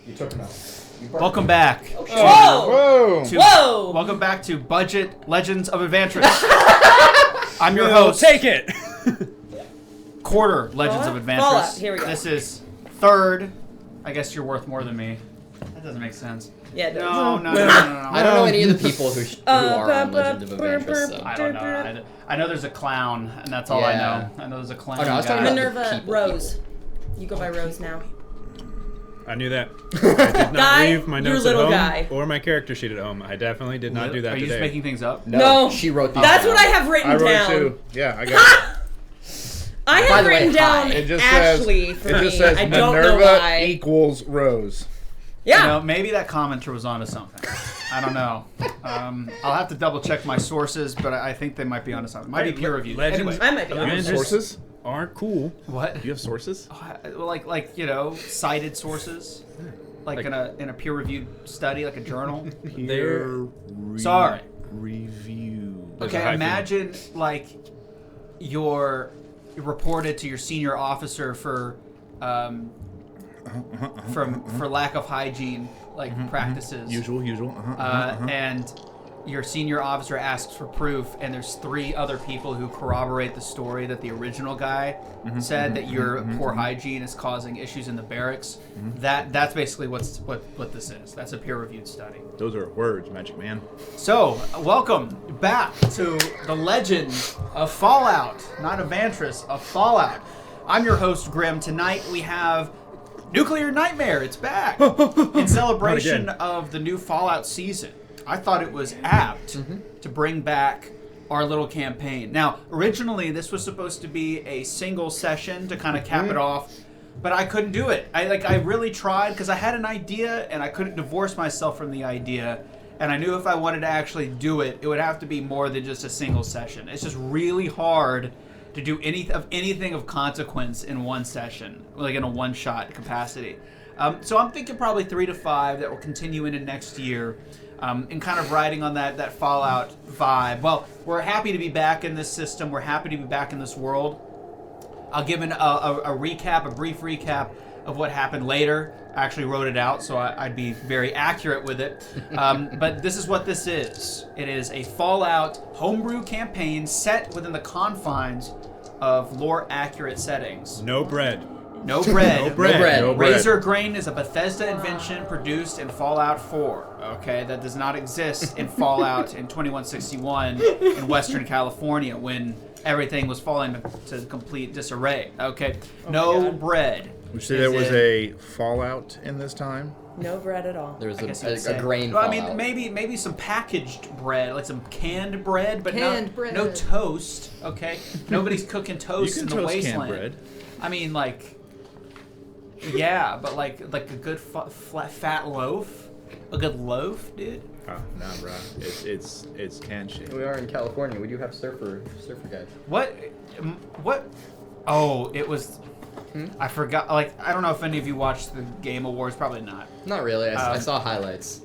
You took enough. Welcome back. Whoa! Whoa! Welcome back to Budget Legends of Adventures. I'm your host. Take it. Quarter Legends of Adventures. Fallout. Here we go. This is third. I guess you're worth more than me. That doesn't make sense. Yeah, No. I don't know any of the people who are on Legends of Adventures. So. I don't know. I know there's a clown, and that's all I know. I know there's a clown. Oh, no, I was talking guy. about Minerva Rose. You go by Rose now. I knew that. I did not Guy, leave my you're notes at little home guy. or my character sheet at home. I definitely did not do that Are you today. just making things up? No. She wrote these That's down. what I have written I wrote down. too. Yeah, I got it. I By have the way, written down hi. It just Ashley says, for it me. just says I don't know Minerva why. equals Rose. Yeah. You know, maybe that commenter was onto something. I don't know. I'll have to double check my sources, but I think they might be onto something. Might be peer reviewed. Legends- Anyway, I might be You on. have sources? Are cool. what? Do you have sources? Like cited sources, like in a peer reviewed study, like a journal. Sorry. Review. There's a Okay, hyphen. imagine like you're reported to your senior officer for lack of hygiene practices. Usual. And your senior officer asks for proof, and there's 3 other people who corroborate the story that the original guy said that your poor hygiene is causing issues in the barracks. That's basically what this is. That's a peer-reviewed study. Those are words, Magic Man. So, welcome back to the legend of Fallout, not Adventures, of Fallout. I'm your host, Grim. Tonight we have Nuclear Nightmare. It's back in celebration of the new Fallout season. I thought it was apt to bring back our little campaign. Now, originally this was supposed to be a single session to kind of cap it off, but I couldn't do it. I really tried because I had an idea and I couldn't divorce myself from the idea. And I knew if I wanted to actually do it, it would have to be more than just a single session. It's just really hard to do anything of consequence in one session, like in a one-shot capacity. So I'm thinking probably 3 to 5 that will continue into next year. And kind of riding on that Fallout vibe. Well, we're happy to be back in this system. We're happy to be back in this world. I'll give a brief recap of what happened later. I actually wrote it out, so I'd be very accurate with it. But this is what this is. It is a Fallout homebrew campaign set within the confines of lore-accurate settings. No bread. No bread. No bread. No bread. Razor grain is a Bethesda invention produced in Fallout 4. Okay, that does not exist in Fallout in 2161 in Western California when everything was falling to complete disarray. Okay, no bread. Would you say there was a Fallout in this time? No bread at all. There was I guess you could a say. grain Well, I fallout. mean, maybe some packaged bread, like some canned bread, but Canned bread. no toast. Okay, nobody's cooking toast You in can the toast wasteland. canned bread. I mean, yeah, but like a good fat loaf, a good loaf, dude. Oh, nah, bro. It's canned shit. We are in California. We do have surfer guys. What? Oh, it was. I forgot. I don't know if any of you watched the Game Awards. Probably not. Not really. I saw highlights.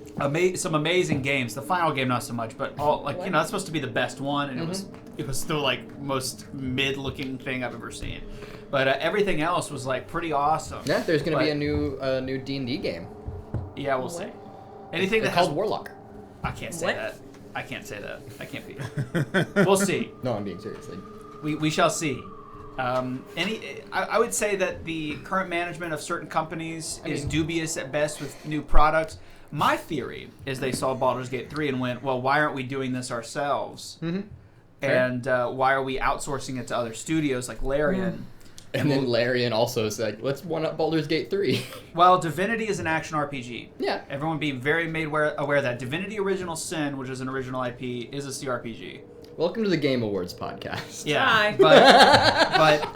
Some amazing games. The final game, not so much, but all that's supposed to be the best one, and it was still most mid-looking thing I've ever seen. But everything else was pretty awesome. Yeah, there's gonna be a new D&D game. Yeah, we'll see. Anything It's that has called Warlock. I can't say What? that. I can't say that. I can't be. We'll see. No, I'm being serious. We shall see. I would say that the current management of certain companies is dubious at best with new products. My theory is they saw Baldur's Gate 3 and went, well, why aren't we doing this ourselves? And why are we outsourcing it to other studios like Larian? And then Larian also said, let's one-up Baldur's Gate 3. Well, Divinity is an action RPG. Yeah. Everyone be very made aware that Divinity Original Sin, which is an original IP, is a CRPG. Welcome to the Game Awards podcast. Yeah, Hi. but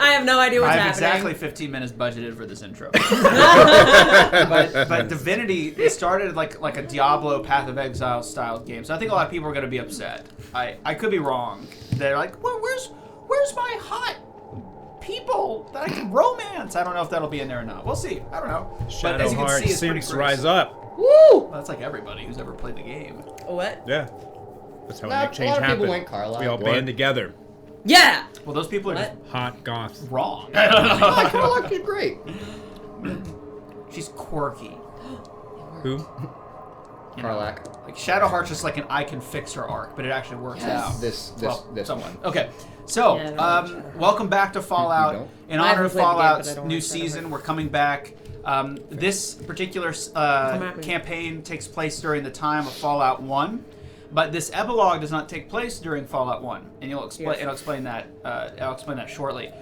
I have no idea what's I have happening. exactly 15 minutes budgeted for this intro. but Divinity, it started like a Diablo Path of Exile style game, so I think a lot of people are going to be upset. I could be wrong. They're like, well, where's my hot people that I can romance? I don't know if that'll be in there or not. We'll see. I don't know. But as you can Shadowheart see, it's pretty Simps gross. rise up. Woo! Well, that's like everybody who's ever played the game. What? Yeah. That's how we Nah, make a change lot of happen. people went Carlisle. We all What? band together. Yeah. Well, those people are What? just Hot goths. wrong. Oh, Carlisle did great. She's quirky. Who? Karlach. Like Shadowheart's just like an I can fix her arc, but it actually works out. This someone. one. Okay, so Yeah, I don't know. welcome back to Fallout. don't? In I honor haven't of played the game, but I Fallout's don't new want to season, hurt. we're coming back. This particular at me. campaign takes place during the time of Fallout 1, but this epilogue does not take place during Fallout 1, and you'll explain. Yes. I'll explain that. I'll explain that shortly.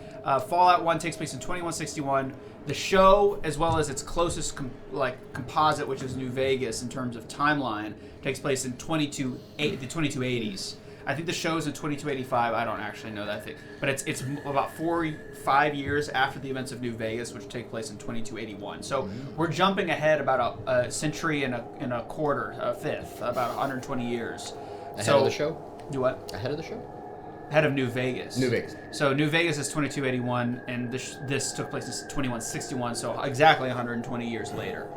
Fallout 1 takes place in 2161. The show, as well as its closest composite, which is New Vegas in terms of timeline, takes place in the 2280s. I think the show is in 2285. I don't actually know that thing, but it's about 4-5 years after the events of New Vegas, which take place in 2281. So we're jumping ahead about a century and a quarter, a fifth, about 120 years. Ahead of the show? Do what? Ahead of the show? Ahead of New Vegas. New Vegas. So New Vegas is 2281, and this took place in 2161, so exactly 120 years later.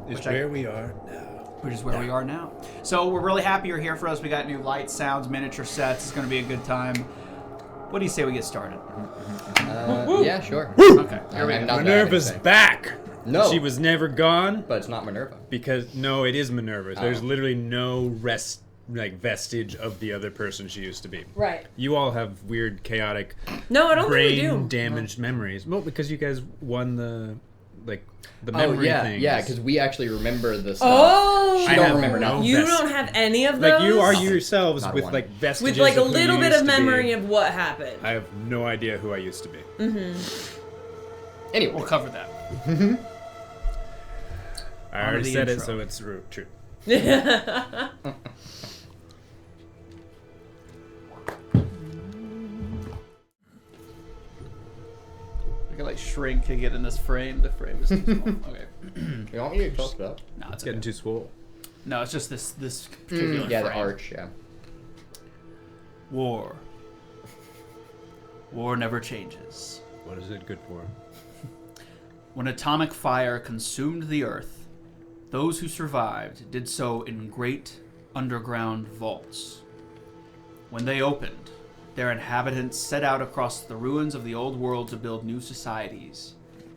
It's where we are now. Which is where we are now. So we're really happy you're here for us. We got new lights, sounds, miniature sets. It's going to be a good time. What do you say we get started? Yeah, sure. Okay. Here we I'm go. not Minerva's bad at back. No. She was never gone. But it's not Minerva. Because no, it is Minerva. There's Oh. literally no vestige of the other person she used to be. Right. You all have weird, chaotic, No, I don't think we do. brain damaged memories. Well, because you guys won the memory things. Yeah, because we actually remember the stuff. Oh, She don't remember nothing. You Vest- don't have any of those. Like you are yourselves Not with one. like vestiges with like a of who little you bit used of to be. memory of what happened. I have no idea who I used to be. Anyway, We'll cover that. I On to already the said it, intro. so it's true. I can like shrink and get in this frame. The frame is too small. Okay. you want me to close it up? No, it's Getting okay. too swole. No, it's just this particular Yeah, frame. the arch, yeah. War. War never changes. What is it good for? When atomic fire consumed the earth, those who survived did so in great underground vaults. When they opened, their inhabitants set out across the ruins of the old world to build new societies,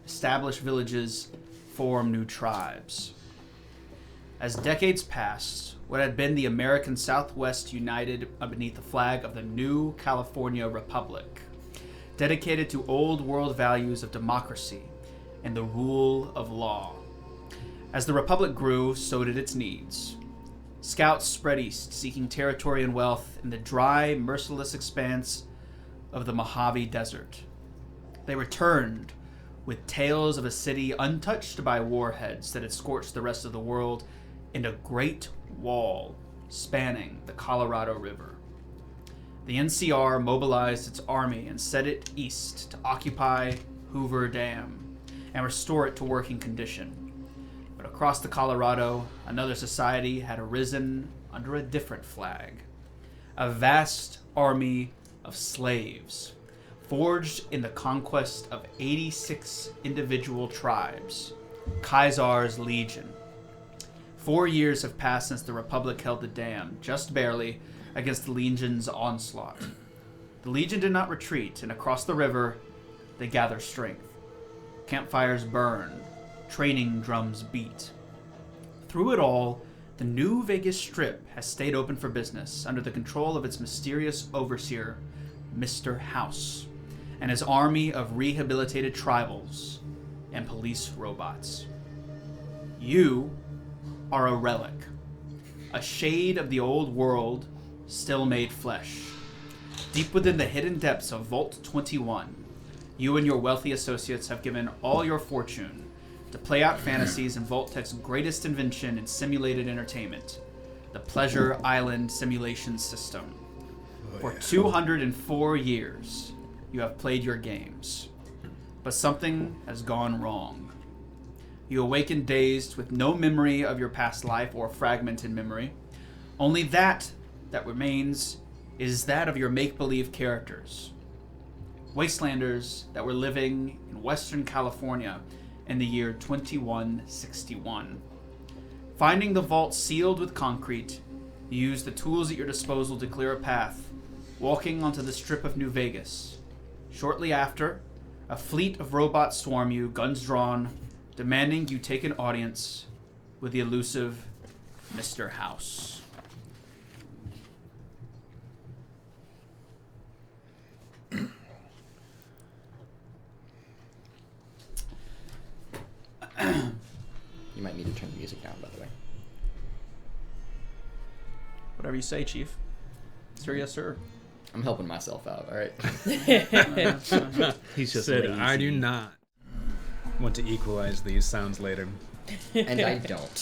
establish villages, form new tribes. As decades passed, what had been the American Southwest united beneath the flag of the new California Republic, dedicated to old world values of democracy and the rule of law. As the Republic grew, so did its needs. Scouts spread east, seeking territory and wealth in the dry, merciless expanse of the Mojave Desert. They returned with tales of a city untouched by warheads that had scorched the rest of the world, and a great wall spanning the Colorado River. The NCR mobilized its army and set it east to occupy Hoover Dam and restore it to working condition. But across the Colorado, another society had arisen under a different flag. A vast army of slaves, forged in the conquest of 86 individual tribes, Caesar's Legion. 4 years have passed since the Republic held the dam, just barely, against the Legion's onslaught. The Legion did not retreat, and across the river, they gather strength. Campfires burn, training drums beat. Through it all, the New Vegas Strip has stayed open for business under the control of its mysterious overseer, Mr. House, and his army of rehabilitated tribals and police robots. You are a relic, a shade of the old world still made flesh. Deep within the hidden depths of Vault 21, you and your wealthy associates have given all your fortune to play out fantasies in Vault-Tech's greatest invention in simulated entertainment, the Pleasure Island Simulation System. For 204 years, you have played your games, but something has gone wrong. You awaken dazed with no memory of your past life or fragmented memory. Only that remains is that of your make-believe characters. Wastelanders that were living in Western California in the year 2161. Finding the vault sealed with concrete, you use the tools at your disposal to clear a path, walking onto the strip of New Vegas. Shortly after, a fleet of robots swarm you, guns drawn, demanding you take an audience with the elusive Mr. House. You might need to turn the music down, by the way. Whatever you say, Chief. Sir, yes, sir. I'm helping myself out, alright? He's just Said, lazy. I do not want to equalize these sounds later. And I don't.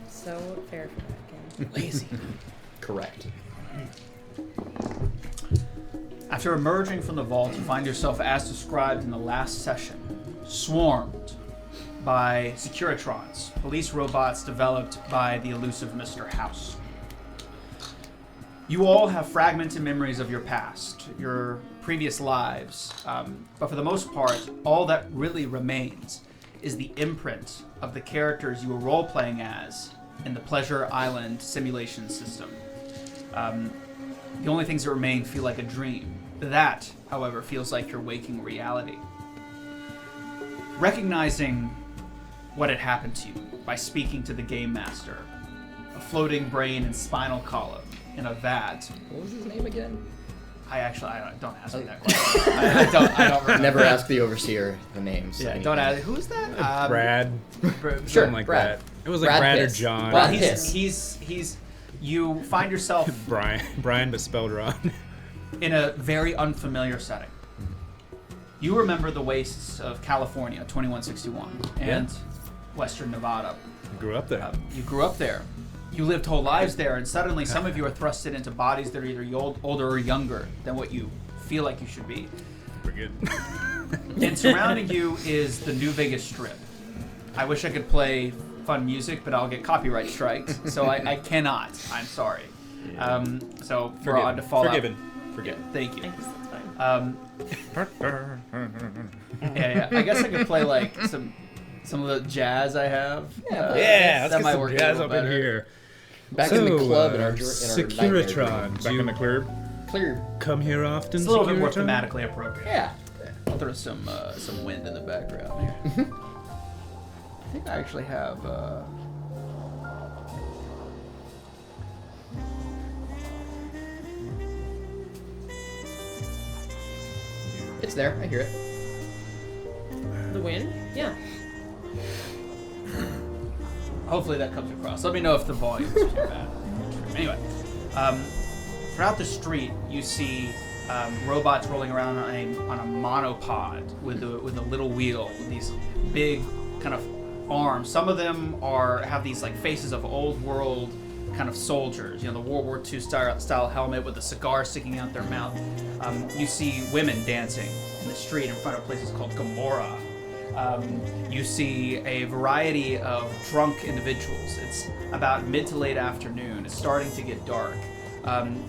So fair for that game. Lazy. Correct. After emerging from the vault, you find yourself, as described in the last session, swarmed by Securitrons, police robots developed by the elusive Mr. House. You all have fragmented memories of your past, your previous lives, but for the most part, all that really remains is the imprint of the characters you were role-playing as in the Pleasure Island simulation system. The only things that remain feel like a dream. That, however, feels like your waking reality. Recognizing what had happened to you by speaking to the game master, a floating brain and spinal column in a vat. What was his name again? I don't ask me that question. I don't remember. Never ask the overseer the names. Yeah, don't ask. Who's that? Brad. Sure, Something like Brad. that. It was like Brad or Piss. John. Well, Brad Piss. he's. You find yourself Brian, but spelled wrong. in a very unfamiliar setting. You remember the wastes of California, 2161, and Western Nevada. Grew up there. You grew up there. You lived whole lives there, and suddenly some of you are thrusted into bodies that are either older or younger than what you feel like you should be. We're good. And surrounding you is the New Vegas Strip. I wish I could play fun music, but I'll get copyright strikes, so I cannot. I'm sorry. So we're on to Fallout. Forgiven. Thank you. Thanks, that's fine. Yeah. I guess I could play like some of the jazz I have. Yeah, Yeah, that let's might get work some a jazz little up in better. here. Back in the club in our nightmare Securitron. Back in the clear. Clear. Come here often, It's a little bit more Securitron? thematically appropriate. Yeah. I'll throw some wind in the background here. I think I actually have. It's there. I hear it. The wind? Yeah. Hopefully that comes across. Let me know if the volume is too bad. Anyway, throughout the street you see robots rolling around on a monopod with a little wheel with these big kind of arms. Some of them have these like faces of old world kind of soldiers. You know, the World War II style helmet with a cigar sticking out their mouth. You see women dancing in the street in front of places called Gomorrah. You see a variety of drunk individuals. It's about mid to late afternoon. It's starting to get dark.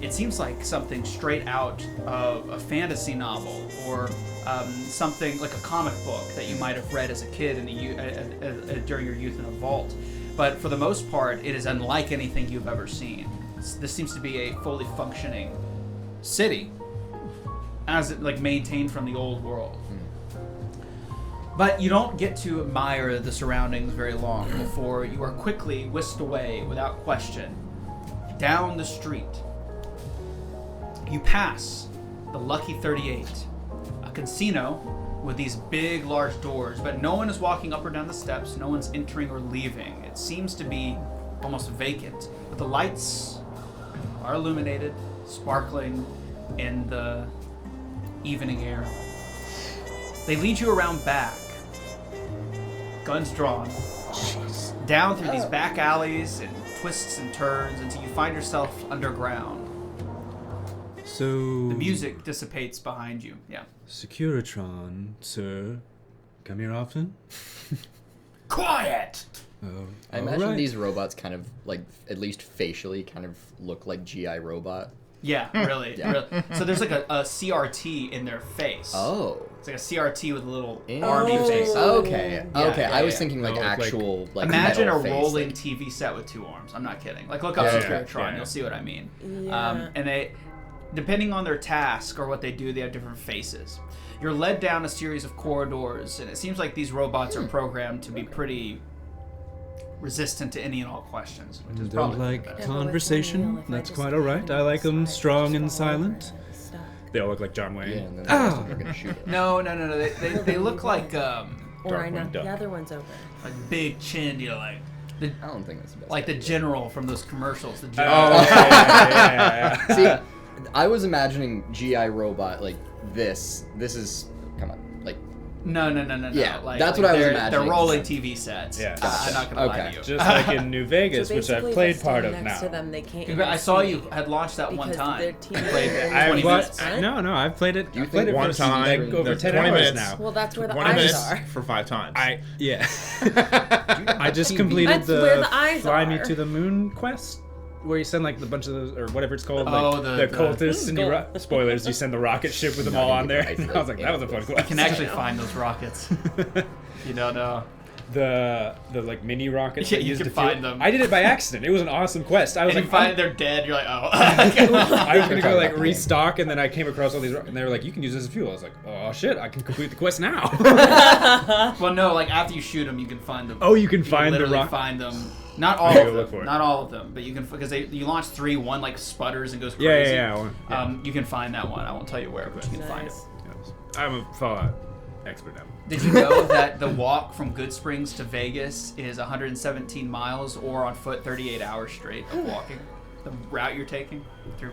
It seems like something straight out of a fantasy novel or something like a comic book that you might have read as a kid during your youth in a vault. But for the most part, it is unlike anything you've ever seen. This seems to be a fully functioning city, as it like maintained from the old world. But you don't get to admire the surroundings very long before you are quickly whisked away without question down the street. You pass the Lucky 38, a casino with these big, large doors, but no one is walking up or down the steps. No one's entering or leaving. It seems to be almost vacant, but the lights are illuminated, sparkling in the evening air. They lead you around back, guns drawn, down through these back alleys and twists and turns until you find yourself underground. So The music dissipates behind you. Yeah. Securitron, sir, come here often? Quiet! Oh, I imagine alright. these robots kind of, like, at least facially, kind of look like GI Robot. Yeah, really, Yeah. really. So there's like a CRT in their face. Oh. It's like a CRT with a little Oh. army face. Okay. Yeah, Okay. yeah, I was yeah. thinking like Oh, like- actual like Imagine a metal face, rolling like- TV set with two arms. I'm not kidding. Like look up Yeah, Securitron, yeah. you'll see what I mean. Yeah. And depending on their task or what they do, they have different faces. You're led down a series of corridors, and it seems like these robots are programmed to be pretty resistant to any and all questions, which is Don't probably for the like best. conversation. That's quite alright. I like them strong and silent. They all look like John Yeah, Wayne. and then the rest of them are gonna shoot it. No. They look like Or I knock Darkwing Duck. the other ones over. like big chin, I don't think that's the best. like the idea. general from those commercials. The Oh, general. yeah. See, I was imagining GI robot like this. This is come on, like No. Yeah, Like, that's what I was they're imagining. rolling TV sets. Yeah. I'm not gonna lie Okay. to you. Just like in New Vegas, So which I've basically, played if I part stand of next now. to them, they can't I even saw see you had launched that one because their time. team Played is it. I 20 what? minutes. No, I've played it. Do you I've played think it one for time, like over there's 10 20 hours minutes. now. Well, that's where the 20 eyes minutes are. for 5 times. Yeah. I just completed That's where the the eyes Fly Me are. to the Moon quest, where you send like the bunch of those, or whatever it's called, Oh, like the- cultists, and you Gold. spoilers. You send the rocket ship with them all on there. And I was like, that was a fun quest. You can actually find those rockets. You don't know. the like mini rockets. Yeah, that you used can to fuel- find them. I did it by accident. It was an awesome quest. I was And like, you find they're dead. You're like, oh. I was gonna go like Talk about restock, and then I came across all these, and they were like, you can use this as fuel. I was like, oh shit, I can complete the quest now. Well, no, like after you shoot them, you can find them. Oh, you can find the literally rock- find them. Not all gotta of look for them. it. Not all of them, but you can because you launch 3. One like sputters and goes Yeah, crazy. yeah. You can find that one. I won't tell you where, but you can find it. Nice. I'm a Fallout expert now. Did you know that the walk from Good Springs to Vegas is 117 miles, or on foot 38 hours straight of walking? The route you're taking through.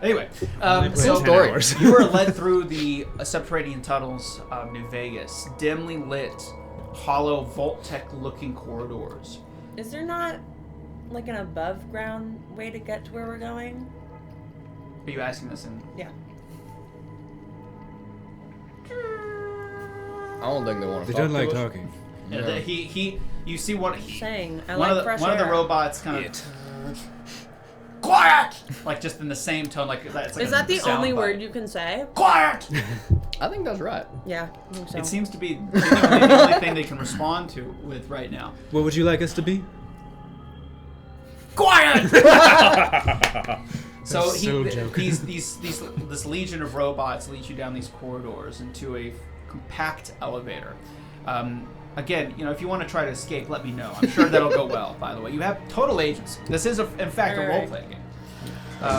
Anyway, played so 10 hours. you are led through the subterranean tunnels of New Vegas, dimly lit, hollow, Vault-Tec-looking corridors. Is there not like an above ground way to get to where we're going? Are you asking this in? Yeah. I don't think they want to. They don't like talking. Yeah. You see one. Saying I One like of the fresh one of the air. robots kind of quiet, like just in the same tone, like that's like Is that the sound only bite. word you can say? Quiet. I think that's right. Yeah. I think so. It seems to be the only thing they can respond to with right now. What would you like us to be? Quiet. So, That's so joking. this legion of robots leads you down these corridors into a compact elevator. Again, if you want to try to escape, let me know. I'm sure that'll go well. By the way, you have total agency. This is, in fact, a Alright. role-playing game.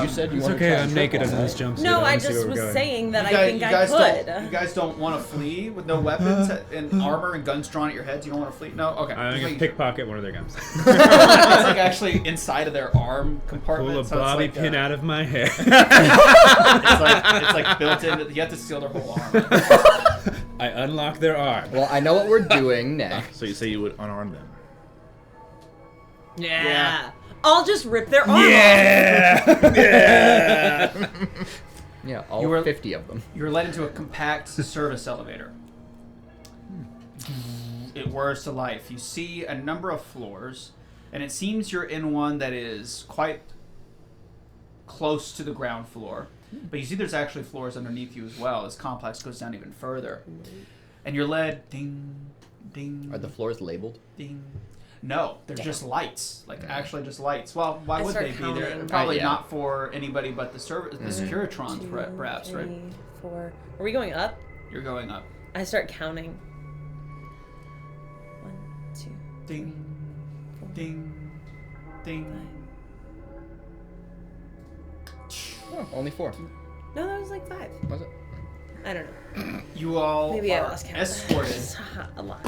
You said you It's want okay, to try I'm and naked trip under on this that. jumpsuit. No, I wanna see just where we're was going. saying that You I think I could. You guys don't want to flee with no weapons and armor and guns drawn at your heads. You don't want to flee. No, okay. I'm Just gonna making sure. pickpocket one of their guns. It's like actually inside of their arm compartment. Pull a so it's bobby like, pin out of my hair. It's like built in. You have to steal their whole arm. I unlock their arm. Well, I know what we're doing next. So you say you would unarm them? Yeah. I'll just rip their arm off. Yeah! Yeah, all You were- 50 of them. You're led into a compact service elevator. It whirs to life. You see a number of floors, and it seems you're in one that is quite close to the ground floor. But you see there's actually floors underneath you as well. This complex goes down even further. And you're led ding, ding, Are the floors labeled? ding. No, they're just lights. Actually just lights. Well, why I would start they be there? counting. Probably Yeah. not for anybody but the the Securitrons, 2, perhaps, right? 3, 4. Are we going up? You're going up. I start counting. 1, 2, Ding, 4, ding, ding. 5. Oh, only 4. No, that was like 5. Was it? I don't know. You all Maybe I are lost count. escorted. It's a lot.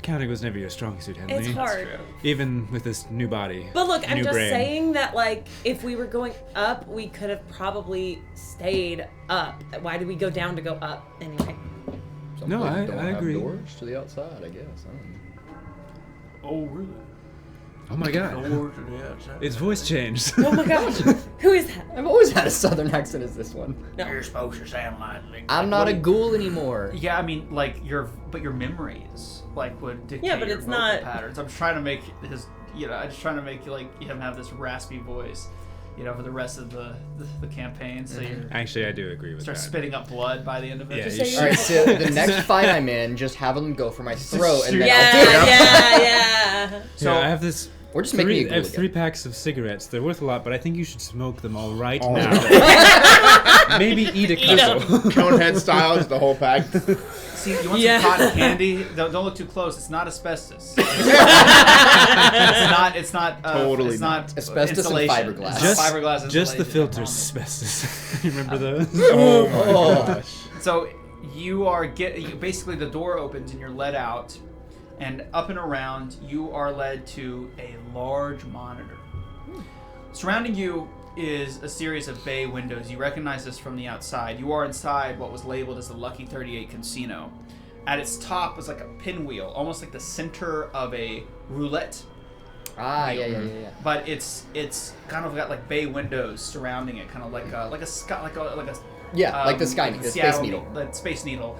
Counting was never your strong suit, Henley. It's hard. Even with this new body. But look, I'm new just brain. saying that, like, if we were going up, we could have probably stayed up. Why did we go down to go up anyway? Some No, places I don't have agree. doors to the outside, I guess. I don't know. Oh, really? Oh my god. Its voice changed. Oh my gosh. Who is that? I've always had a southern accent as this one. No. You're supposed to sound like. I'm not a ghoul anymore. Yeah, I mean, like your memories like would dictate Yeah, but your it's vocal not- patterns. I'm trying to make his, I'm just trying to make him have this raspy voice, for the rest of the campaign. So you Actually, I do agree with start that. spitting up blood by the end of it. Yeah, Just you say should. All right, so the next fight I'm in, just have them go for my throat, and then shoot. I'll do it. Yeah. So I have this Or just make me a I have ghoul 3 again. packs of cigarettes. They're worth a lot, but I think you should smoke them all right Oh, now. Maybe eat a couple. Conehead style, just the whole pack. See, you want Yeah. some cotton candy? Don't look too close. It's not asbestos. It's not. Totally It's not Asbestos and insulation. fiberglass. It's Just, not fiberglass just the insulation, I filters, promise. asbestos. You remember those? Oh my gosh. So you are basically the door opens and you're led out, and up and around you are led to a large monitor. Surrounding you is a series of bay windows. You recognize this from the outside. You are inside what was labeled as the Lucky 38 Casino. At its top was like a pinwheel, almost like the center of a roulette. Ah, wheel. yeah. But it's kind of got like bay windows surrounding it, kind of like a sky, like a Yeah, like the Sky the the Space Seattle Needle. the Space Needle.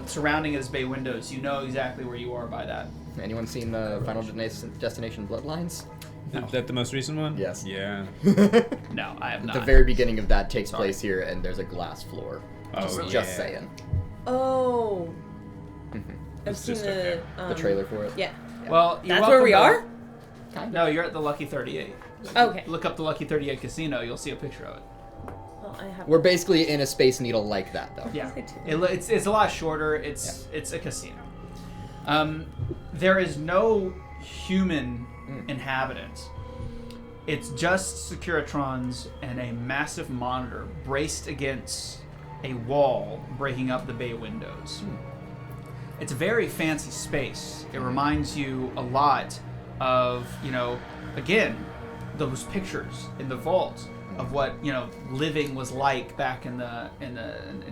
Surrounding it is bay windows. You know exactly where you are by that. Anyone seen Final Destination Bloodlines? Is that the most recent one? Yes. Yeah. No, I have not. The very beginning of that takes Sorry. place here, and there's a glass floor. Oh, Just yeah. saying. Oh. I've seen just the okay. The trailer for it. Yeah. Well, That's where we are? No, you're at the Lucky 38. Okay. Look up the Lucky 38 Casino. You'll see a picture of it. Well, I have We're basically in a Space Needle like that, though. Yeah, I do. it's a lot shorter. It's a casino. There is no human inhabitants. It's just Securitrons and a massive monitor braced against a wall, breaking up the bay windows. It's a very fancy space. It reminds you a lot of, again, those pictures in the vault of what living was like back in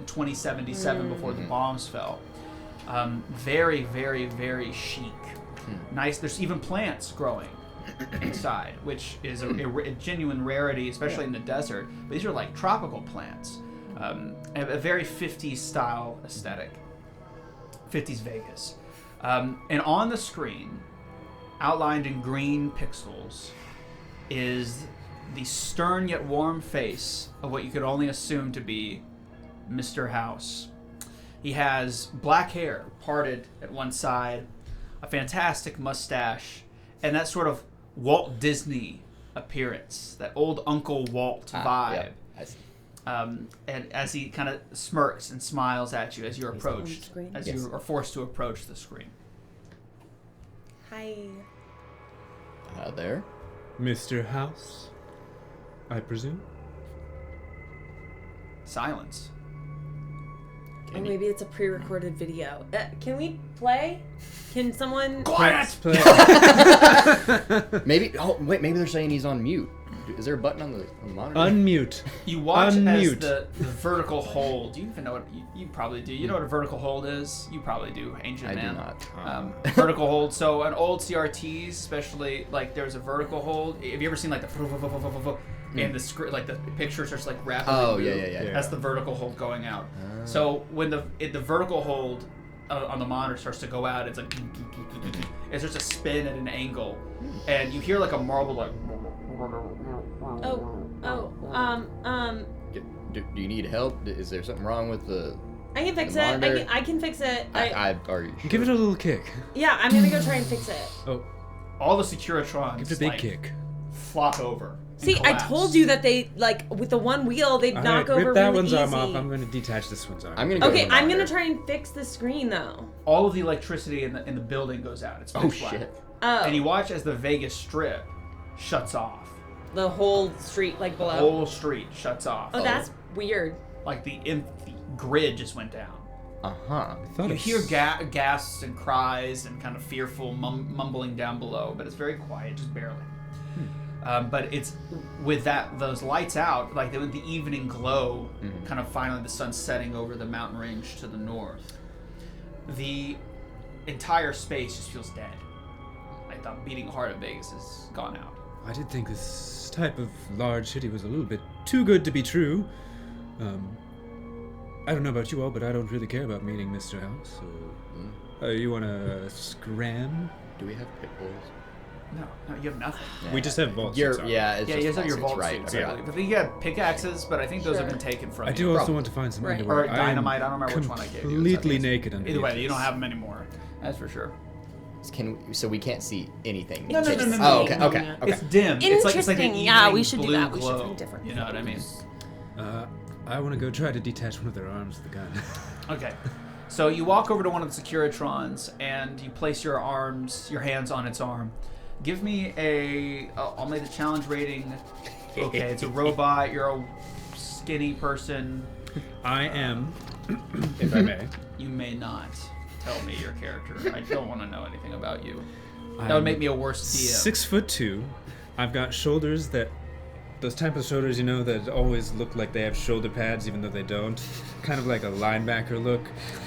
2077 before the bombs fell. Very, very, very chic. Nice. There's even plants growing inside, which is a genuine rarity, especially in the desert. But these are like tropical plants. A very 50s style aesthetic. 50s Vegas. And on the screen, outlined in green pixels, is the stern yet warm face of what you could only assume to be Mr. House. He has black hair parted at one side, a fantastic mustache, and that sort of Walt Disney appearance, that old Uncle Walt vibe. Yeah, I see. And as he kind of smirks and smiles at you as you're approached, screen? as Yes. you are forced to approach the screen. Hi. There. Mr. House, I presume? Silence. Or maybe it's a pre-recorded video. Can we play? Can someone... Quiet! Maybe. Oh, wait. Maybe they're saying he's on mute. Is there a button on the monitor? Unmute. You watch as Unmute. the vertical hold. Do you even know what you probably do? You know what a vertical hold is? You probably do, ancient I do man. not. Vertical hold. So on old CRTs, especially like there's a vertical hold. Have you ever seen like the and the script, like the picture starts like rapidly? Oh, move? yeah. That's the vertical hold going out. So when the vertical hold on the monitor starts to go out, it's like it starts to spin at an angle, and you hear like a marble like. Do you need help? Is there something wrong with the? I can fix The it. monitor? I can fix it. Are you sure? Give it a little kick. Yeah, I'm gonna go try and fix it. Oh, All the Securitrons give it a big like, kick. flop over. and See, I collapse. told you that they, like, with the one wheel, they'd All knock right, over rip that really one's easy. arm off. I'm going to detach this one's arm. I'm gonna go. Okay, to the I'm gonna monitor. try and fix the screen, though. All of the electricity in the building goes out. It's Oh pitch black. shit! Oh, And you watch as the Vegas Strip shuts off. the whole street, like, The below. whole street shuts off. Oh, that's weird. Like the grid just went down. Uh-huh. You hear gasps and cries and kind of fearful mumbling down below, but it's very quiet, just barely. But it's with those lights out, like with the evening glow, kind of finally the sun setting over the mountain range to the north. The entire space just feels dead. Like the beating heart of Vegas has gone out. I did think this type of large city was a little bit too good to be true. I don't know about you all, but I don't really care about meeting Mr. House. So, you want to scram? Do we have pit bulls? No, you have nothing. We just have vault You're, suits on. yeah, it's Yeah, just you guys have your vault vault suits, suits, right? I believe. I think you have pickaxes, but I think those have been taken from I you. do also Probably. want to find some Right. underwear. Or dynamite, I don't remember which one I gave you. Completely It's okay. naked underneath Either way, you don't this. have them anymore. That's for sure. So we can't see anything. No. Oh, okay. It's dim. It's like an Interesting. Yeah, we evening should do blue that. We should glow. find different. You know what I mean? I want to go try to detach one of their arms with the gun. Okay. So you walk over to one of the Securitrons and you place your hands on its arm. Give me I'll make the challenge rating. Okay, it's a robot. You're a skinny person. I am, if I may. You may not tell me your character. I don't want to know anything about you. That would make me a worse DM. 6'2". I've got shoulders those type of shoulders, that always look like they have shoulder pads even though they don't. Kind of like a linebacker look.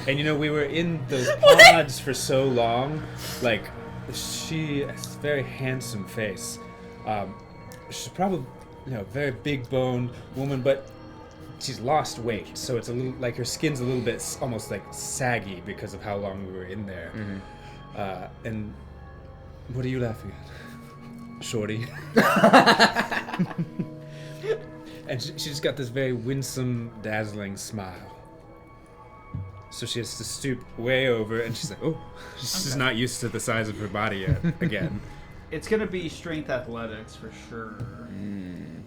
And we were in those pods for so long. Like, she has a very handsome face. She's probably, very big boned woman, but she's lost weight. So it's a little, like her skin's a little bit almost like saggy because of how long we were in there. Mm-hmm. And what are you laughing at? Shorty. And she's got this very winsome, dazzling smile. So she has to stoop way over, and she's like, oh, she's not used to the size of her body yet, again. It's going to be strength athletics for sure.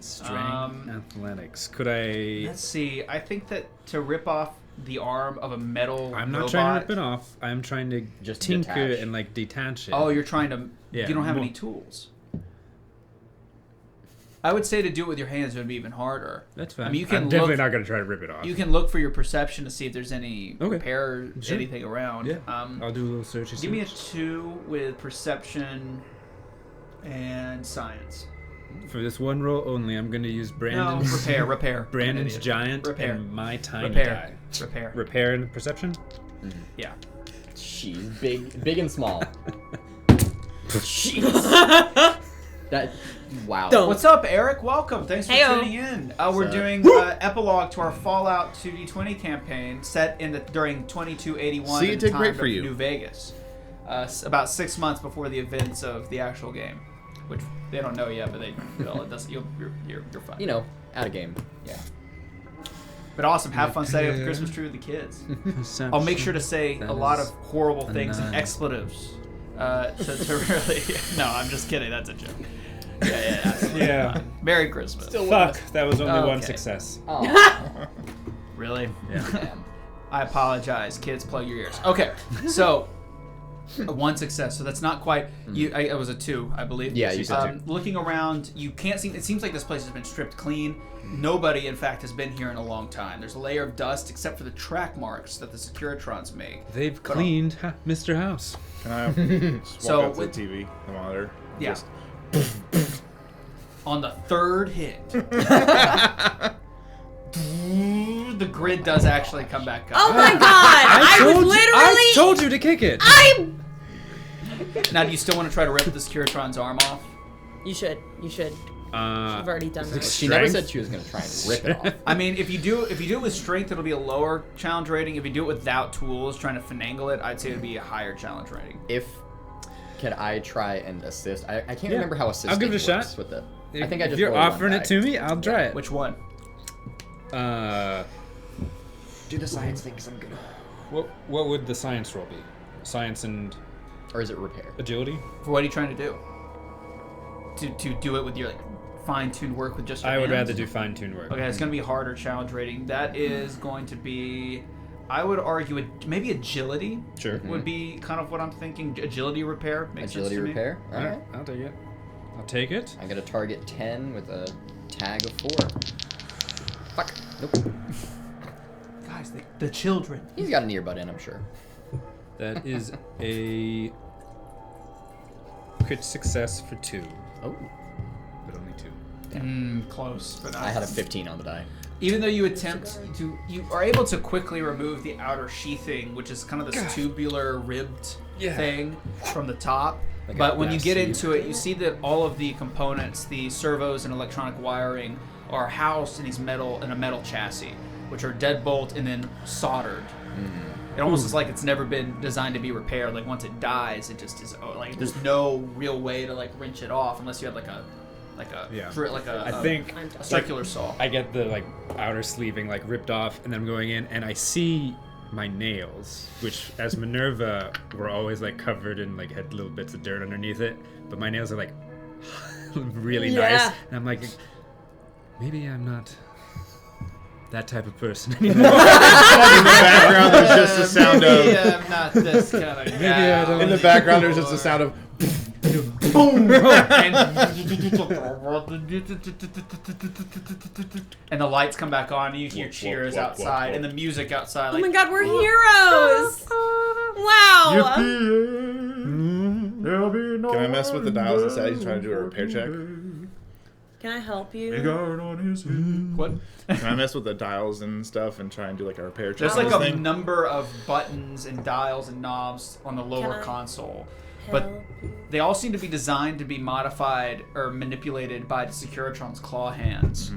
Strength athletics. Could I... Let's see. I think that to rip off the arm of a metal I'm not robot, trying to rip it off. I'm trying to just tinker detach. and, detach it. Oh, you're trying to... Yeah, you don't have more- any tools. I would say to do it with your hands would be even harder. That's fine. I mean, you can I'm definitely not going to try to rip it off. You can look for your perception to see if there's any Okay. repair, Sure. anything around. Yeah, I'll do a little search. Give me a 2 with perception and science. For this one roll only, I'm going to use No, Brandon's... repair. Brandon's Idiot. giant Repair. and my tiny Repair. die. Repair. Repair and perception? Yeah. Jeez, big and small. Jeez. Wow. What's up, Eric? Welcome. Thanks for Heyo. tuning in. We're doing epilogue to our Fallout 2D20 campaign set during 2281 See, it in did time great for of you. New Vegas. About 6 months before the events of the actual game, which they don't know yet, but they will. It does. You're fine. Out of game. Yeah. But awesome. Have fun setting up the Christmas tree with the kids. I'll make sure to say a lot of horrible things and expletives. To really... No, I'm just kidding. That's a joke. Yeah. Merry Christmas. Fuck, that was only one Okay. success. Oh. Really? Yeah. I apologize. Kids, plug your ears. Okay, so... one success, so that's not quite... It was a 2, I believe. Yeah, you said 2. Looking around, you can't see... It seems like this place has been stripped clean. Nobody, in fact, has been here in a long time. There's a layer of dust, except for the track marks that the Securitrons make. They've cleaned Mr. House. Can I just walk So up to with- the TV, the monitor? Yeah. Just, On the third hit... the grid does actually come back up. Oh my god! I was literally. I told you to kick it! Now, do you still want to try to rip the Securitron's arm off? You should. I've already done that. She never said she was going to try and rip it off. I mean, if you do it with strength, it'll be a lower challenge rating. If you do it without tools, trying to finagle it, I'd say it'd be a higher challenge rating. Could I try and assist? I can't remember how assisting I'll give it a works shot. with it. I think I just If you're rolled one offering it die. to me, I'll try it. Which one? Do the science thing, because I'm good. What would the science roll be? Science and Or is it repair? agility? For what are you trying to do? To do it with your fine-tuned work with just your I would hands? rather do fine-tuned work. Okay, it's going to be a harder challenge rating. That is going to be, I would argue, maybe agility Sure. would be kind of what I'm thinking. Agility repair makes Agility sense to me. repair? Alright, Alright. I'll take it. I'll take it. I got a target 10 with a tag of 4. Fuck. Nope. Guys, the children. He's got an earbud in, I'm sure. That is a crit success for 2, Oh. but only 2. Close, but I had a 15 on the die. Even though you you are able to quickly remove the outer sheathing, which is kind of this tubular ribbed thing from the top. Like But a when you glass get tube. into it, you see that all of the components, the servos and electronic wiring, are housed in a metal chassis, which are deadbolt and then soldered. It almost is like it's never been designed to be repaired. Like once it dies, it just is like there's no real way to like wrench it off unless you have I think a circular saw. I get the outer sleeving ripped off, and then I'm going in, and I see my nails, which as Minerva were always like covered in like had little bits of dirt underneath it, but my nails are like really nice, and I'm like, maybe I'm not that type of person anymore. In the background, there's just the sound of. Yeah, I'm not this kind of guy. Maybe I don't- In the background, there's just the sound of. And the lights come back on, and you hear cheers outside, and the music outside. Oh Like, my god, we're heroes! Wow! Can I mess with the dials instead? He's trying to do a repair check. Can I help you? What? Can I mess with the dials and stuff and try and do like a repair check? There's on like this a thing? number of buttons and dials and knobs on the lower I console, but Help you? they all seem to be designed to be modified or manipulated by the Securitron's claw hands.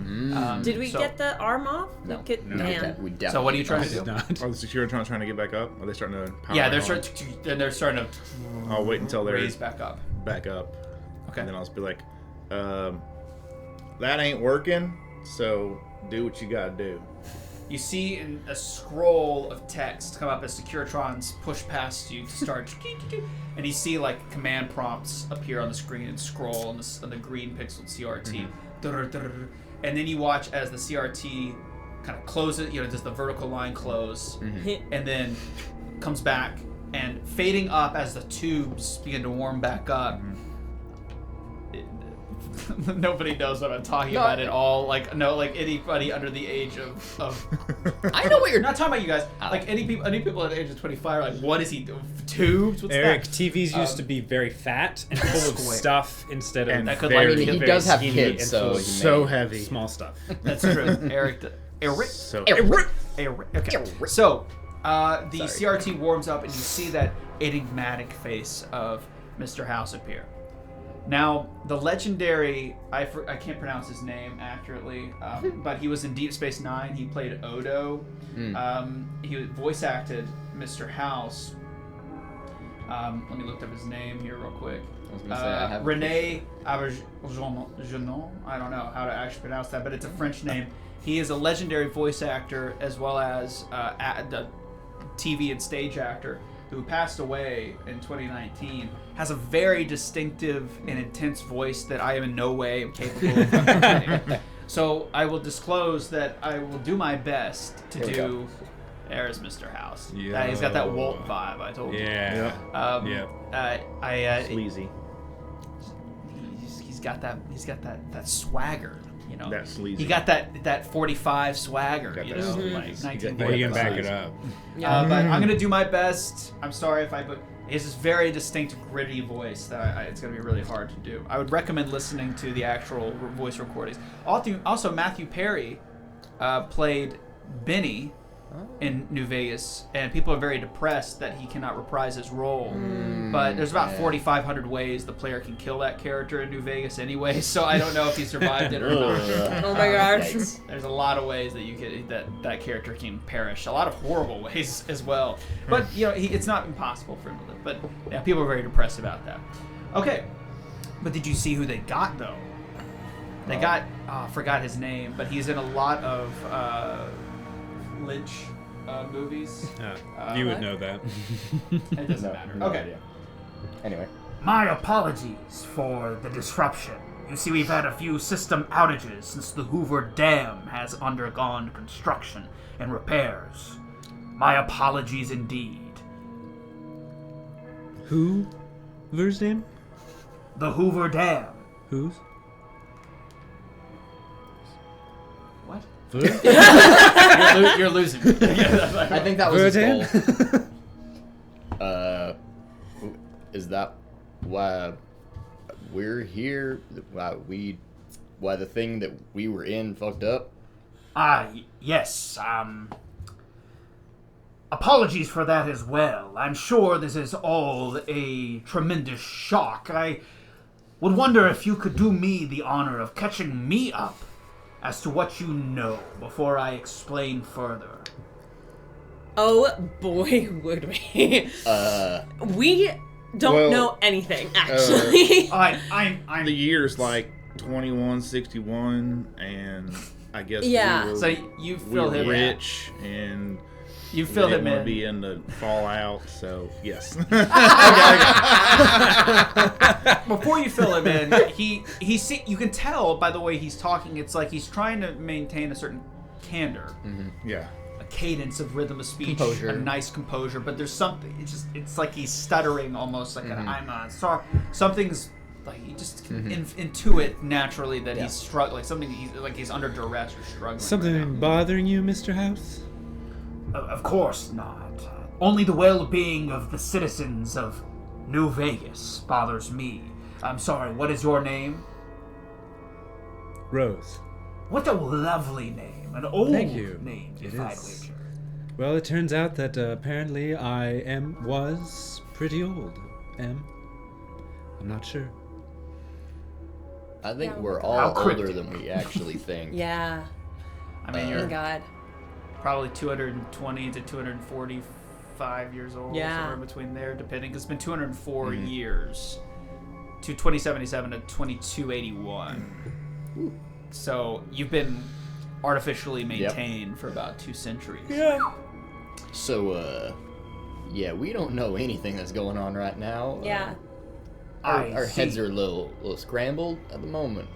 Did we so- get the arm off? No, We could, no, man. we definitely. So what are you trying to do? Did not. Are the Securitron trying to get back up? Are they starting to power Yeah, they're on? starting to I'll wait until they're raise back up. back up. Okay. And then I'll just be like, that ain't working, so do what you gotta do. You see a scroll of text come up as Securitrons push past you to start, and you see like command prompts appear on the screen and scroll on the green pixeled CRT. And then you watch as the CRT kind of closes, does the vertical line close, and then comes back and fading up as the tubes begin to warm back up. Nobody knows what I'm talking about at all. Like anybody under the age of I know what you're not talking about you guys. Like any people at the age of 25 are like, what is he doing? Tubes? What's Eric, that? TVs used to be very fat and full of Square. stuff instead of And that could, very, like, he very does have skinny kids, and so full of he So may- heavy. small stuff. That's true. Eric. So Okay. So the CRT warms up and you see that enigmatic face of Mr. House appear. Now, the legendary, I can't pronounce his name accurately, but he was in Deep Space Nine. He played Odo. He voice acted Mr. House. Let me look up his name here real quick. I was gonna say, I have René Auberjonon. I don't know how to actually pronounce that, but it's a French name. He is a legendary voice actor as well as the TV and stage actor who passed away in 2019. Has a very distinctive and intense voice that I am in no way capable of imitating. So I will disclose that I will do my best to Here we do. go. There's Mr. House. He's got that Walt vibe. I told you. Yeah. I sleazy. he's got that swagger, That sleazy. He got that 45 swagger, Got you that know, sleazy. like He got 19. Well, you can back Sleazy. it up. But I'm gonna do my best. I'm sorry if but he has this very distinct, gritty voice that it's gonna be really hard to do. I would recommend listening to the actual voice recordings. Also, Matthew Perry played Benny in New Vegas, and people are very depressed that he cannot reprise his role. But there's about 4,500 ways the player can kill that character in New Vegas anyway, so I don't know if he survived it or not. Oh my gosh. Yikes. There's a lot of ways that you could that character can perish. A lot of horrible ways as well. But it's not impossible for him to live. But yeah, people are very depressed about that. Okay, but did you see who they got though? They got I forgot his name, but he's in a lot of Lynch movies. You would what? know that. It doesn't No, matter. no Okay. idea. Anyway. My apologies for the disruption. You see, we've had a few system outages since the Hoover Dam has undergone construction and repairs. My apologies indeed. Who? Who's name? The Hoover Dam. Who's? What? Who? You're losing. I think that was his Verdan? goal. Is that why we're here? Why the thing that we were in fucked up? Yes, apologies for that as well. I'm sure this is all a tremendous shock. I would wonder if you could do me the honor of catching me up as to what you know before I explain further. Oh boy, would we. We don't Well, know anything, actually. I'm The year's like 2161, and I guess Yeah. we were, So you we fill were him in. rich, and You fill didn't him want in. to be in the fallout, so yes. Before you fill him in, you can tell by the way he's talking. It's like he's trying to maintain a certain candor, Yeah. a cadence of rhythm of speech, Composure. a nice composure. But there's something. It's like he's stuttering almost like I'm sorry. Something's like you just can intuit naturally that he's struggling. Something he's under duress or struggling. Something right now. bothering you, Mr. House? Of course not. Only the well-being of the citizens of New Vegas bothers me. I'm sorry, what is your name? Rose. What a lovely name. An old Thank you. name, It if I'd is. wager. Well, it turns out that apparently I was pretty old. I'm not sure. I think Yeah. we're How all older cryptic. than we actually think. Yeah. I mean, Oh you're my God. probably 220 to 245 years old, Yeah. somewhere in between there, depending. 'Cause it's been 204 years to 2077 to 2281. So you've been artificially maintained for about 2 centuries. Yeah. So, yeah, we don't know anything that's going on right now. Yeah. Our see. heads are a little scrambled at the moment.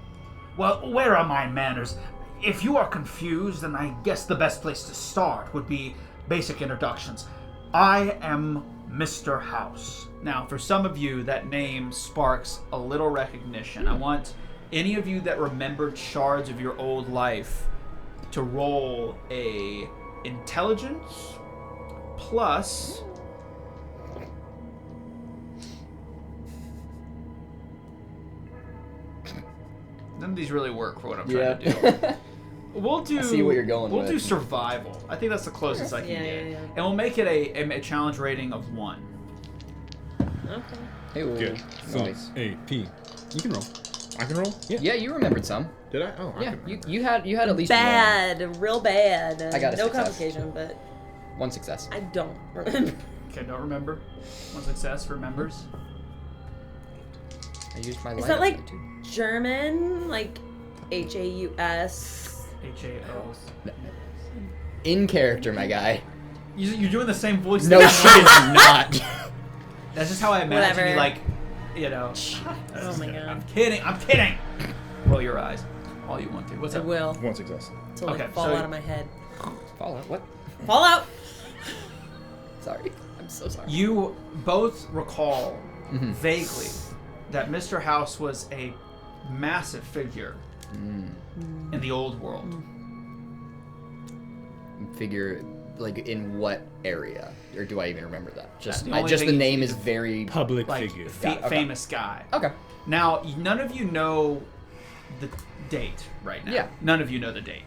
Well, where are my manners? If you are confused, then I guess the best place to start would be basic introductions. I am Mr. House. Now, for some of you, that name sparks a little recognition. I want any of you that remembered shards of your old life to roll a intelligence plus none of these really work for what I'm trying to do. We'll do. I see what you're going We'll with. do survival. I think that's the closest I can Yeah, get, yeah, yeah. and we'll make it a challenge rating of 1. Okay. Hey, Good. nice. AP. You can roll. I can roll? Yeah, you remembered some. Did I? Oh, I Yeah, can you had at least one. Bad. Real bad. I got a no success. complication, but One success. I don't remember. Okay, don't remember. 1 success remembers. I used my light Is that like ability. German? Like HAUS? HAO. In character, my guy. You're doing the same voice. No, that she is not. That's just how I imagine Whatever. you, like, you know. Oh my I'm God. kidding. I'm kidding. Roll your eyes, all you want to. What's I up? will. 1 success. Till like Okay, fall so- out of my head. Fallout. What? Fall out. Sorry. I'm so sorry. You both recall vaguely that Mr. House was a massive figure in the old world. Figure, like, in what area? Or do I even remember that? Just, The only just the thing name is is very... Public Like, figure. Got it, okay. famous guy. Okay. Now, none of you know the date right now. Yeah. None of you know the date.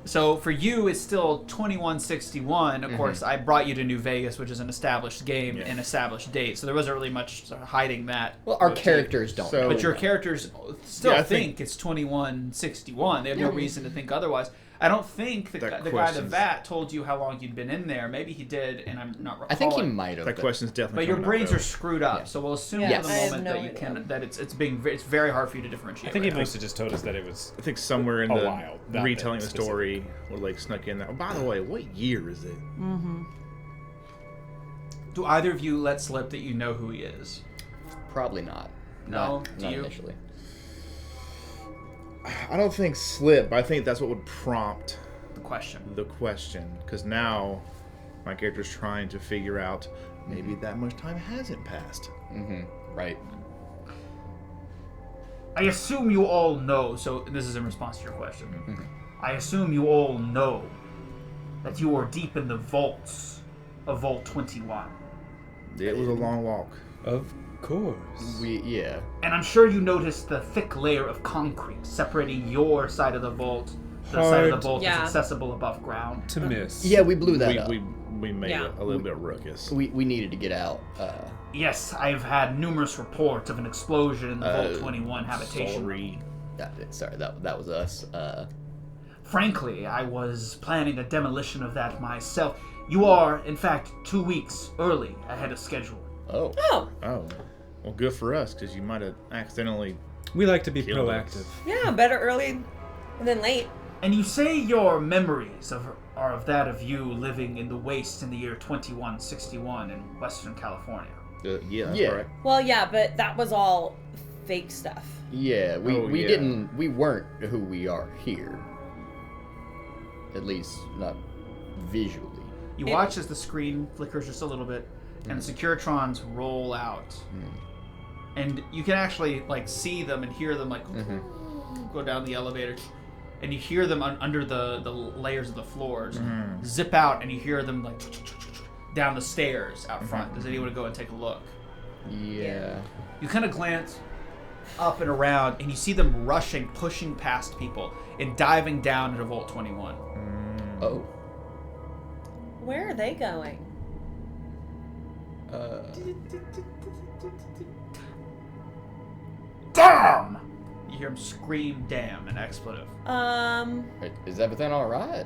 So for you, it's still 2161. Of course, I brought you to New Vegas, which is an established game, an established date. So there wasn't really much hiding that. Well, our motif. characters don't So- know. But your characters still Yeah, I think, think- it's 2161. They have no reason to think otherwise. I don't think the guy, the question's- vat told you how long you'd been in there. Maybe he did, and I'm not recalling. I think he might have. That but- question's definitely But your coming up, brains though. are screwed up, Yeah. so we'll assume Yes. for the I have moment no that you idea. can that it's very hard for you to differentiate. I think he right now. mostly just told us that it was. I think somewhere in A the while, not retelling that the story, or like snuck in there. Oh, by the way, what year is it? Do either of you let slip that you know who he is? Probably not. No? Not, Do not you? initially. I don't think slip, but I think that's what would prompt The question. the question. Because now my character's trying to figure out maybe that much time hasn't passed. Right. I assume you all know, so This is in response to your question. I assume you all know that you are deep in the vaults of Vault 21. It was a long walk. Of course. Yeah. And I'm sure you noticed the thick layer of concrete separating your side of the vault. The side of Hard the vault Yeah. is accessible above ground. To miss. Yeah, we blew that up. We made Yeah. a little bit of ruckus. We needed to get out. Yes, I've had numerous reports of an explosion in the Vault 21 habitation. Sorry. Sorry, that was us. Frankly, I was planning a demolition of that myself. You are, in fact, 2 weeks early ahead of schedule. Oh. Oh, Oh. Well, good for us, because you might have accidentally... We like to be Killed proactive. yeah, better early than late. And you say your memories are of that of you living in the waste in the year 2161 in Western California. Yeah, that's Yeah. correct. Well, yeah, but that was all fake stuff. Yeah, we yeah. we weren't who we are here. At least not visually. You watch as the screen flickers just a little bit, and the Securitrons roll out, and you can actually like see them and hear them like go down the elevator, and you hear them under the layers of the floors zip out, and you hear them like down the stairs out front. Does anyone go and take a look? Yeah. You kind of glance up and around, and you see them rushing, pushing past people, and diving down into Vault 21. Oh. Where are they going? Damn! You hear them scream, "Damn!" an expletive. Is everything all right?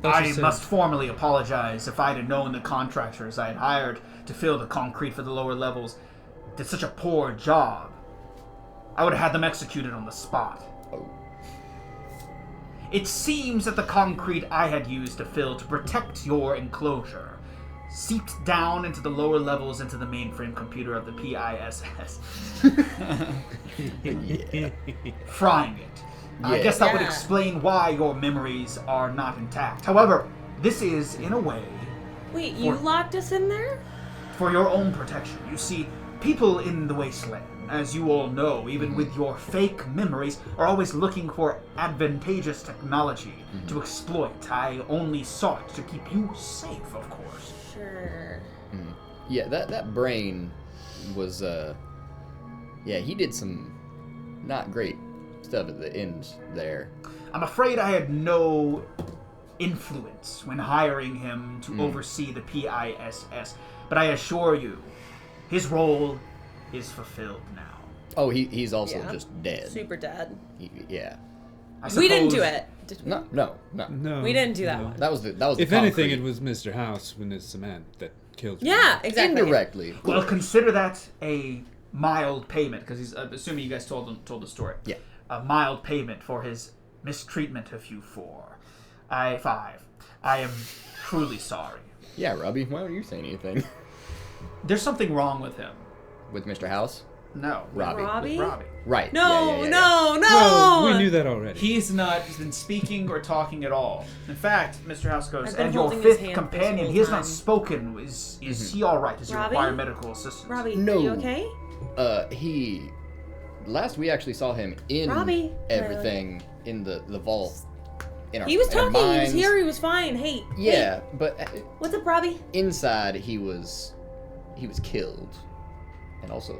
I must formally apologize. If I'd have known the contractors I had hired to fill the concrete for the lower levels did such a poor job, I would have had them executed on the spot. Oh. It seems that the concrete I had used to fill to protect your enclosure seeped down into the lower levels into the mainframe computer of the PISS, frying it. I Yeah. guess that would Yeah. explain why your memories are not intact. However, this is, in a way, Wait, you locked us in there? for your own protection. You see, people in the wasteland, as you all know, even with your fake memories, are always looking for advantageous technology to exploit. I only sought to keep you safe, of course. Sure. Yeah, that brain was yeah, he did some not great stuff at the end there. I'm afraid I had no influence when hiring him to oversee the PISS, but I assure you, his role is fulfilled now. Oh, he's also Yeah. just dead. Super dead. Yeah. I We didn't do suppose- it. Did we? No. No. We didn't do that no. one. That was the If anything, concrete. it was Mr. House when it's cement that killed you. Yeah, exactly. Indirectly. Well, consider that a mild payment, because he's assuming you guys told the story. Yeah. A mild payment for his mistreatment of you four. I am truly sorry. Yeah, Robbie, why don't you say anything? There's something wrong with him. With Mr. House? No, Robbie. Robbie? Robbie. Right. No, yeah. no. Well, we knew that already. He's not been speaking or talking at all. In fact, Mr. House goes, I've been And your holding his fifth hand companion, this whole he has not time. spoken. Is he all right? Does he Robbie? require medical assistance? Robbie, No. are you okay? Last we actually saw him in Robbie. everything in the vault. In our, He was in our talking. He was minds. here. He was fine. Hey. Yeah, but Hey, what's up, Robbie? inside he was killed, and also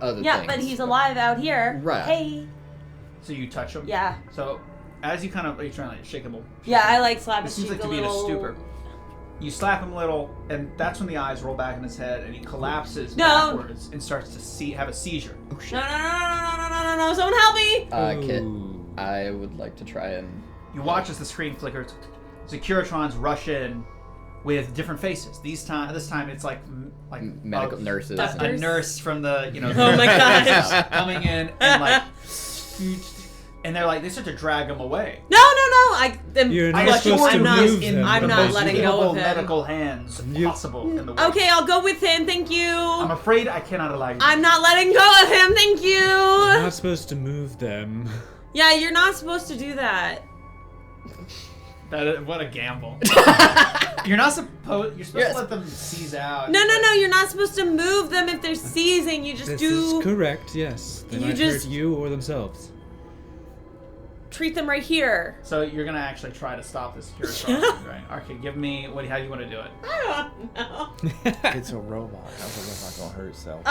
other Yeah, things. but he's alive out here. Right. Hey. So you touch him? Yeah. So as you kind of, are you trying to like, shake him? Yeah, I like slap It his seems cheek like a to be in a little. stupor. You slap him a little, and that's when the eyes roll back in his head, and he collapses No. backwards and starts to have a seizure. No! Someone help me! I would like to try and. You watch as the screen flickers. Securitrons rush in with different faces. This time it's like Medical nurses. a Doctors? nurse from the Oh my gosh. coming in and like, and they're like they start to drag him away. No! I am You're not clutching. supposed to I'm not. move them. I'm the not most letting go capable of him. medical hands possible in the world. Okay, I'll go with him. Thank you. I'm afraid I cannot allow you. I'm not letting go of him. Thank you. You're not supposed to move them. Yeah, you're not supposed to do that. What a gamble! You're supposed Yes. to let them seize out. No, you're not supposed to move them if they're seizing. You just This do is correct, yes. They You might just- hurt you or themselves. treat them right here. So you're gonna actually try to stop this Securitrons, right? Okay, give me how do you want to do it? I don't know. It's a robot. How's a robot gonna hurt itself?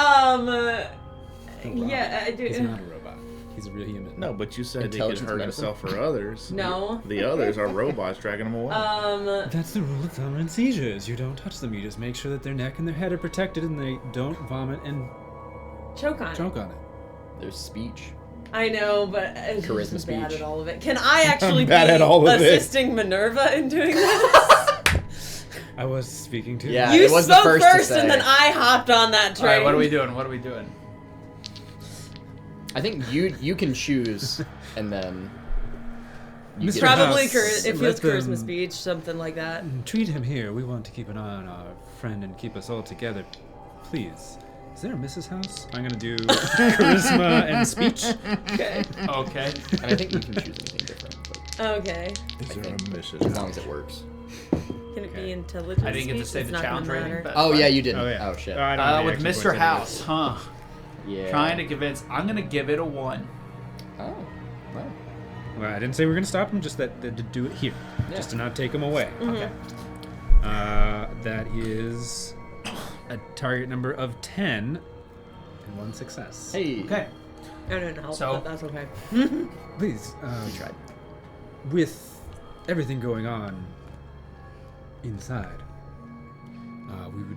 Yeah, I do. He's not a robot. He's a real human. No, but you said they could Intelligence hurt medicine? himself or others. No. The others are robots dragging them away. That's the rule of thumb in seizures. You don't touch them. You just make sure that their neck and their head are protected and they don't vomit and Choke on it. choke on it. There's speech. I know, but it's Charisma just bad speech. at all of it. Can I actually bad be at all of it. assisting Minerva in doing this? I was speaking to Yeah. You it was the spoke first to first, and say. then I hopped on that All train. right, what are we doing? I think you can choose, and then you Mr. get Probably House, if he was let charisma them- speech, something like that. Treat him here. We want to keep an eye on our friend and keep us all together. Please. Is there a Mrs. House? I'm gonna do charisma and speech. Okay. Okay. And I think you can choose anything different, but Okay. Is there a think Mrs. as long as it works. Can it be intelligent? I didn't get to speech? say It's the not gonna challenge rating. matter. But Oh fine. yeah, you didn't. Oh yeah. Oh shit. I don't have any With extra Mr. points House, anyways. huh? Yeah. Trying to convince. I'm gonna give it a 1. Oh. Wow. Well, I didn't say we were gonna stop him. Just that to do it here, Yeah. just to not take him away. Okay. That is a target number of 10 and 1 success. Hey. Okay. I don't know, So- but that's okay. Please. You tried. With everything going on inside, we would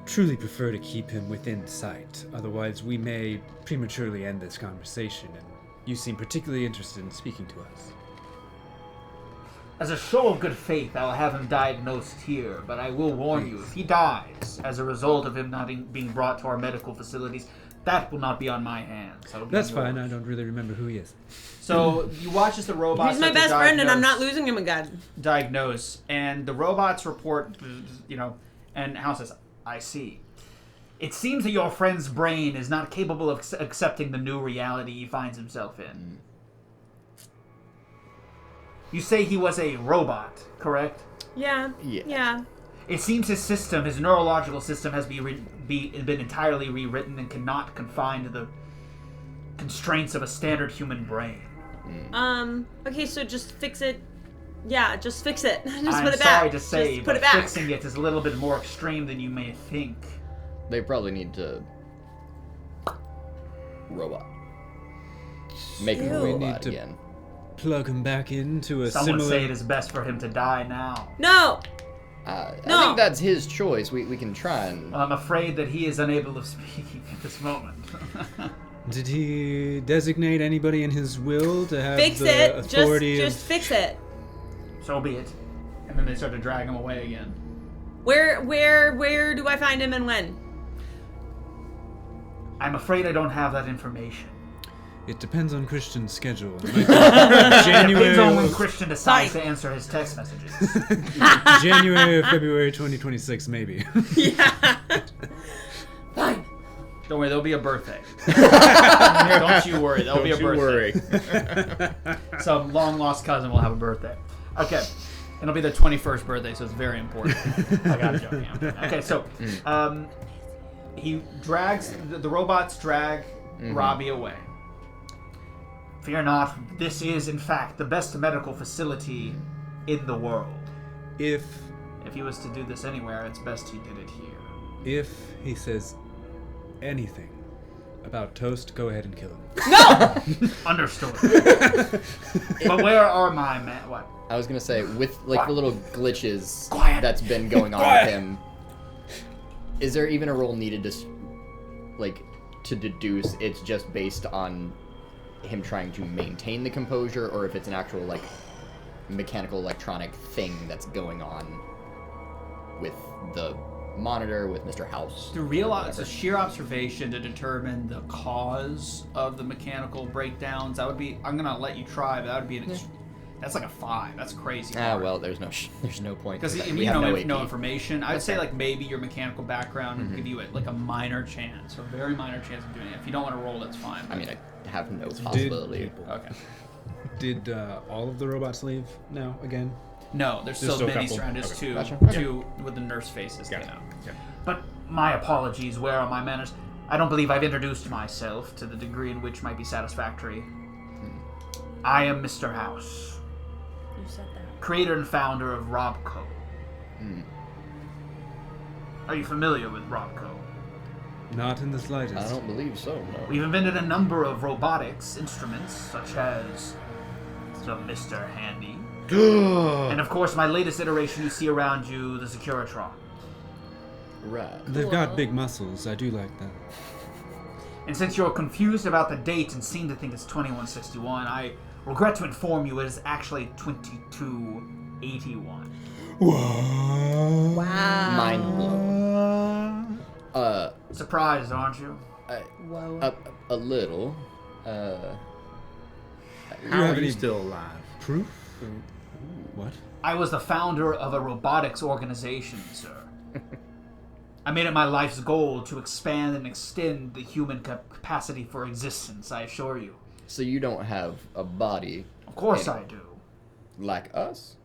truly prefer to keep him within sight. Otherwise, we may prematurely end this conversation, and you seem particularly interested in speaking to us. As a show of good faith, I'll have him diagnosed here, but I will warn you, if he dies as a result of him not being brought to our medical facilities, that will not be on my hands. That'll be That's on fine. I yours. don't really remember who he is. So you watch as the robots. He's my start to best friend, and I'm not diagnose- losing him again. Diagnose, and the robots report, and House says, "I see. It seems that your friend's brain is not capable of accepting the new reality he finds himself in. You say he was a robot, correct? Yeah. Yeah. Yeah. It seems his system, his neurological system, has been entirely rewritten and cannot confine to the constraints of a standard human brain. Okay, so just fix it. Yeah, just fix it. Just I'm put it back. sorry to say, just but put it back. fixing it is a little bit more extreme than you may think. They probably need to robot. Make him a Ew. We robot need to- again. Plug him back into a Some would similar. say it is best for him to die now. No. I No. think that's his choice. We can try and. Well, I'm afraid that he is unable of speaking at this moment. Did he designate anybody in his will to have Fix the it. authority Just of... fix it. So be it. and then they start to drag him away again. Where do I find him and when? I'm afraid I don't have that information. It depends on Christian's schedule. It might be Depends January, on when or, Christian decides Fine. to answer his text messages. January or February 2026, maybe. Yeah. Fine. Don't worry, there'll be a birthday. Don't you worry, there'll be a Don't you birthday. worry. Some long lost cousin will have a birthday. Okay. It'll be their 21st birthday, so it's very important. I got a joke. Yeah. Okay, so He drags, the robots drag Robbie away. fear not, this is in fact the best medical facility in the world. If If he was to do this anywhere, it's best he did it here. if he says anything about Toast, go ahead and kill him. Understood. But where are my men? What? I was gonna say, with like the little glitches Quiet. that's been going on with him, is there even a role needed to, to deduce it's just based on him trying to maintain the composure, or if it's an actual mechanical electronic thing that's going on with the monitor, with Mr. House? It's a sheer observation to determine the cause of the mechanical breakdowns. That would be, I'm gonna let you try, but that would be that's like a 5. That's crazy. Well, there's no point. Because we you have know, AP. no information. I would say Okay. maybe your mechanical background would give you a minor chance, or a very minor chance of doing it. If you don't want to roll, that's fine. I mean, I have no possibility. Okay. Did all of the robots leave now again? No, there's There's still still a many couple. surrounded. Okay. Two, Gotcha. two with the nurse faces. Got you it. know. Okay. But my apologies, where are my manners? I don't believe I've introduced myself to the degree in which might be satisfactory. I am Mr. House, You said that. creator and founder of Robco. Are you familiar with Robco? Not in the slightest. I don't believe so. No. We've invented a number of robotics instruments, such as the Mr. Handy, and of course my latest iteration you see around you, the Securitron. Right. They've got big muscles. I do like that. And since you're confused about the date and seem to think it's 2161, I regret to inform you it is actually 2281. Wow. Mind blown. Surprised, aren't you? Whoa. A little. How have are you any still alive? proof? What? I was the founder of a robotics organization, sir. I made it my life's goal to expand and extend the human capacity for existence, I assure you. So you don't have a body Of course I do. like us?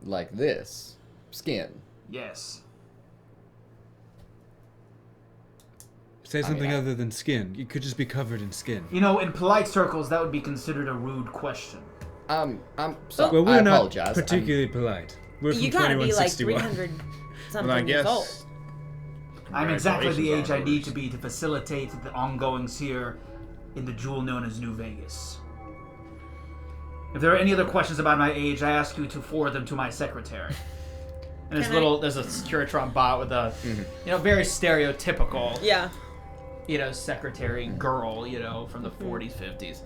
Like this? Skin? Yes. Say something other than skin. You could just be covered in skin. You know, in polite circles, that would be considered a rude question. I'm sorry. Well, we're I not apologize. particularly polite. We're from You gotta be like 2161. 300 something Well, I years old. guess. I'm exactly the age I need Congratulations to be to facilitate the ongoings here in the jewel known as New Vegas. If there are any other questions about my age, I ask you to forward them to my secretary. And there's Can there's a Securitron bot with a, very stereotypical, Yeah. secretary girl, from the 40s, 50s.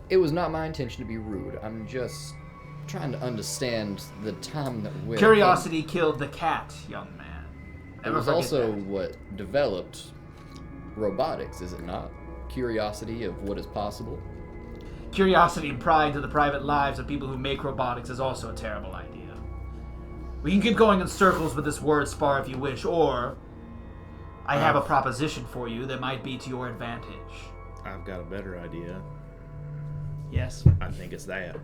It was not my intention to be rude. I'm just trying to understand the time that we're Curiosity killed the cat, young man. in. It Never was forget also that. what developed robotics, is it not? Curiosity of what is possible. Curiosity and pride to the private lives of people who make robotics is also a terrible idea. We can keep going in circles with this word spar if you wish, or I have a proposition for you that might be to your advantage. I've got a better idea. Yes. I think it's that.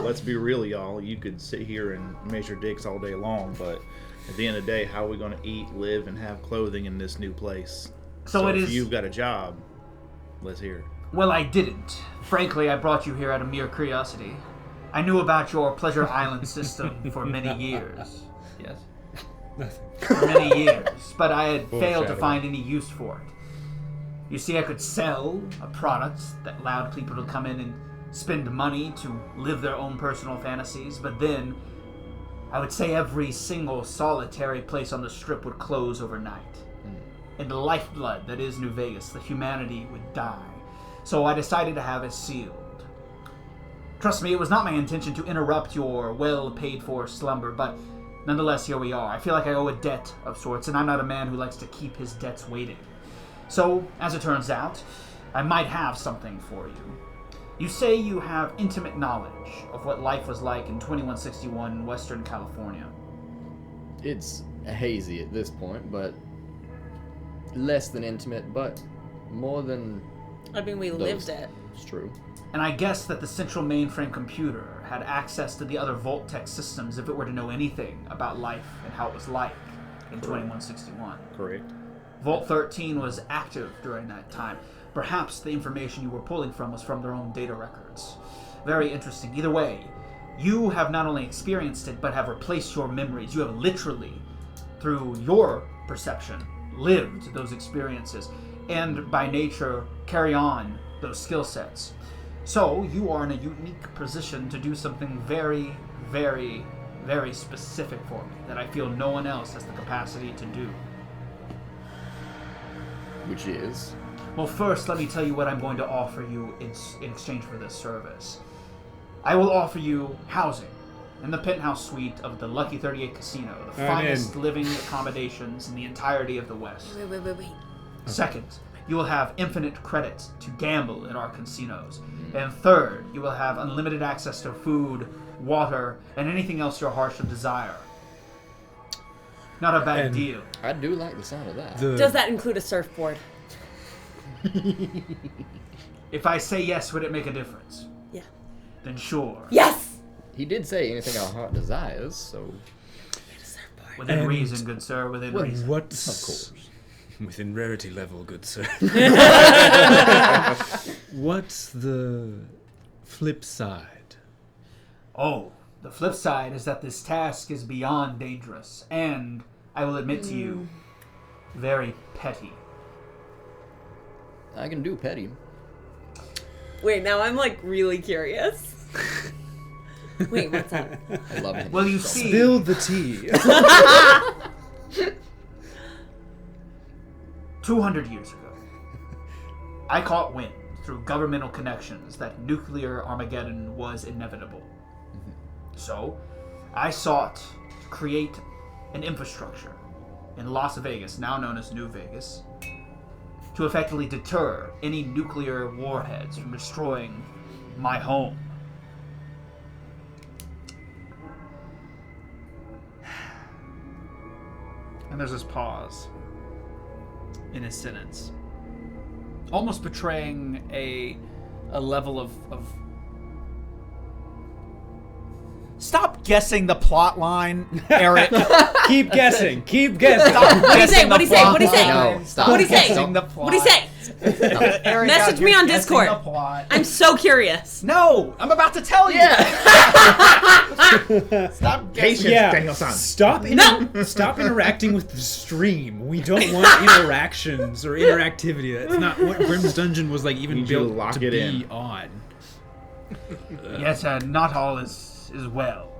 Let's be real, y'all. You could sit here and measure dicks all day long, but at the end of the day, how are we going to eat, live, and have clothing in this new place? So it if is- you've got a job, let's hear it. Well, I didn't. Frankly, I brought you here out of mere curiosity. I knew about your Pleasure Island system for many years. Yes. For many years, but I had failed to Foreshadowing. find any use for it. You see, I could sell a product that allowed people to come in and spend money to live their own personal fantasies, but then I would say every single solitary place on the strip would close overnight. And the lifeblood that is New Vegas, the humanity would die. So I decided to have it sealed. Trust me, it was not my intention to interrupt your well-paid-for slumber, but nonetheless, here we are. I feel like I owe a debt of sorts, and I'm not a man who likes to keep his debts waiting. So, as it turns out, I might have something for you. You say you have intimate knowledge of what life was like in 2161 in Western California. It's hazy at this point, but less than intimate, but more than I mean, we those. lived it. It's true. And I guess that the central mainframe computer had access to the other Vault-Tec systems if it were to know anything about life and how it was like in 2161. Correct. Vault 13 was active during that time. Perhaps the information you were pulling from was from their own data records. Very interesting. Either way, you have not only experienced it, but have replaced your memories. You have literally, through your perception, lived those experiences, and by nature, carry on those skill sets. So, you are in a unique position to do something very, very, very specific for me that I feel no one else has the capacity to do. Which is... Well, first, let me tell you what I'm going to offer you in exchange for this service. I will offer you housing in the penthouse suite of the Lucky 38 Casino, the I'm finest in. living accommodations in the entirety of the West. Wait. Second, you will have infinite credits to gamble in our casinos. And third, you will have unlimited access to food, water, and anything else your heart should desire. Not a bad And- deal. I do like the sound of that. Does that include a surfboard? If I say yes, would it make a difference? Yeah. Then sure. Yes! He did say anything our heart desires, so... Within And- reason, good sir, within Well, reason. What's Of course. within rarity level, good sir? What's the flip side? Oh, the flip side is that this task is beyond dangerous, and, I will admit to you, very petty. I can do petty. Wait, now I'm like really curious. Wait, what's up? I love him. Well, you see, Spill the tea. 200 years ago, I caught wind through governmental connections that nuclear Armageddon was inevitable. So, I sought to create an infrastructure in Las Vegas, now known as New Vegas, to effectively deter any nuclear warheads from destroying my home. And there's this pause in his sentence, almost betraying a level of Stop guessing the plot line, Eric. Keep guessing. Keep guessing. What'd he say? What'd he say? What'd he say? No, stop. What'd he say? Don't. What'd he say? Eric, Message me you're on guessing Discord. the plot. I'm so curious. No, I'm about to tell you. Stop guessing. Daniel-san. Stop interacting with the stream. We don't want interactions or interactivity. That's not what Grim's Dungeon was like even Need you to built lock to it be in. on. Yes, not all is well.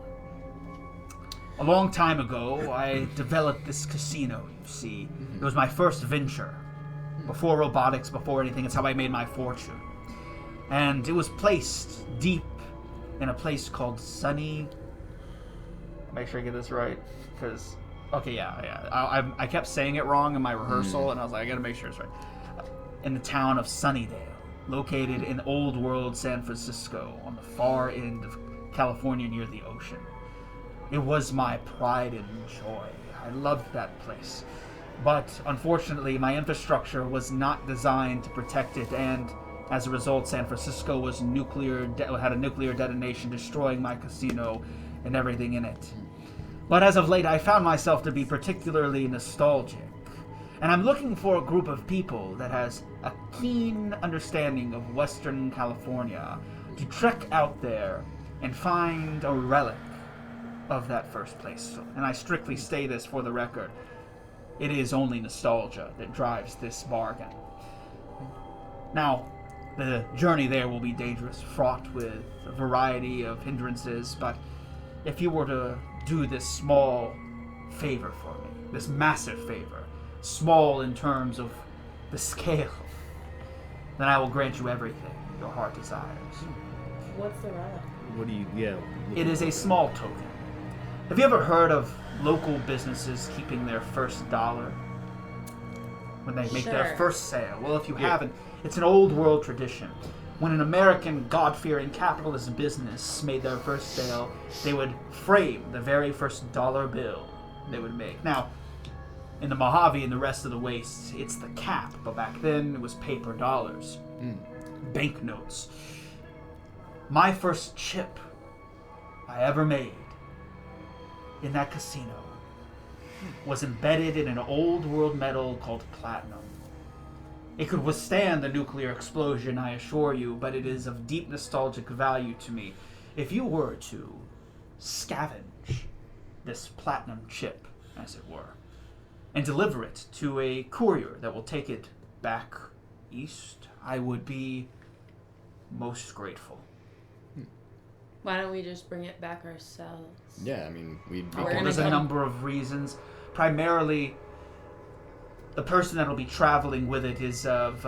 A long time ago, I developed this casino, you see. It was my first venture. Before robotics, before anything, it's how I made my fortune. And it was placed deep in a place called Sunny... Make sure I get this right, because... Okay, yeah. I kept saying it wrong in my rehearsal, and I was like, I gotta make sure it's right. In the town of Sunnydale, located in Old World San Francisco, on the far end of California near the ocean. It was my pride and joy. I loved that place. But unfortunately, my infrastructure was not designed to protect it, and as a result, San Francisco was had a nuclear detonation, destroying my casino and everything in it. But as of late, I found myself to be particularly nostalgic. And I'm looking for a group of people that has a keen understanding of Western California to trek out there and find a relic of that first place. And I strictly say this for the record. It is only nostalgia that drives this bargain. Now, the journey there will be dangerous, fraught with a variety of hindrances, but if you were to do this small favor for me, this massive favor, small in terms of the scale, then I will grant you everything your heart desires. What's the relic? What do you? Yeah. It is a small token. Have you ever heard of local businesses keeping their first dollar when they make their Sure. first sale? Well, if you haven't, it's an old world tradition. When an American God-fearing capitalist business made their first sale, they would frame the very first dollar bill they would make. Now, in the Mojave and the rest of the Waste, it's the cap, but back then it was paper dollars, banknotes. My first chip I ever made in that casino was embedded in an old world metal called platinum. It could withstand the nuclear explosion, I assure you, but it is of deep nostalgic value to me. If you were to scavenge this platinum chip, as it were, and deliver it to a courier that will take it back east, I would be most grateful. Why don't we just bring it back ourselves? Yeah, I mean, we'd be We're Okay, gonna there's a go- number of reasons. Primarily, the person that will be traveling with it is of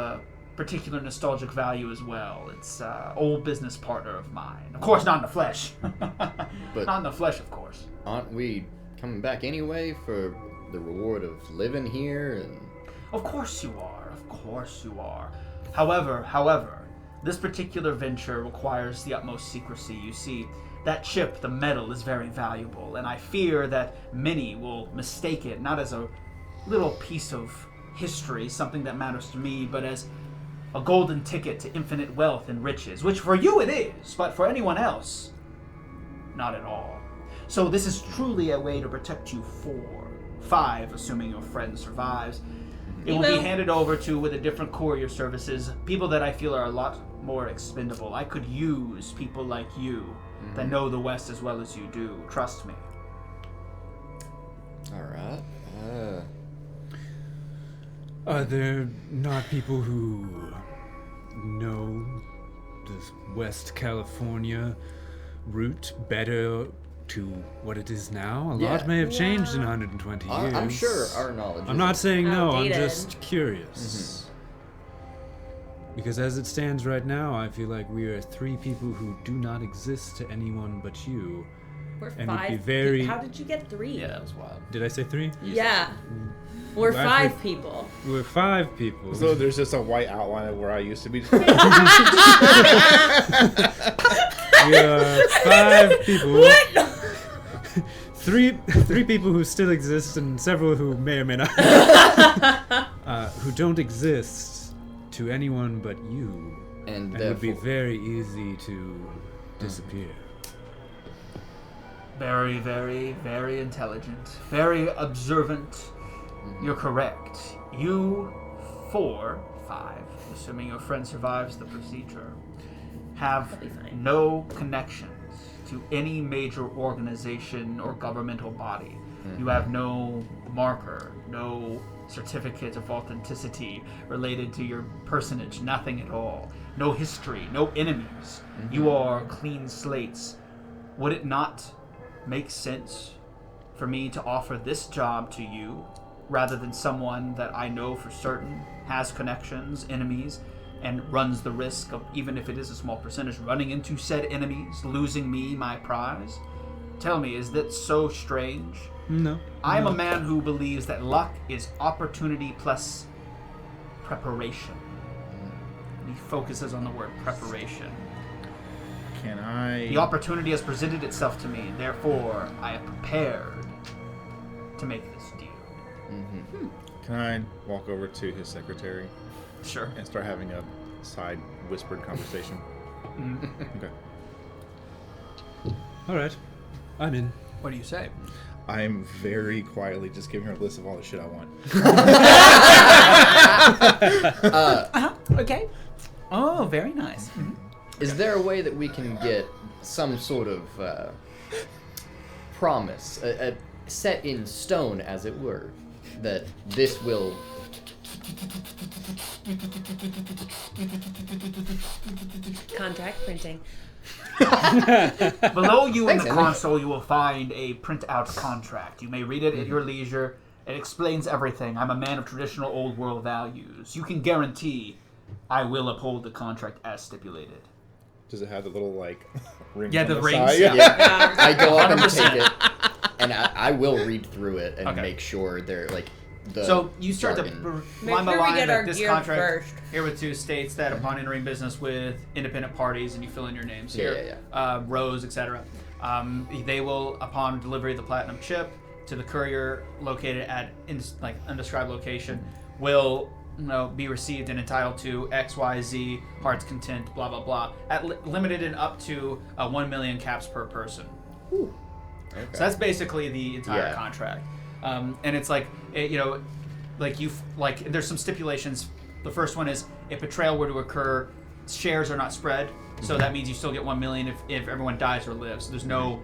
particular nostalgic value as well. It's an old business partner of mine. Of course, not in the flesh. But- not in the flesh, of course. Aren't we coming back anyway for the reward of living here? And Of course you are. Of course you are. However, this particular venture requires the utmost secrecy. You see, that chip, the metal, is very valuable, and I fear that many will mistake it not as a little piece of history, something that matters to me, but as a golden ticket to infinite wealth and riches, which for you it is, but for anyone else, not at all. So this is truly a way to protect you for 5, assuming your friend survives. It will be Emo. handed over to with a different courier services, people that I feel are a lot more expendable. I could use people like you that know the West as well as you do. Trust me. all right. Are there not people who know this West California route better to what it is now? A lot Yeah. may have changed in Yeah. 120 years. I'm sure our knowledge. I'm not saying no, I'm Outdated. just curious. Because as it stands right now, I feel like we are 3 people who do not exist to anyone but you. We're And would 5. be very- How did you get 3? Yeah, that was wild. Did I say 3? Yeah. We're Well, 5 actually- people. We're 5 people. So there's just a white outline of where I used to be. We are 5 people. What? Three people who still exist and several who may or may not. Who don't exist to anyone but you. And And would be therefore, very easy to disappear. Very, very, very intelligent. Very observant. You're correct. You 4, 5, assuming your friend survives the procedure, have That'll be fine. no connections to any major organization or governmental body. You have no marker, no certificate of authenticity related to your personage, nothing at all. No history, no enemies. You are clean slates. Would it not make sense for me to offer this job to you rather than someone that I know for certain has connections, enemies, and runs the risk of, even if it is a small percentage, running into said enemies, losing me my prize? Tell me, is that so strange? No. I'm a man who believes that luck is opportunity plus preparation. And he focuses on the word preparation. Can I? The opportunity has presented itself to me, therefore I am prepared to make this deal. Can I walk over to his secretary Sure. and start having a side whispered conversation? Okay. All right. I'm in. What do you say? I'm very quietly just giving her a list of all the shit I want. Okay. Oh, very nice. is there a way that we can get some sort of promise, set in stone, as it were, that this will... Contract printing. Below you in Thanks, the Henry. console, you will find a print-out contract. You may read it at your leisure. It explains everything. I'm a man of traditional old world values. You can guarantee I will uphold the contract as stipulated. Does it have the little like ring? Yeah, on the rings, side? Yeah, I go up and take it, and I will read through it and Okay. make sure they're like the. So you start to jargon. Make line by sure we line get that our this gear contract first. herewith states that upon entering business with independent parties, and you fill in your names here, Rose, etc. They will, upon delivery of the platinum chip to the courier located at undescribed location, will be received and entitled to XYZ heart's content, blah blah blah, at limited and up to 1 million caps per person. Okay. So that's basically the entire Yeah. contract, and it's like there's some stipulations. The first one is if betrayal were to occur, shares are not spread, so that means you still get 1 million if everyone dies or lives. So there's no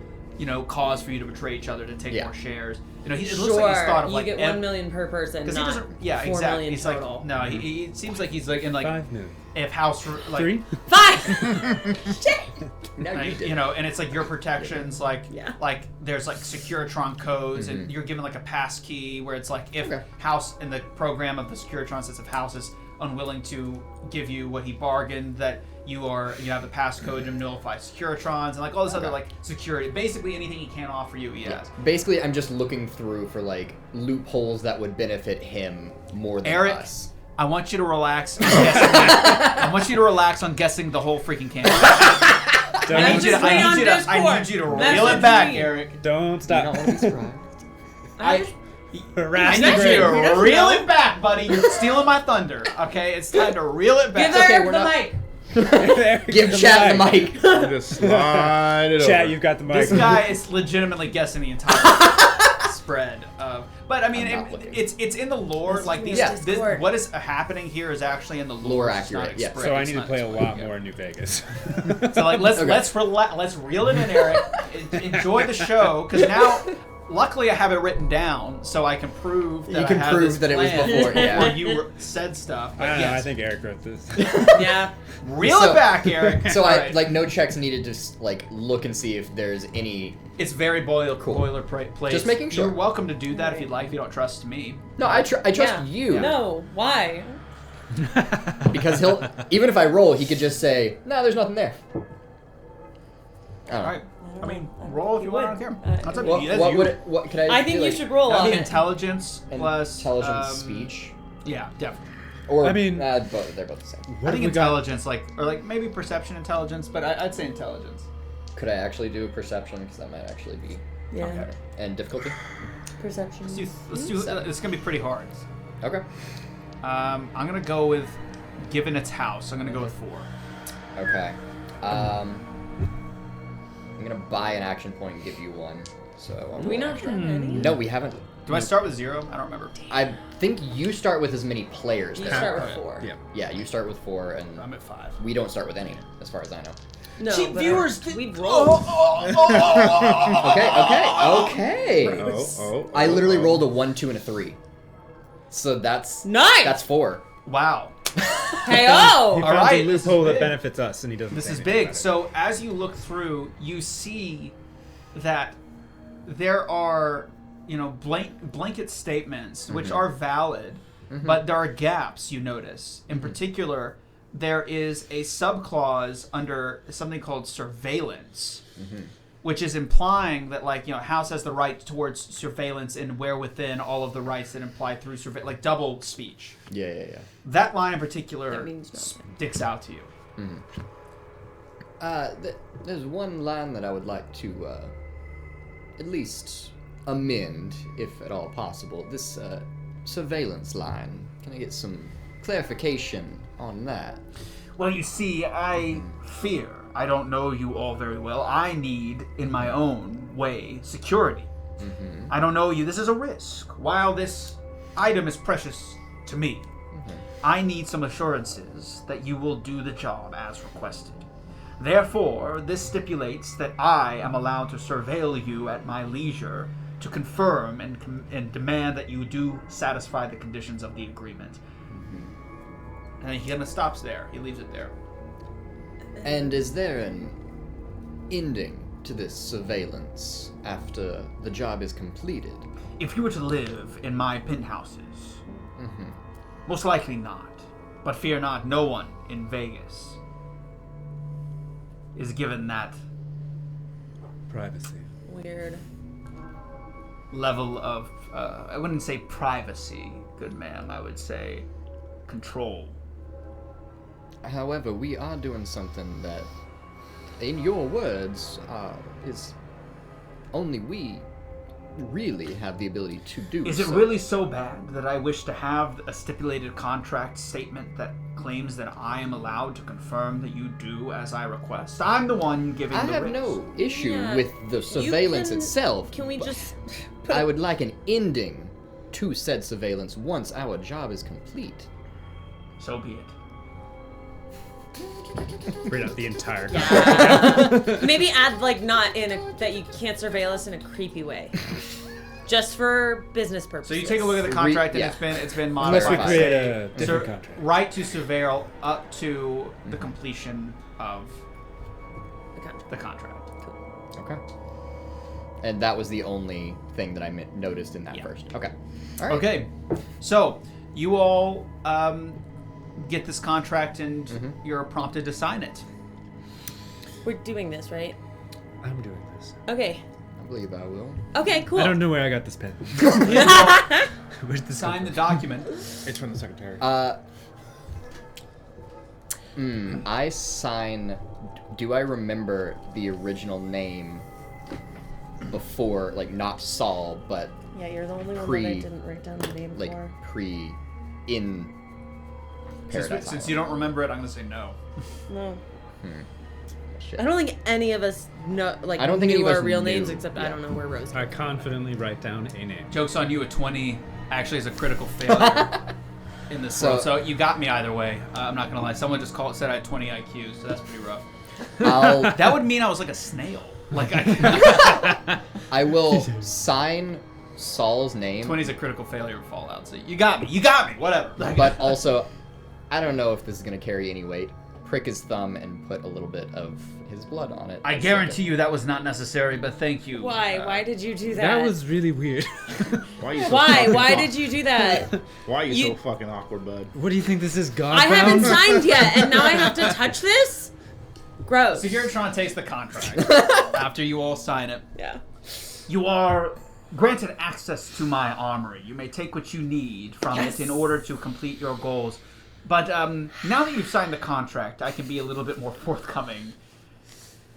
cause for you to betray each other to take more shares. It looks like he's thought of you like get 1 million per person, because he not doesn't. Yeah, 4 exactly. million He's total. like no. He it seems like he's like in like 5 million. if house like 3? 5! Shit! Now you like, did. and it's like your protections, like Yeah. like there's like Securitron codes, and you're given like a pass key where it's like if Okay. house in the program of the Securitron says if house is unwilling to give you what he bargained, that you have the passcode to nullify Securitrons and like all this other like security. Basically anything he can't offer you, he has. Basically, I'm just looking through for like loopholes that would benefit him more than Eric, us. I want you to relax. On guessing I want you to relax on guessing the whole freaking campaign. I need you to reel Message it back, me. Eric. Don't You stop. don't want to be surprised. I Harass need the you brain. to He doesn't reel know. it back, buddy. You're stealing my thunder. Okay, it's time to reel it back. Give okay, Eric we're the not- mic. Give Chad the mic. Just slide it Chat, over. you've got the mic. This guy is legitimately guessing the entire spread of. But I mean, I'm not looking. it's in the lore. This Like is these, weird. this, Discord. what is happening here is actually in the Lore It's not accurate, yeah. expressed- So I it's need to not play a explained, lot yeah. more in New Vegas. So like let's Okay. let's reel it in, Eric. Enjoy the show because now, luckily I have it written down so I can prove that You can I had prove this that it was plan before, yeah. you said stuff. I But don't know. I yes, think Eric wrote this. Yeah. reel So- it back, Eric. So All I right. like no checks needed to like look and see if there's any. It's very boilerplate. Just making sure. You're welcome to do that if you'd like. If you don't trust me. No, I trust Yeah. you. No, why? Because he'll even if I roll, he could just say, "No, there's nothing there." I don't All know. right. I mean, roll if you want. I don't care. That's up to What, you. That's what you. would it, what could I? I do, think you like, should roll That'd on be it. intelligence plus intelligence, speech, Yeah, definitely. or I mean- they're both the same. I think intelligence, or maybe perception intelligence, but I'd say intelligence. Could I actually do a perception because that might actually be Yeah. Okay. and difficulty? Perception. Let's do. Seven. It's gonna be pretty hard. Okay. I'm gonna go with, given its house, I'm gonna go with 4. Okay. I'm gonna buy an action point and give you one. So I won't Do we roll not extra. have any? No, we haven't. Do I start with 0? I don't remember. I think you start with as many players. You there. start with Okay. 4. Yeah. Yeah, you start with 4, and I'm at 5. we don't start with any, as far as I know. No, Cheap but viewers we rolled. Okay. Oh. I literally rolled a 1, 2, and a 3. So that's Nice! That's 4. Wow. Hey, He oh! found right, a this is loophole that big. benefits us, and he doesn't. This say is anything big. about it. So as you look through, you see that there are, blanket statements which are valid, but there are gaps. You notice, in particular, there is a subclause under something called surveillance, which is implying that, House has the right towards surveillance and where within all of the rights that imply through surveillance, like double speech. Yeah. That line in particular That means nothing. sticks out to you. There's one line that I would like to at least amend, if at all possible. This surveillance line. Can I get some clarification on that? Well, you see, I fear. I don't know you all very well. I need, in my own way, security. I don't know you. This is a risk. While this item is precious to me, I need some assurances that you will do the job as requested. Therefore, this stipulates that I am allowed to surveil you at my leisure to confirm and demand that you do satisfy the conditions of the agreement. And he kind of stops there. He leaves it there. And is there an ending to this surveillance after the job is completed? If you were to live in my penthouses, most likely not. But fear not, no one in Vegas is given that Privacy. Weird. level of, I wouldn't say privacy, good man, I would say control. However, we are doing something that, in your words, is only we really have the ability to do. Is it so. really so bad that I wish to have a stipulated contract statement that claims that I am allowed to confirm that you do as I request? I'm the one giving I the have risk. no issue Yeah, with the surveillance can- itself. Can we but just put I would like an ending to said surveillance once our job is complete. So be it. Read out the entire. maybe add not in that you can't surveil us in a creepy way, just for business purposes. So you take a look at the contract, and yeah. it's been Unless we modified. create a different Sur- contract. right to surveil up to the completion of the contract. the contract. Okay. And that was the only thing that I noticed in that Yeah. first. Okay. All right. Okay, so you all get this contract, and you're prompted to sign it. We're doing this, right? I'm doing this. Okay. I believe I will. Okay. Cool. I don't know where I got this pen. Where's this Sign come the from? document. It's from the secretary. I sign. Do I remember the original name before, not Saul, but Yeah, you're the only one that I Pre- didn't write down the name for. in Paradise Since you don't remember it, I'm going to say no. No. Shit. I don't think any of us know, I don't think any knew of us our real knew. names, except I Yeah. don't know where Rose. I confidently write down a name. Joke's on you, a 20 actually is a critical failure in this So- world. So you got me either way. I'm not going to lie. Someone just said I had 20 IQ, so that's pretty rough. I'll That would mean I was like a snail. I I will sign Saul's name, 20 is a critical failure of Fallout. So you got me. Whatever. but also I don't know if this is gonna carry any weight. Prick his thumb and put a little bit of his blood on it. I guarantee you that was not necessary, but thank you. Why? Why did you do that? That was really weird. Why are you so Why? fucking Why awkward? did you do that? Why are you so you- fucking awkward, bud? What do you think this is, God? I haven't signed yet, and now I have to touch this? Gross. Securitron takes the contract after you all sign it. Yeah. You are granted access to my armory. You may take what you need from it in order to complete your goals. But now that you've signed the contract, I can be a little bit more forthcoming.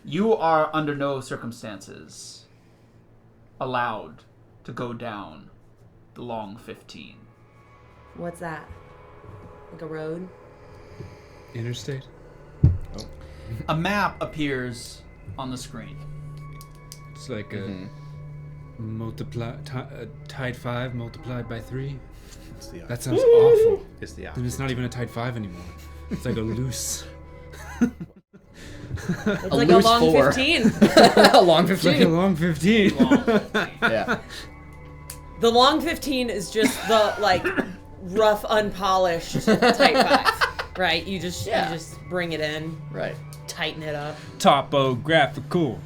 You are under no circumstances allowed to go down the Long 15. What's that? Like a road? Interstate? A map appears on the screen. It's like a tide 5 multiplied by 3. That sounds awful. It's the And it's not even a tide 5 anymore. It's like a loose. It's like a loose long 4. 15. A long It's like a 15. long 15. Yeah. The long 15 is just the like rough, unpolished type 5, right? You just bring it in, Right. tighten it up. Topographical.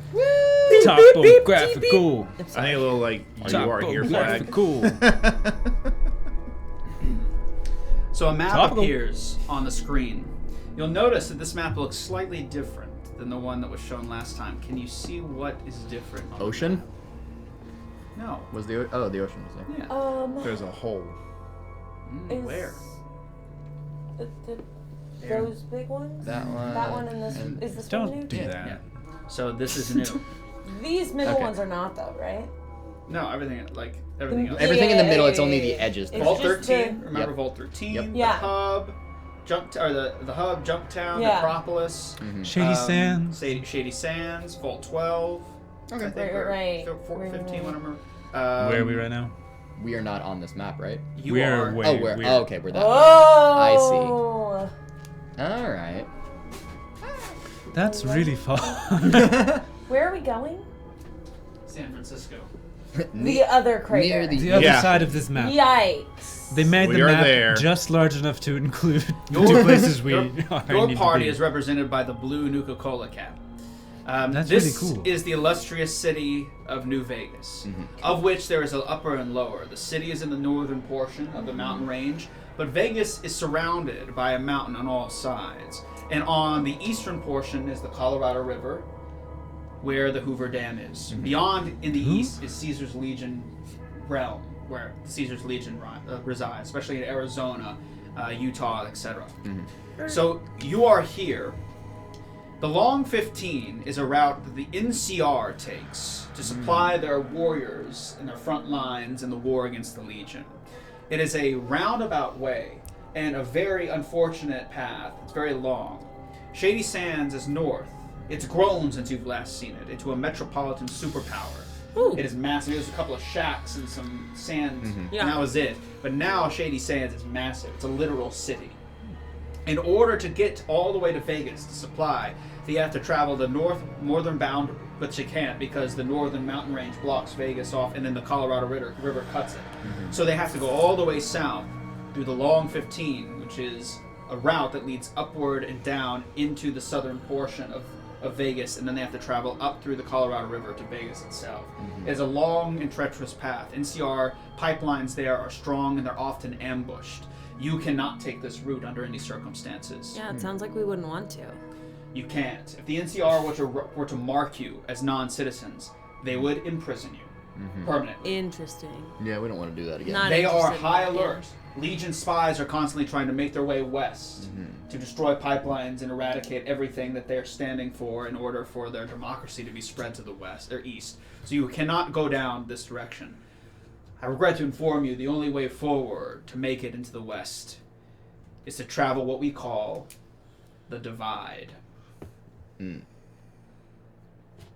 Topographical. I think a little like you are here flag. Topographical. So a map Topical. appears on the screen. You'll notice that this map looks slightly different than the one that was shown last time. Can you see what is different? on the Ocean? map? No. Was the the ocean was there? Yeah. There's a hole. Where? Those big ones? That one. That one and this and- is this one new? Don't do that. Yeah. So this is new. These middle Okay. ones are not though, right? No, everything like everything else. Everything in the middle, it's Yeah, only yeah, the yeah. edges. It's Vault just 13. the- Remember Yep. Vault 13? Yep. The Yeah. hub, the hub, Jumptown, Yeah. Necropolis, Shady Sands. Shady Sands, Vault 12. Okay. I think, or Right. 15, whatever. Where are we right now? We are not on this map, right? You We're are. way- Oh, we're weird. oh, okay, we're that. Oh! All right. That's really far. Where are we going? San Francisco. The other crater. Near The the. other Yeah. side of this map. Yikes. They made We the are map there. just large enough to include the two places we Your need to party be. is represented by the blue Nuka-Cola cap. That's this really cool. is the illustrious city of New Vegas, of which there is an upper and lower. The city is in the northern portion of the mountain range, but Vegas is surrounded by a mountain on all sides. And on the eastern portion is the Colorado River, where the Hoover Dam is. Beyond in the east is Caesar's Legion realm, where Caesar's Legion resides, especially in Arizona, Utah, etc. So you are here. The Long 15 is a route that the NCR takes to supply their warriors in their front lines in the war against the Legion. It is a roundabout way and a very unfortunate path. It's very long. Shady Sands is north. It's grown since you've last seen it into a metropolitan superpower. Ooh. It is massive. There's a couple of shacks and some sand, Yeah. and that was it. But now Shady Sands is massive. It's a literal city. In order to get all the way to Vegas to supply, you have to travel the northern bound, but you can't because the northern mountain range blocks Vegas off, and then the Colorado River cuts it. So they have to go all the way south through the Long 15, which is a route that leads upward and down into the southern portion of Vegas, and then they have to travel up through the Colorado River to Vegas itself. It's a long and treacherous path. NCR pipelines there are strong and they're often ambushed. You cannot take this route under any circumstances. Yeah, it sounds like we wouldn't want to. You can't. If the NCR were to mark you as non-citizens, they would imprison you permanently. Interesting. Yeah, we don't want to do that again. Not They are interested in high that, yeah. alert. Legion spies are constantly trying to make their way west to destroy pipelines and eradicate everything that they're standing for in order for their democracy to be spread to the west or east. So you cannot go down this direction. I regret to inform you, the only way forward to make it into the west is to travel what we call the Divide.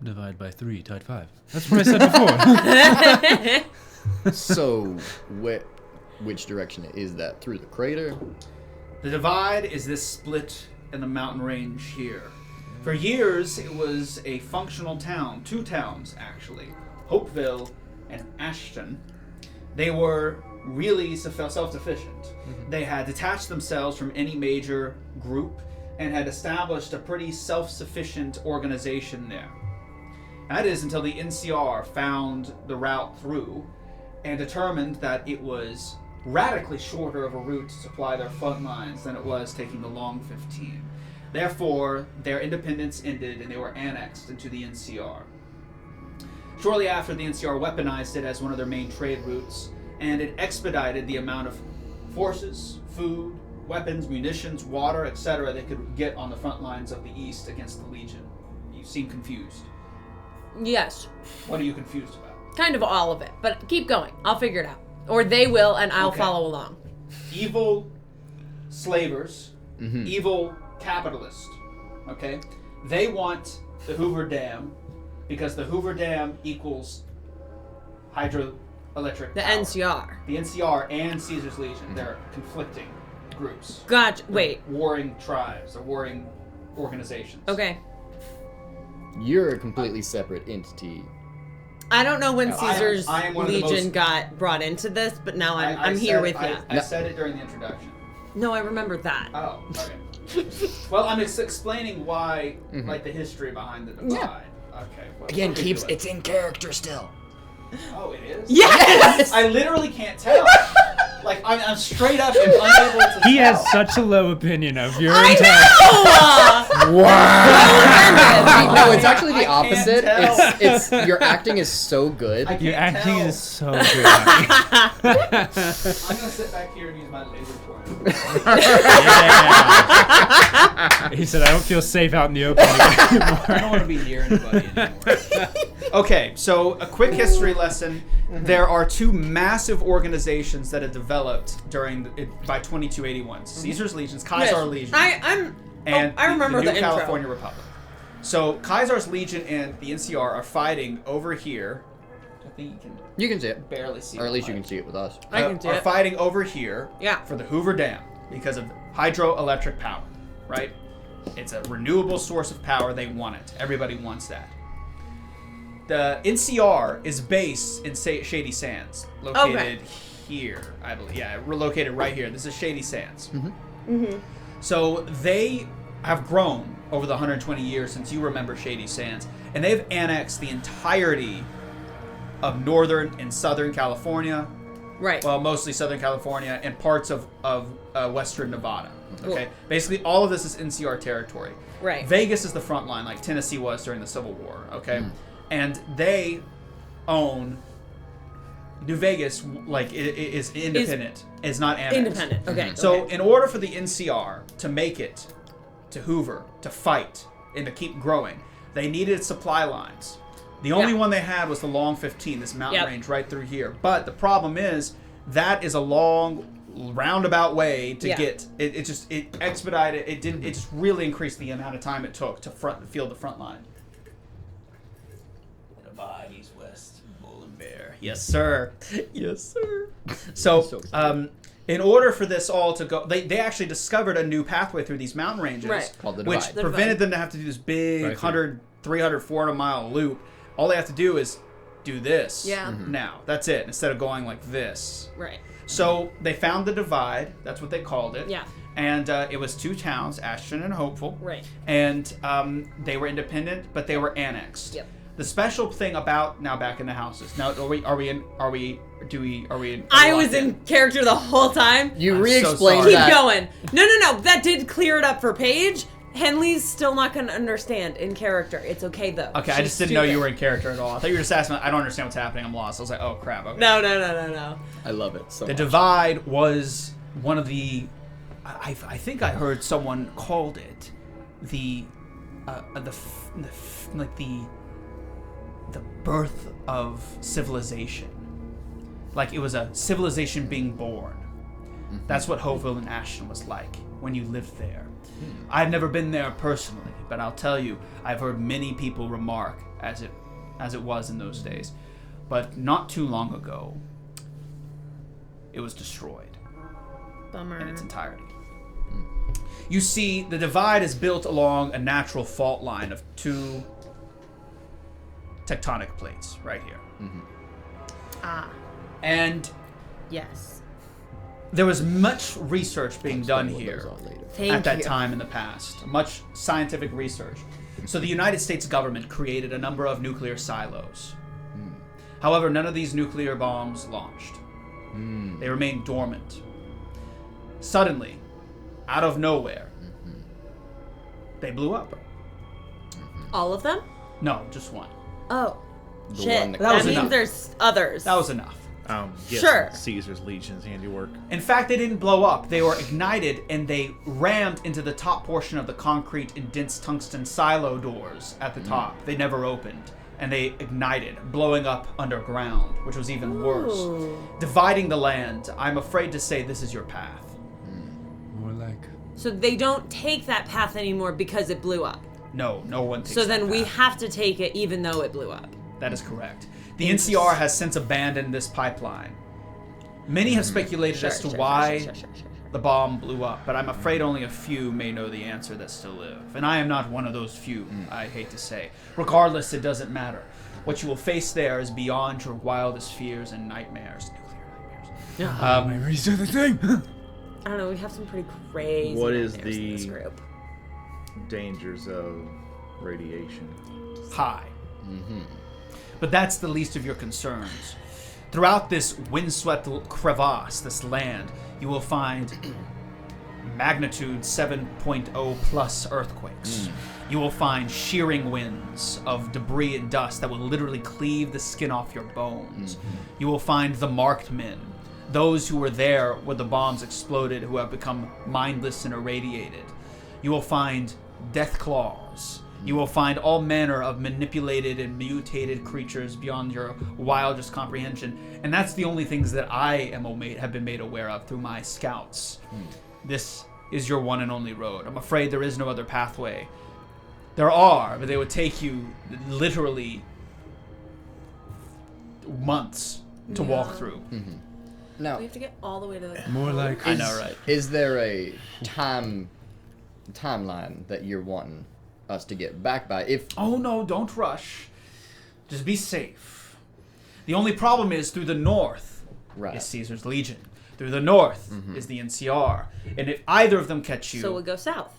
Divide by 3, tide 5. That's what I said before. So, which direction is that? Through the crater? The Divide is this split in the mountain range here. For years, it was a functional town, 2 towns actually, Hopeville and Ashton. They were really self-sufficient. They had detached themselves from any major group and had established a pretty self-sufficient organization there. That is until the NCR found the route through and determined that it was radically shorter of a route to supply their front lines than it was taking the Long 15. Therefore, their independence ended and they were annexed into the NCR. Shortly after, the NCR weaponized it as one of their main trade routes, and it expedited the amount of forces, food, weapons, munitions, water, etc. they could get on the front lines of the East against the Legion. You seem confused. Yes. What are you confused about? Kind of all of it, but keep going. I'll figure it out. Or they will, and I'll Okay. follow along. Evil slavers, evil capitalists, okay? They want the Hoover Dam because the Hoover Dam equals hydroelectric The power. NCR. The NCR and Caesar's Legion, they're conflicting groups. Gotcha. Wait. Warring tribes or warring organizations. Okay. You're a completely separate entity. I don't know when No, I am- Caesar's I am one of the Legion most- got brought into this, but now I'm I here said- with you. I said it during the introduction. No, I remember that. Oh, okay. Well, I'm explaining why, like the history behind the divide. Okay. Well, Again, look into keeps it. it's in character still. Oh, it is. Yes! I literally can't tell. Like I'm straight up and unable to. He tell. has such a low opinion of your I entire. know! Wow. No, it's actually I the can't opposite. tell. It's your acting is so good. I can't Your acting tell. is so good. I'm gonna sit back here and use my laser pointer. Yeah. He said, "I don't feel safe out in the open anymore." I don't want to be near anybody anymore. Okay, so a quick history lesson. There are two massive organizations that had developed by 2281. Caesar's Legions, Kaiser Legion, and I remember the the New intro. California Republic. So Kaiser's Legion and the NCR are fighting over here. I think you can You can see it, barely see or at it, least you right? can see it with us. I can see are it. fighting over here Yeah. for the Hoover Dam because of hydroelectric power, right? It's a renewable source of power. They want it. Everybody wants that. The NCR is based in Shady Sands, located here, I believe. Yeah, we're located right here. This is Shady Sands. So they have grown over the 120 years since you remember Shady Sands, and they've annexed the entirety of northern and southern California, Right. well, mostly Southern California and parts of Western Nevada. Cool. Okay, basically all of this is NCR territory. Right. Vegas is the front line, like Tennessee was during the Civil War. Okay, and they own New Vegas. Like it is independent. It's not annexed. Independent. Okay. So okay. in order for the NCR to make it to Hoover, to fight and to keep growing, they needed supply lines. The only one they had was the Long 15, this mountain range right through here. But the problem is that is a long, roundabout way to get it. It expedited. It didn't. It just really increased the amount of time it took to field the front line. Divide east west, bull and bear. Yes, sir. Yes, sir. So, in order for this all to go, they actually discovered a new pathway through these mountain ranges, Right. Called the which divide. The prevented divide. them to have to do this big Right here. 100, 300, 400 mile loop. All they have to do is do this. Yeah. Now that's it. Instead of going like this. Right. So they found the divide. That's what they called it. Yeah. And it was two towns, Ashton and Hopeful. Right. And they were independent, but they were annexed. Yep. The special thing about now back in the houses. Now are we in? I was in character the whole time. You I'm so re-explained sorry. Keep that. going. No. That did clear it up for Paige. Henley's still not going to understand in character. It's okay though. Okay, I She's just didn't know you stupid. were in character at all. I thought you were just asking. I don't understand what's happening. I'm lost. I was like, oh crap. Okay. No. I love it so The much. divide was one of the. I think I heard someone called it the birth of civilization. Like it was a civilization being born. That's what Hopeville and Ashton was like when you lived there. I've never been there personally, but I'll tell you, I've heard many people remark as it was in those days. But not too long ago, it was destroyed Bummer. in its entirety. You see, the divide is built along a natural fault line of two tectonic plates right here. Ah. And Yes. there was much research being done Explain what here those are later. Thank at that you. time in the past. Much scientific research. So the United States government created a number of nuclear silos. However, none of these nuclear bombs launched. They remained dormant. Suddenly, out of nowhere, They blew up. All of them? No, just one. Oh. The Shit. one that That was means enough. there's others. That was enough. Sure. Caesar's Legion's handiwork. In fact, they didn't blow up. They were ignited, and they rammed into the top portion of the concrete and dense tungsten silo doors at the top. They never opened. And they ignited, blowing up underground, which was even worse. Dividing the land. I'm afraid to say this is your path. More like. So they don't take that path anymore because it blew up. No one takes So that then we path. have to take it even though it blew up. That is correct. The NCR has since abandoned this pipeline. Many have speculated as to why the bomb blew up, but I'm afraid only a few may know the answer that still live. And I am not one of those few, I hate to say. Regardless, it doesn't matter. What you will face there is beyond your wildest fears and nightmares. Nuclear nightmares. Memories are the thing. I don't know, we have some pretty crazy What is nightmares in this the- group. Dangers of radiation. High. But that's the least of your concerns. Throughout this windswept crevasse, this land, you will find magnitude 7.0 plus earthquakes. You will find shearing winds of debris and dust that will literally cleave the skin off your bones. You will find the marked men, those who were there when the bombs exploded, who have become mindless and irradiated. You will find death claws. You will find all manner of manipulated and mutated creatures beyond your wildest comprehension. And that's the only things that I have been made aware of through my scouts. This is your one and only road. I'm afraid there is no other pathway. There are, but they would take you literally months to walk through. Now, We have to get all the way to the... More like. I know, right? is there a timeline that you're wanting us to get back by? If Oh no, don't rush. Just be safe. The only problem is through the north Right. is Caesar's Legion. Through the north is the NCR. And if either of them catch you, So we'll go south.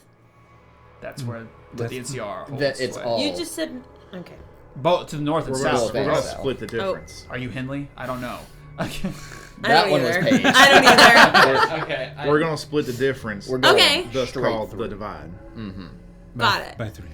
that's where the NCR holds that it's sway. all You just said... Okay. Both to the north and We're south. gonna South. split the difference. Are you Henley? I don't know. Okay. I that don't one was either. Paige. I don't either. Okay. We're gonna split the difference. We're going Okay. Thus straight called through. the divide. Got it. By 3.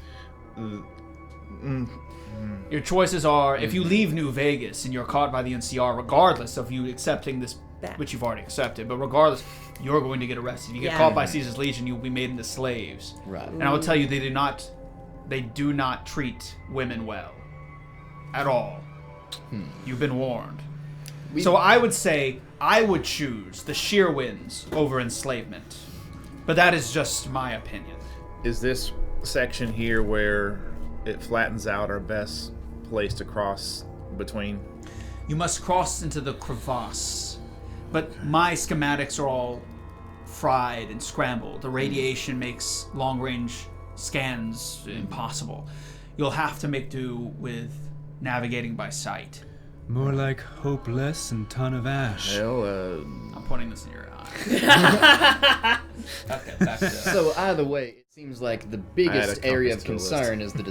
Your choices are: if you leave New Vegas and you're caught by the NCR, regardless of you accepting this, Back. which you've already accepted, but regardless, you're going to get arrested. If you get Yeah. caught by Caesar's Legion, you'll be made into slaves. Right. And I will tell you, they do not treat women well, at all. You've been warned. So I would say I would choose the sheer winds over enslavement, but that is just my opinion. Is this section here where it flattens out our best place to cross between? You must cross into the crevasse, but my schematics are all fried and scrambled. The radiation makes long-range scans impossible. You'll have to make do with navigating by sight. More like hopeless and ton of ash. Well, I'm pointing this in your eye. Okay, back to So either way, it seems like the biggest compass area of to the list. concern is the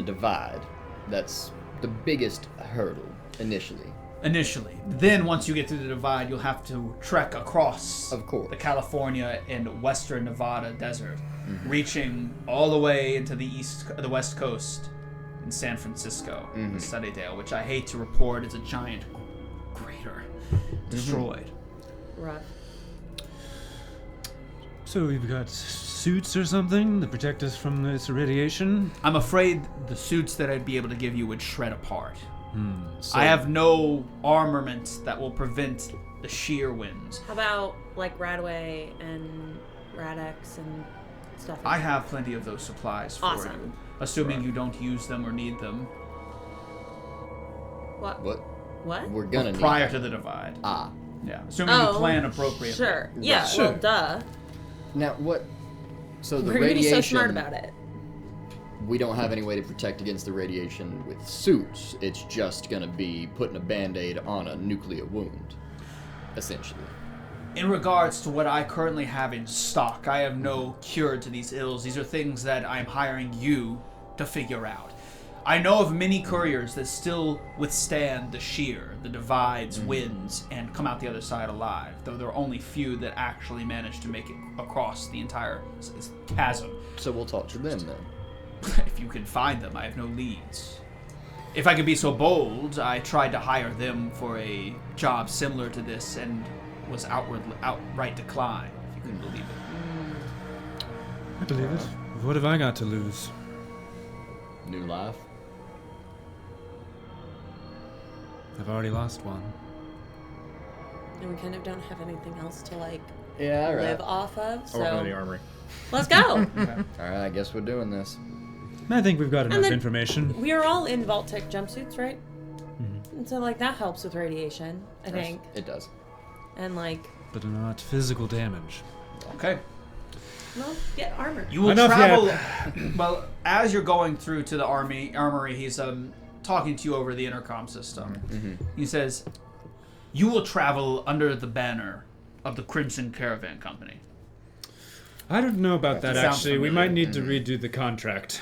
divide. That's the biggest hurdle initially. initially. Then once you get through the divide, you'll have to trek across Of course. the California and western Nevada desert, reaching all the way into the west coast in San Francisco, in Sunnydale, which I hate to report is a giant crater destroyed. Rough. So we've got suits or something to protect us from this radiation. I'm afraid the suits that I'd be able to give you would shred apart. So I have no armament that will prevent the sheer winds. How about like Radway and Radex and stuff? I have plenty of those supplies for Awesome. you, assuming you don't use them or need them What? what What? we're gonna need. prior to the divide. Ah. Yeah, assuming you plan appropriately. Sure. Yeah. Right. Well, duh. Now what? So the We're gonna be radiation. so smart about it. We don't have any way to protect against the radiation with suits. It's just gonna be putting a band-aid on a nuclear wound, essentially. In regards to what I currently have in stock, I have no cure to these ills. These are things that I'm hiring you to figure out. I know of many couriers that still withstand the shear, the divides, winds, and come out the other side alive, though there are only few that actually manage to make it across the entire chasm. So we'll talk to them then. If you can find them, I have no leads. If I could be so bold, I tried to hire them for a job similar to this and was outright declined, if you couldn't believe it. I believe it. What have I got to lose? New life. I've already lost one. And we kind of don't have anything else to like Yeah, all right. live off of. I'll work on the So armory. let's go. All right, I guess we're doing this. I think we've got enough then- information. We are all in Vault-Tec jumpsuits, right? And so like that helps with radiation, I think. It does. And like, But not physical damage. Okay. well, get armor. You will Enough travel. Well, as you're going through to the armory, he's talking to you over the intercom system. He says, "You will travel under the banner of the Crimson Caravan Company." I don't know about that, Sounds actually. We familiar. might need to redo the contract.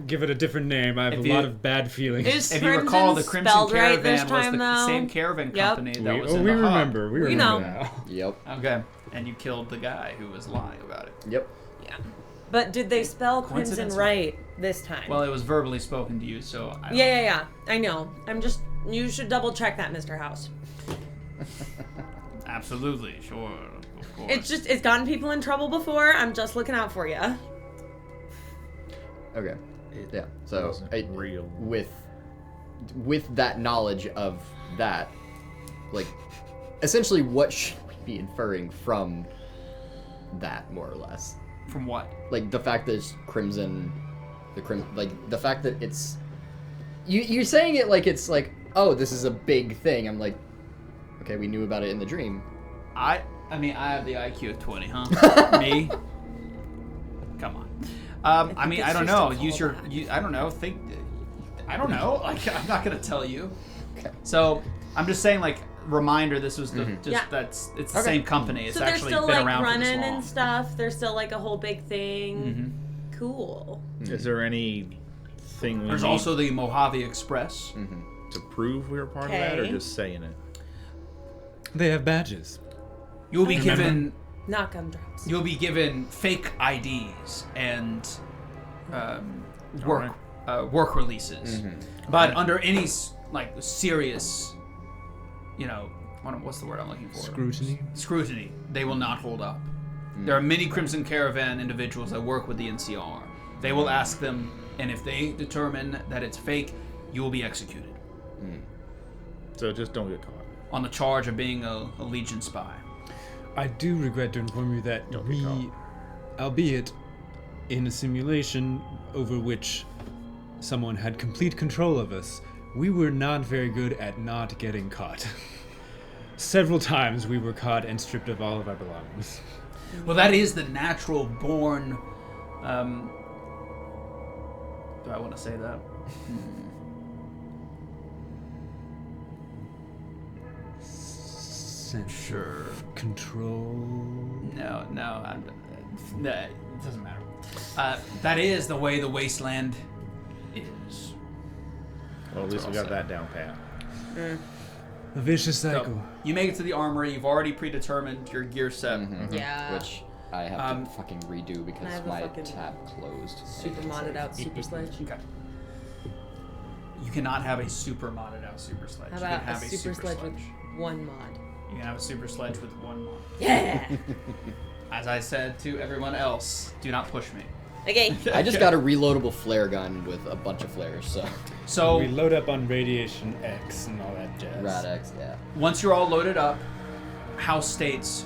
Give it a different name. I have If a you- lot of bad feelings. Is If you recall, the Crimson Crimson spelled right Caravan this was time, the though? same caravan Yep. company that was in we the hub. remember. We remember know. now. Yep. Okay. And you killed the guy who was lying about it. Yep. Yeah. But did they spell Crimson Coincidence? right this time? Well, it was verbally spoken to you, so I don't yeah. I know. You should double check that, Mr. House. Absolutely, sure. Of course. It's gotten people in trouble before. I'm just looking out for you. Okay. Yeah. So wasn't real. with that knowledge of that, like, essentially, what should we be inferring from that, more or less? From what? Like the fact that it's like the fact that it's you're saying it like it's like, oh, this is a big thing. I'm like, okay, we knew about it in the dream. I mean, I have the IQ of 20, huh? Me? Come on. I mean, it's I don't just a know. Use your. callback. I don't know. Think. I don't know. Like, I'm not gonna tell you. Okay. So I'm just saying, like, reminder. This was the just Yeah. it's the Okay. same company. It's So they're actually still been like around for this running long. and stuff. There's still like a whole big thing. Cool. Is there anything we There's need also the Mojave Express. to prove we're part of that, or Okay. just saying it? They have badges. You will be Remember? given. Not gumdrops. You'll be given fake IDs and work releases, but under any like serious, what's the word I'm looking for? Scrutiny. They will not hold up. There are many Crimson Caravan individuals that work with the NCR. They will ask them, and if they determine that it's fake, you will be executed So just don't get caught. on the charge of being a Legion spy. I do regret to inform you that Don't be we, caught. albeit in a simulation over which someone had complete control of us, we were not very good at not getting caught. Several times we were caught and stripped of all of our belongings. Well, that is the natural born. Do I want to say that? Sure. Control. No, it doesn't matter. That is the way the wasteland is. Well, at least we got that down pat. A vicious cycle. So, you make it to the armory. You've already predetermined your gear set. Yeah. Which I have to fucking redo I because have a my fucking tab closed. Super modded out super sledge. Okay. You cannot have a super modded out super sledge. How You can about have a super sledge with one mod? You can have a super sledge with one mod. Yeah. As I said to everyone else, do not push me. Okay. I just got a reloadable flare gun with a bunch of flares, so So We load up on Radiation X and all that jazz. Rad-X, yeah. once you're all loaded up, house states,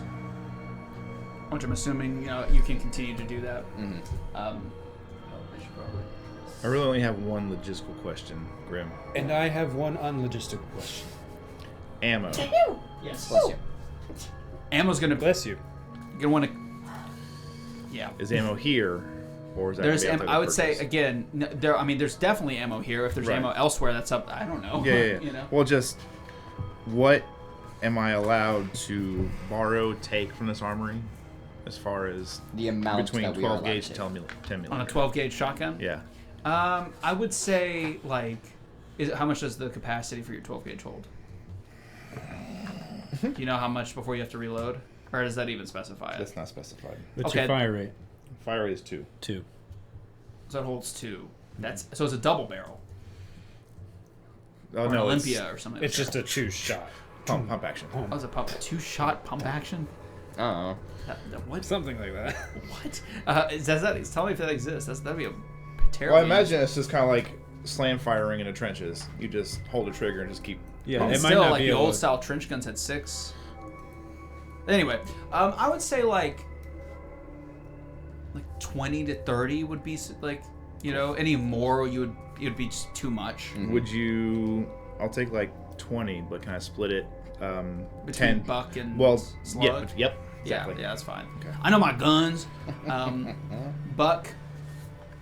which I'm assuming you can continue to do that. I should probably. I really only have one logistical question, Grim. And I have one unlogistical question. Ammo. Yes. Bless you. Ammo's gonna Bless you. want to. Yeah. Is ammo here, or is that? There's gonna be ammo. I would say purchase? again. There's definitely ammo here. If there's Right. ammo elsewhere, that's up. I don't know. Yeah. Well, just what am I allowed to borrow, take from this armory, as far as The amount between that we are 12 allowed gauge to. and 10 millimeter? On a 12 gauge shotgun. Yeah. I would say, like, how much does the capacity for your 12 gauge hold? Do you know how much before you have to reload? Or does that even specify it? That's not specified. What's Okay. your fire rate? Fire rate is 2. 2. So it holds 2. So it's a double barrel. Oh, Or no, Olympia or something. It's just a 2 shot. pump action. Oh, it's a pump. 2-shot pump action? Oh. What? Something like that. What? Tell me if that exists. That'd be a terrible. Well, I imagine it's just kind of like slam firing in the trenches. You just hold the trigger and just keep. Yeah, Well, it might still, not like be the able old to- style trench guns had 6. Anyway, I would say like 20 to 30 would be like, any more it would be just too much. Would you? I'll take like 20, but can I split it? Between 10. buck and Well, slug. Yep. Yeah, Exactly. that's fine. Okay. I know my guns. Buck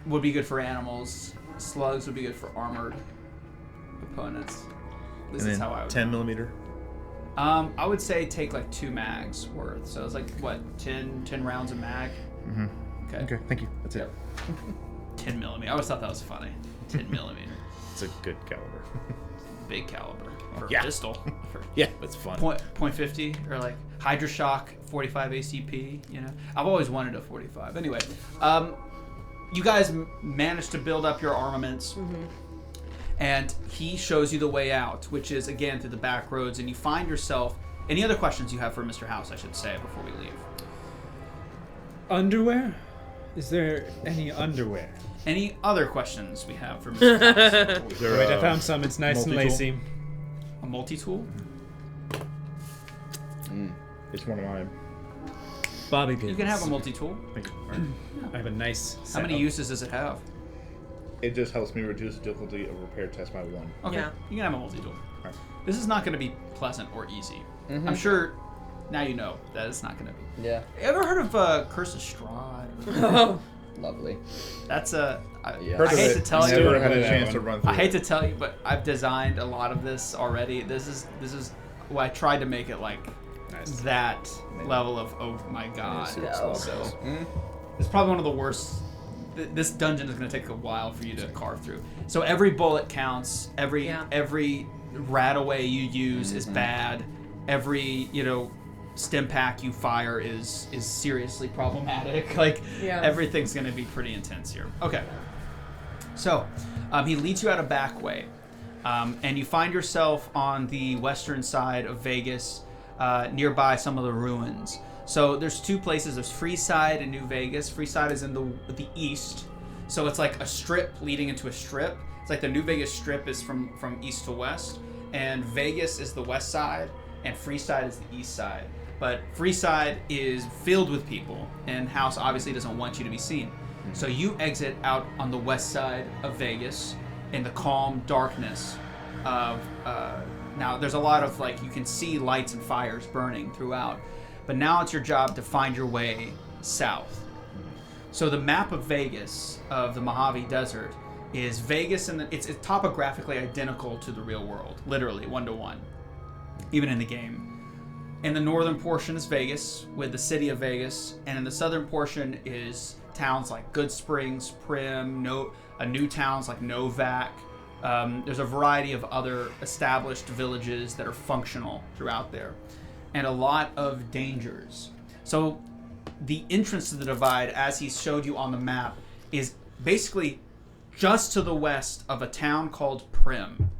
would be good for animals. Slugs would be good for armored opponents. This And is then how I would. 10 millimeter. I would say take like 2 mags worth. So it's like what 10 rounds of mag. Mm-hmm. Okay. Okay. Thank you. That's it. 10 millimeter. I always thought that was funny. 10 millimeter. It's a good caliber. Big caliber. For Yeah. pistol. For Yeah, it's fun. point 50 or like Hydra Shock 45 ACP. I've always wanted a 45. Anyway, you guys managed to build up your armaments. And he shows you the way out, which is, again, through the back roads. And you find yourself... Any other questions you have for Mr. House, I should say, before we leave? Underwear? Is there any underwear? Any other questions we have for Mr. House? Is there Wait, I a found some. It's nice and multi-tool? lacy. A multi-tool? It's one of mine. Bobby pins. You can have a multi-tool. Thank you. All right. I have a nice How many setup. uses does it have? It just helps me reduce the difficulty of repair test by 1. Okay, Yeah. you can have a multi-tool. Alright. This is not going to be pleasant or easy. I'm sure now you know that it's not going to be. Yeah. You ever heard of Curse of Strahd? Oh, Lovely. That's Yeah. Heard I of hate it, to tell you. never had a that chance one. to run through I hate it. to tell you, but I've designed a lot of this already. This is well, I tried to make it like Nice. that level of oh my god. No. So it's probably one of the worst. This dungeon is going to take a while for you to carve through. So every bullet counts. Every rat away you use is bad. Every stim pack you fire is seriously problematic. Like Yeah. everything's going to be pretty intense here. Okay. So he leads you out a back way, and you find yourself on the western side of Vegas, nearby some of the ruins. So there's 2 places. There's Freeside and New Vegas. Freeside is in the east, so it's like a strip leading into a strip. It's like the New Vegas strip is from east to west, and Vegas is the west side, and Freeside is the east side. But Freeside is filled with people, and House obviously doesn't want you to be seen. So you exit out on the west side of Vegas in the calm darkness of... now, there's a lot of, you can see lights and fires burning throughout. But now it's your job to find your way south. So the map of Vegas, of the Mojave Desert, is Vegas, and it's topographically identical to the real world. Literally, 1-to-1. Even in the game. In the northern portion is Vegas, with the city of Vegas, and in the southern portion is towns like Good Springs, Prim, new towns like Novak. There's a variety of other established villages that are functional throughout there, and a lot of dangers. So the entrance to the divide, as he showed you on the map, is basically just to the west of a town called Prim.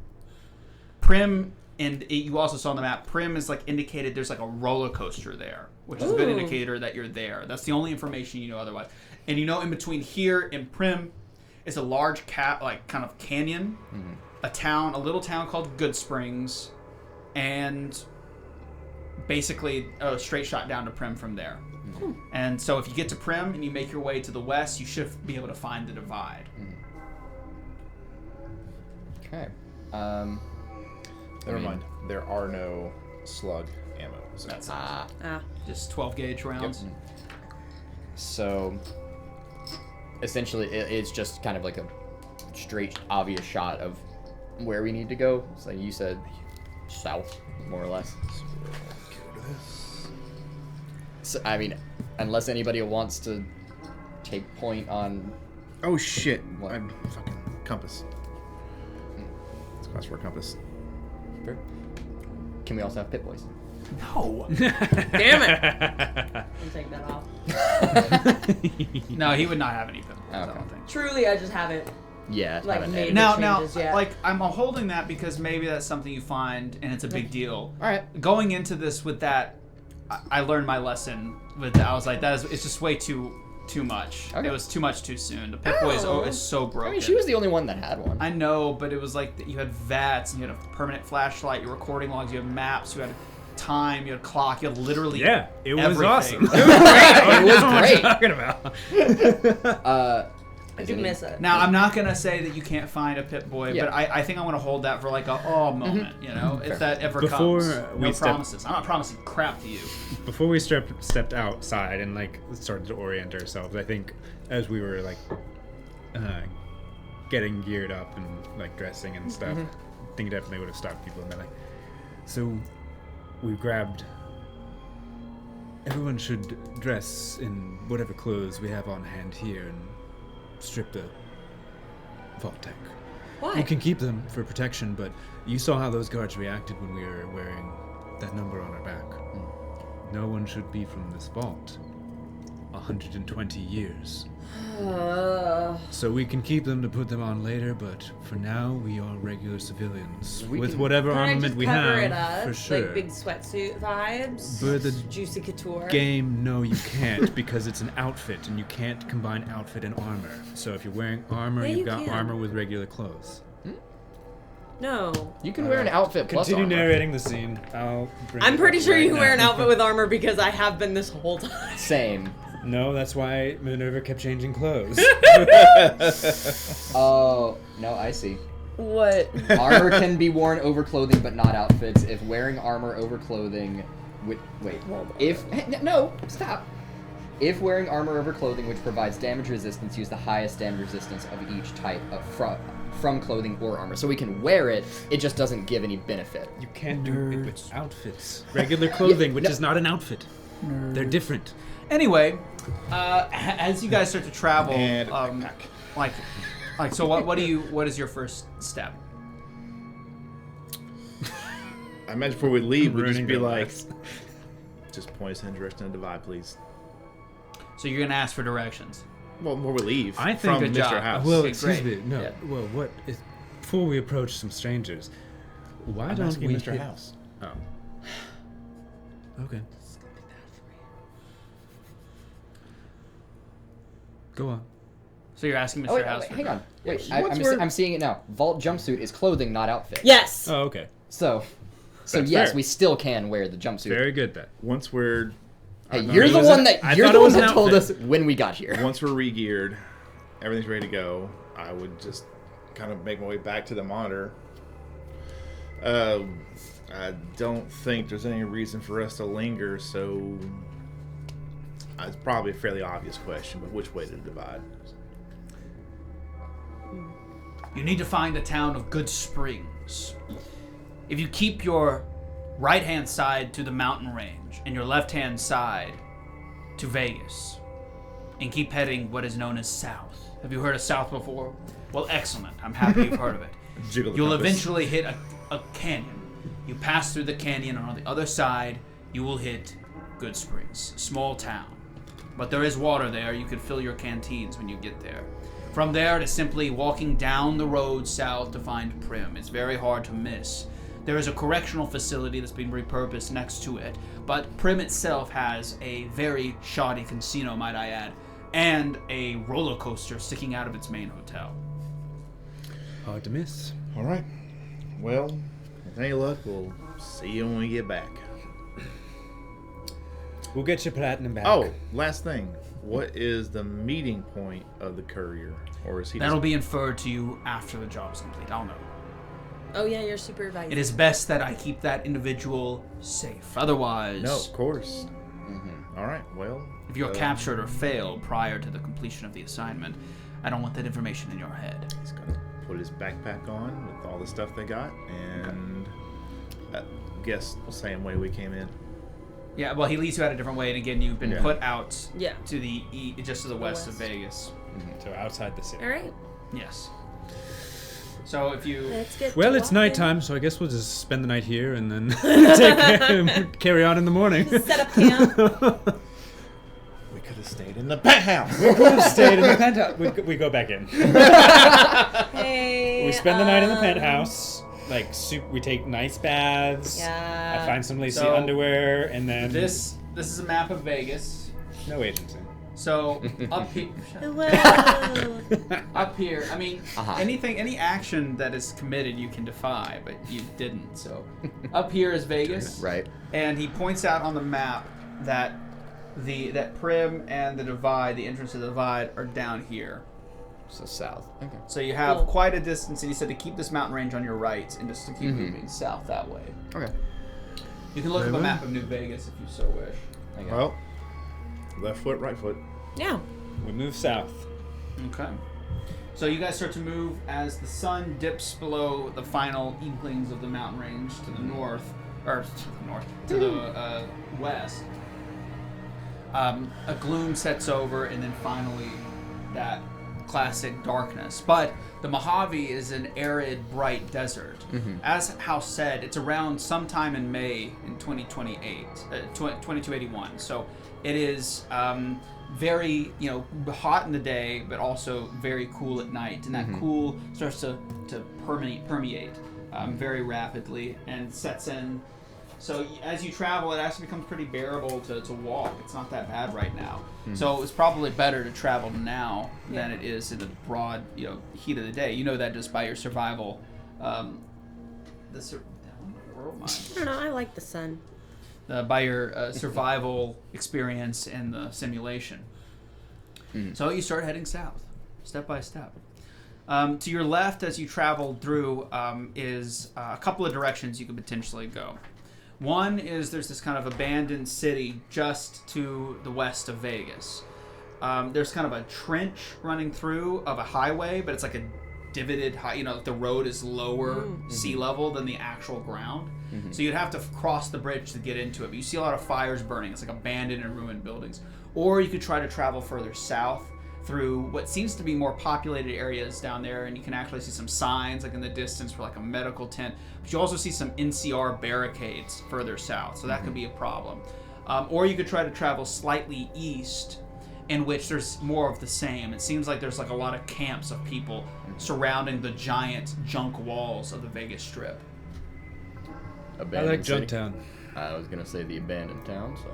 Prim, and you also saw on the map, Prim is indicated there's a roller coaster there, which is a good Ooh. indicator that you're there. That's the only information you know otherwise. And in between here and Prim is a large kind of canyon, a little town called Good Springs, and basically a straight shot down to Prim from there. And so if you get to Prim and you make your way to the west, you should be able to find the divide. Okay. Never mind. There are no slug ammo. So That's just 12 gauge rounds. So essentially, it's just kind of like a straight, obvious shot of where we need to go. So you said south, more or less. So, I mean, unless anybody wants to take point on Oh shit! What? I'm fucking compass. It's class for a compass. Sure. Can we also have pit boys? No. Damn it! I'm taking that off. No, he would not have any pit boys, I Okay. don't think. Truly, I just haven't. Yeah. Like, haven't made edited. Now, changes yet. like, I'm holding that because maybe that's something you find and it's a big deal. All right. Going into this with that, I learned my lesson with that. I was like, it's just way too much. Okay. It was too much too soon. The Pip-Boy is so broken. I mean, she was the only one that had one. I know, but it was like you had VATs, and you had a permanent flashlight, your recording logs, you had maps, you had time, you had a clock, you had literally Yeah, it was everything. awesome. It was great. Talking about. I do miss it. Now, I'm not gonna say that you can't find a Pip-Boy, Yeah. but I think I want to hold that for like a moment, you know, if that ever Before comes. we No step- promises. I'm not promising crap to you. Before we stepped outside and like started to orient ourselves, I think as we were like getting geared up and like dressing and stuff, I think it definitely would have stopped people and been like, so we grabbed. Everyone should dress in whatever clothes we have on hand here and strip the vault tech. Why? We can keep them for protection, but you saw how those guards reacted when we were wearing that number on our back. No one should be from this vault. 120 years. So we can keep them to put them on later, but for now we are regular civilians We with can- whatever Can I armament just we cover have. it up? For sure. Like big sweatsuit vibes? For the Juicy couture? game, no, you can't because it's an outfit, and you can't combine outfit and armor. So if you're wearing armor, Yeah, you've you got can. armor with regular clothes. No. You can wear an outfit plus Continue armor. narrating the scene. I'll bring I'm it pretty up sure right you can wear an now. outfit with armor because I have been this whole time. Same. No, that's why Minerva kept changing clothes. Oh, no, I see. What? Armor can be worn over clothing, but not outfits. If wearing armor over clothing, no, stop. If wearing armor over clothing, which provides damage resistance, use the highest damage resistance of each type of from clothing or armor. So we can wear it. It just doesn't give any benefit. You can't do it with outfits. Regular clothing, which no. is not an outfit. They're different. Anyway, as you guys start to travel, And a backpack. like, so what is your first step? I imagine before we leave, we'd just Ruining be their like, lives. just point us in the direction of the divide, please. So you're gonna ask for directions. Well, before we leave, I think- from Good Mr. job. House. Well, Okay, excuse great. me. No. Yeah. Well, what is before we approach some strangers? Why I'm don't asking we Mr. hit- House. Oh. Okay. Go on. So you're asking Mr. Oh, wait, House. wait, for hang on. Wait, What's where- I'm seeing it now. Vault jumpsuit is clothing, not outfit. Yes! Oh, okay. So That's yes, fair. we still can wear the jumpsuit. Very good then. Once we're Hey, I thought you're it the was one an- that I you're thought the it one was an that told us outfit. when we got here. once we're re-geared, everything's ready to go, I would just kind of make my way back to the monitor. I don't think there's any reason for us to linger, so it's probably a fairly obvious question, but which way to divide? You need to find the town of Good Springs. If you keep your right-hand side to the mountain range and your left-hand side to Vegas, and keep heading what is known as south. Have you heard of south before? Well, excellent. I'm happy you've heard of it. Jiggle the You'll compass. eventually hit a canyon. You pass through the canyon, and on the other side, you will hit Good Springs, small town. But there is water there. You can fill your canteens when you get there. From there, it is simply walking down the road south to find Prim. It's very hard to miss. There is a correctional facility that's been repurposed next to it, but Prim itself has a very shoddy casino, might I add, and a roller coaster sticking out of its main hotel. Hard to miss. All right. Well, with any luck, we'll see you when we get back. We'll get you platinum back. Oh, last thing. What is the meeting point of the courier? Or is he That'll just... be inferred to you after the job's complete. I'll know. Oh, yeah, you're supervisor. It is best that I keep that individual safe. Otherwise, No, of course. All right, well... if you're captured or fail prior to the completion of the assignment, I don't want that information in your head. He's gonna put his backpack on with all the stuff they got, and I guess the same way we came in. Yeah, well, he leads you out a different way, and again, you've been Yeah. put out Yeah. to the just to the west of west. Vegas. So outside the city. All right. Yes. So if you Let's get Well, to it's walking. nighttime, so I guess we'll just spend the night here and then carry on in the morning. Set up camp. We could have stayed in the penthouse. Stayed in the penthouse. We go back in. Hey. We spend the night in the penthouse. Like, we take nice baths. Yeah. I find some lacy So, underwear, and then this is a map of Vegas. no agency. So up here, Whoa. up here. I mean, Uh-huh. any action that is committed, you can defy, but you didn't. So up here is Vegas, Right. and he points out on the map that that Prim and the Divide, the entrance to the Divide, are down here. So south. Okay. So you have Cool. quite a distance, and he said to keep this mountain range on your right, and just to keep moving south that way. Okay. You can look up a Really? map of New Vegas if you so wish. Okay. Well, left foot, right foot. Yeah. We move south. Okay. So you guys start to move as the sun dips below the final inklings of the mountain range to the north, or to the west. A gloom sets over, and then finally that classic darkness. But the Mojave is an arid, bright desert. As House said, it's around sometime in May in 2281. So it is very, hot in the day, but also very cool at night. And that cool starts to permeate very rapidly and sets in. So as you travel, it actually becomes pretty bearable to walk. It's not that bad right now. So it's probably better to travel now than it is in the broad, heat of the day. You know that just by your survival. Where am I? I don't know. I like the sun. By your survival experience in the simulation. So you start heading south, step by step. To your left, as you travel through, is a couple of directions you could potentially go. One is there's this kind of abandoned city just to the west of Vegas. There's kind of a trench running through of a highway, but it's like a divoted, the road is lower sea level than the actual ground. So you'd have to cross the bridge to get into it. But you see a lot of fires burning. It's like abandoned and ruined buildings. Or you could try to travel further south through what seems to be more populated areas down there, and you can actually see some signs like in the distance for like a medical tent. But you also see some NCR barricades further south, so that could be a problem. Or you could try to travel slightly east, in which there's more of the same. It seems like there's like a lot of camps of people surrounding the giant junk walls of the Vegas Strip. I Abandoned like city. Junktown. I was gonna say the abandoned town. So.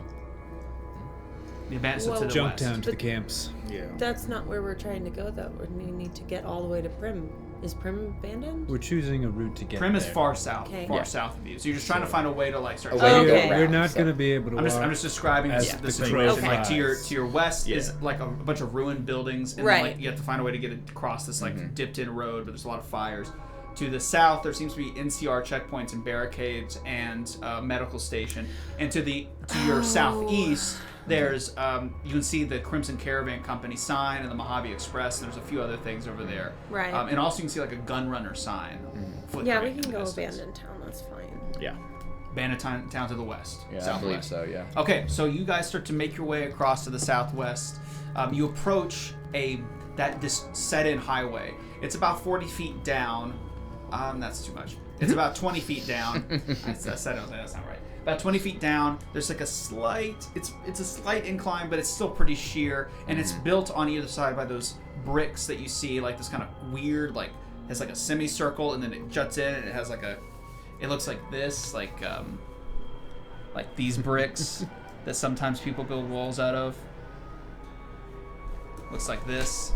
The abandoned Whoa. to the west. Junktown to the camps. Yeah. That's not where we're trying to go, though. We need to get all the way to Prim. Is Prim abandoned? We're choosing a route to get Prim is there. far south, Okay. far Yeah. south of you. So you're just trying to find a way to like start. A way to Okay. go We're around, We're not so. going to be able to I'm walk. just describing as the the situation. crow Like to flies. your west Yeah. is like a bunch of ruined buildings, and Right. then, like you have to find a way to get across this like dipped-in road, but there's a lot of fires. To the south, there seems to be NCR checkpoints and barricades and a medical station. And to your southeast, there's you can see the Crimson Caravan Company sign and the Mojave Express. And there's a few other things over there. Right. And also you can see like a gun runner sign. flickering Yeah, we in can the go distance. abandoned town. That's fine. Yeah. Abandoned town to the west. Yeah, I southwest. believe so. Yeah. Okay, so you guys start to make your way across to the southwest. You approach this set-in highway. It's about 40 feet down. That's too much. It's about 20 feet down. I said that's not right. About 20 feet down. There's like a slight. It's a slight incline, but it's still pretty sheer, and it's built on either side by those bricks that you see, like this kind of weird, like has like a semicircle, and then it juts in, and it has like a. It looks like this, like these bricks that sometimes people build walls out of. Looks like this.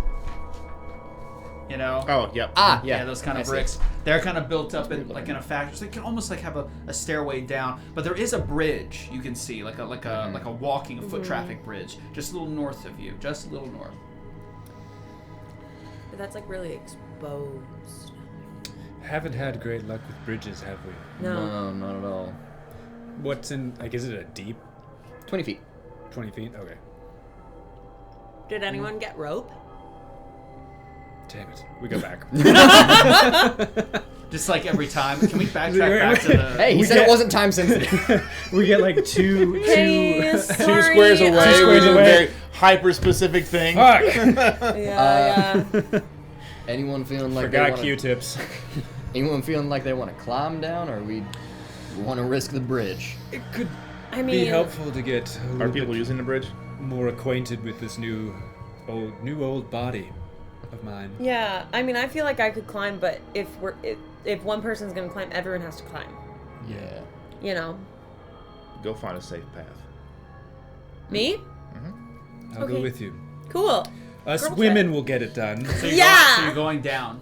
You know? Oh, yep. Ah, Yeah, yeah. those kind I of see. bricks. They're kind of built up in like in a factory. So they can almost like have a stairway down. But there is a bridge you can see, like a walking foot traffic bridge, just a little north of you, just a little north. But that's like really exposed. Haven't had great luck with bridges, have we? No. No, not at all. What's in, like, is it a deep 20 feet. 20 feet? Okay. Did anyone get rope? Damn it. We go back. Just like every time. Can we backtrack back to the... Hey, he said it wasn't time sensitive. We get like two Hey, Two sorry. squares away. Two squares We do a away. very hyper-specific thing. Fuck! Yeah. Anyone feeling like Forgot they want Q-tips. Anyone feeling like they want to climb down, or we want to risk the bridge? It could I be mean, helpful to get a Are little people bit using the bridge? more acquainted with this new old body of mine. yeah. I mean, I feel like I could climb, but if one person's gonna climb, everyone has to climb. Yeah. You know. Go find a safe path. Me? I'll Okay. go with you. Cool. Us Girl women will get it done. So Yeah. you're going down.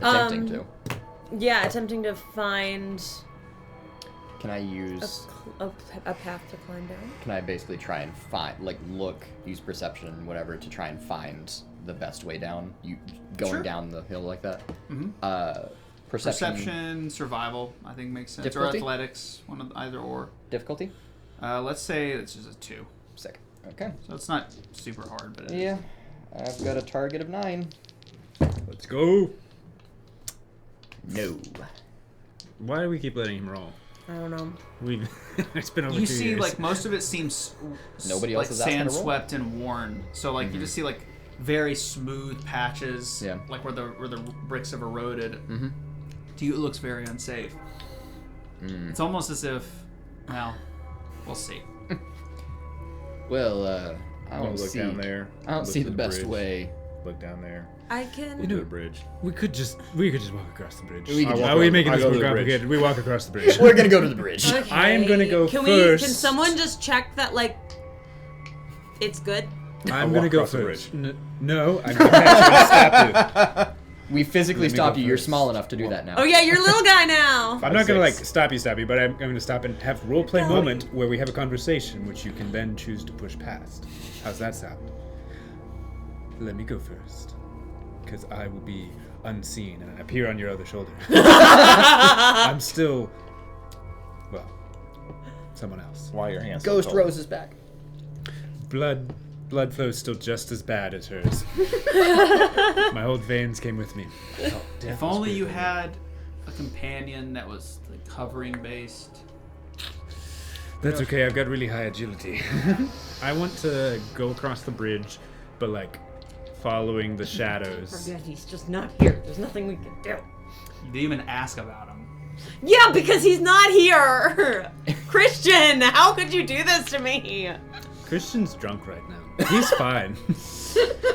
Attempting to. Yeah, attempting to find Can I use? a path to climb down. Can I basically try and find, like, use perception, whatever, to try and find the best way down? You going Sure. down the hill like that? Mm-hmm. Perception, survival, I think makes sense. Difficulty? Or athletics, one of either or. Difficulty? Let's say it's just a 2. Sick. Okay. So it's not super hard, but it is. Yeah. I've got a target of 9. Let's go. No. Why do we keep letting him roll? I don't know. It's been over You 2 see, years. like, most of it seems Nobody else like is asking sand to roll? swept and worn. So, like, you just see, like, very smooth patches, Yeah. like where the bricks have eroded. Mm-hmm. To you, it looks very unsafe. It's almost as if, well, we'll see. Well, I I'm gonna don't look see. down there. I don't look see to the best bridge, way. Look down there. I can. To the bridge. we could just walk across the bridge. We could just Are walk we over- making I this go more to the bridge. complicated? We walk across the bridge. We're gonna go to the bridge. Okay. I am gonna go Can first. Can someone just check that, like, it's good? I'm walk gonna go across the first. No, I'm gonna stop We physically Let me stopped go you. You're first. small enough to do that now. Oh yeah, you're a little guy now. you. I'm not gonna like Six. stop you, but I'm going to stop and have roleplay moment where we have a conversation, which you can then choose to push past. How's that sound? Let me go first, because I will be unseen and appear on your other shoulder. I'm still, well, someone else. Why are your hands so Ghost cold? Rose is back. Blood flow's still just as bad as hers. My old veins came with me. If only you had a companion that was like hovering based. That's okay, I've got really high agility. I want to go across the bridge, but like following the shadows. Forget he's just not here. There's nothing we can do. You didn't even ask about him. Yeah, because he's not here. Christian, how could you do this to me? Christian's drunk right now. He's fine.